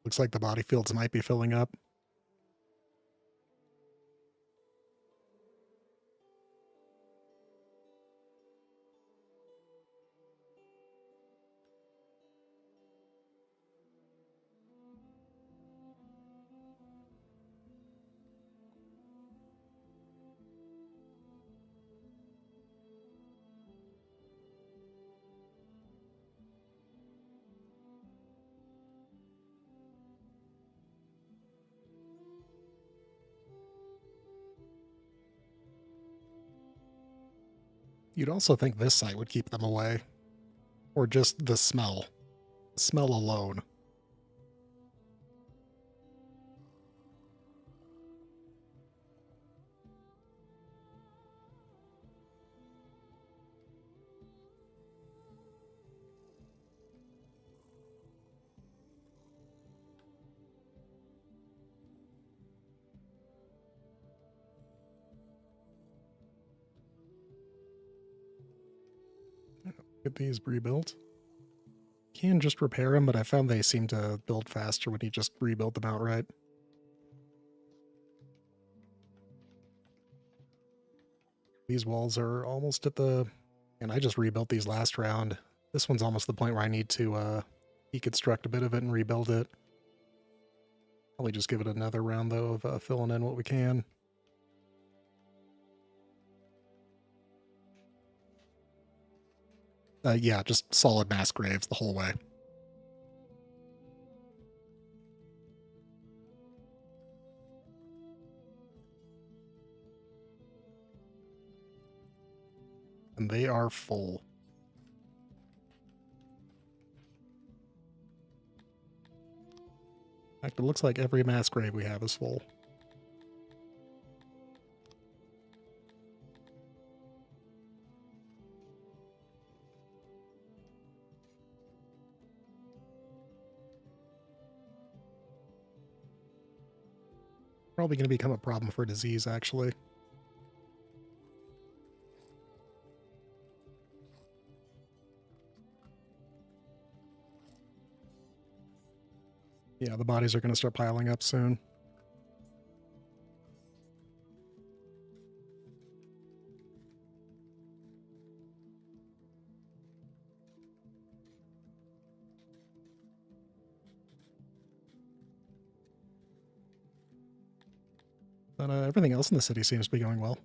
Looks like the body fields might be filling up. You'd also think this site would keep them away. Or just the smell. Smell alone. Get these rebuilt. Can just repair them, but I found they seem to build faster when you just rebuild them outright. These walls are almost at the... And I just rebuilt these last round. This one's almost the point where I need to deconstruct a bit of it and rebuild it. Probably just give it another round, though, of filling in what we can. Yeah, just solid mass graves the whole way. And they are full. In fact, it looks like every mass grave we have is full. Probably going to become a problem for disease, actually. Yeah, the bodies are going to start piling up soon. But everything else in the city seems to be going well.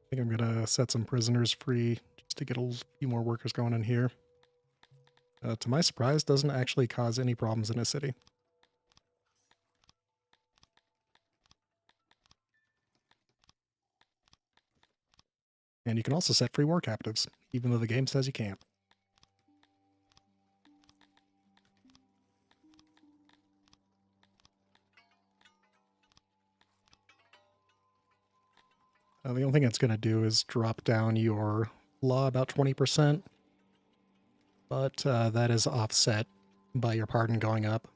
I think I'm going to set some prisoners free just to get a few more workers going in here. To my surprise, doesn't actually cause any problems in a city. And you can also set free war captives, even though the game says you can't. The only thing it's going to do is drop down your law about 20%, but that is offset by your pardon going up.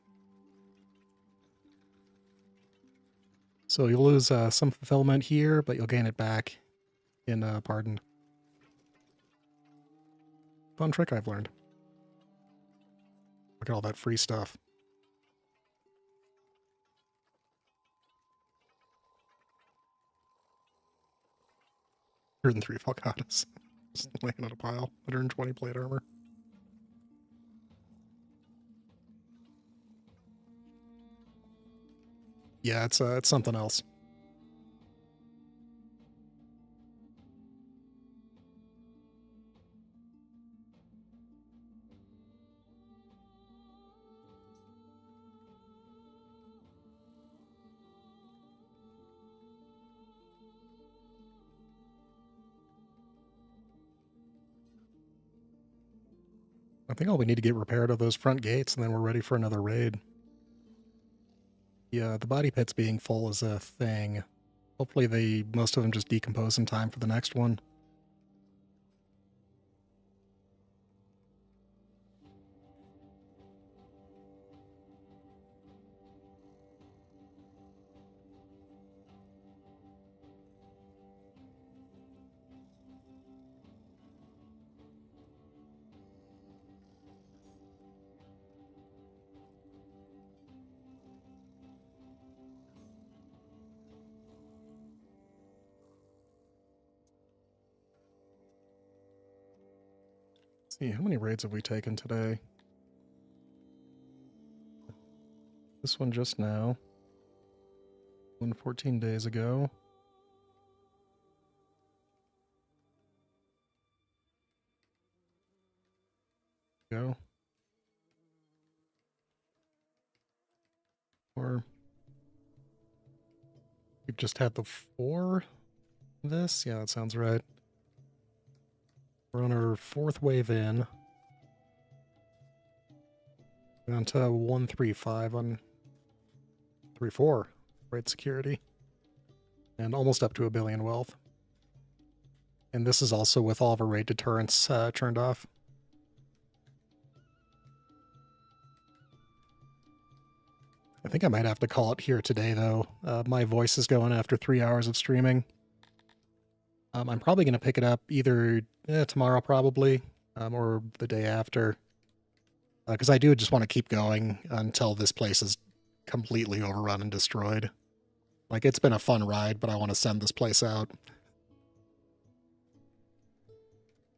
So you'll lose some fulfillment here, but you'll gain it back in pardon. Fun trick I've learned. Look at all that free stuff. 103 Falcatas. Just laying on a pile. 120 plate armor. Yeah, it's something else. I think all we need to get repaired are those front gates, and then we're ready for another raid. Yeah, the body pits being full is a thing. Hopefully most of them just decompose in time for the next one. Let's see, how many raids have we taken today? This one just now. One 14 days ago. Go. Or we've just had the 4 this? Yeah, that sounds right. We're on our 4th wave in. Down to 135 on 3-4 raid security. And almost up to 1 billion wealth. And this is also with all of our raid deterrents turned off. I think I might have to call it here today, though. My voice is going after 3 hours of streaming. I'm probably going to pick it up either tomorrow, probably, or the day after. Because I do just want to keep going until this place is completely overrun and destroyed. Like, it's been a fun ride, but I want to send this place out.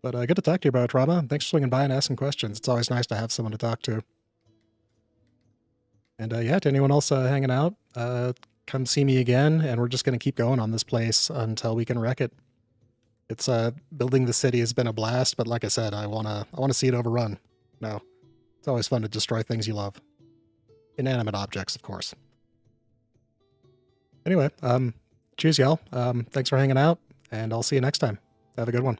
But good to talk to you about Trauma. Thanks for swinging by and asking questions. It's always nice to have someone to talk to. And yeah, to anyone else hanging out, come see me again, and we're just going to keep going on this place until we can wreck it. It's building the city has been a blast, but like I said, I wanna see it overrun. No, it's always fun to destroy things you love, inanimate objects, of course. Anyway, cheers, y'all. Thanks for hanging out, and I'll see you next time. Have a good one.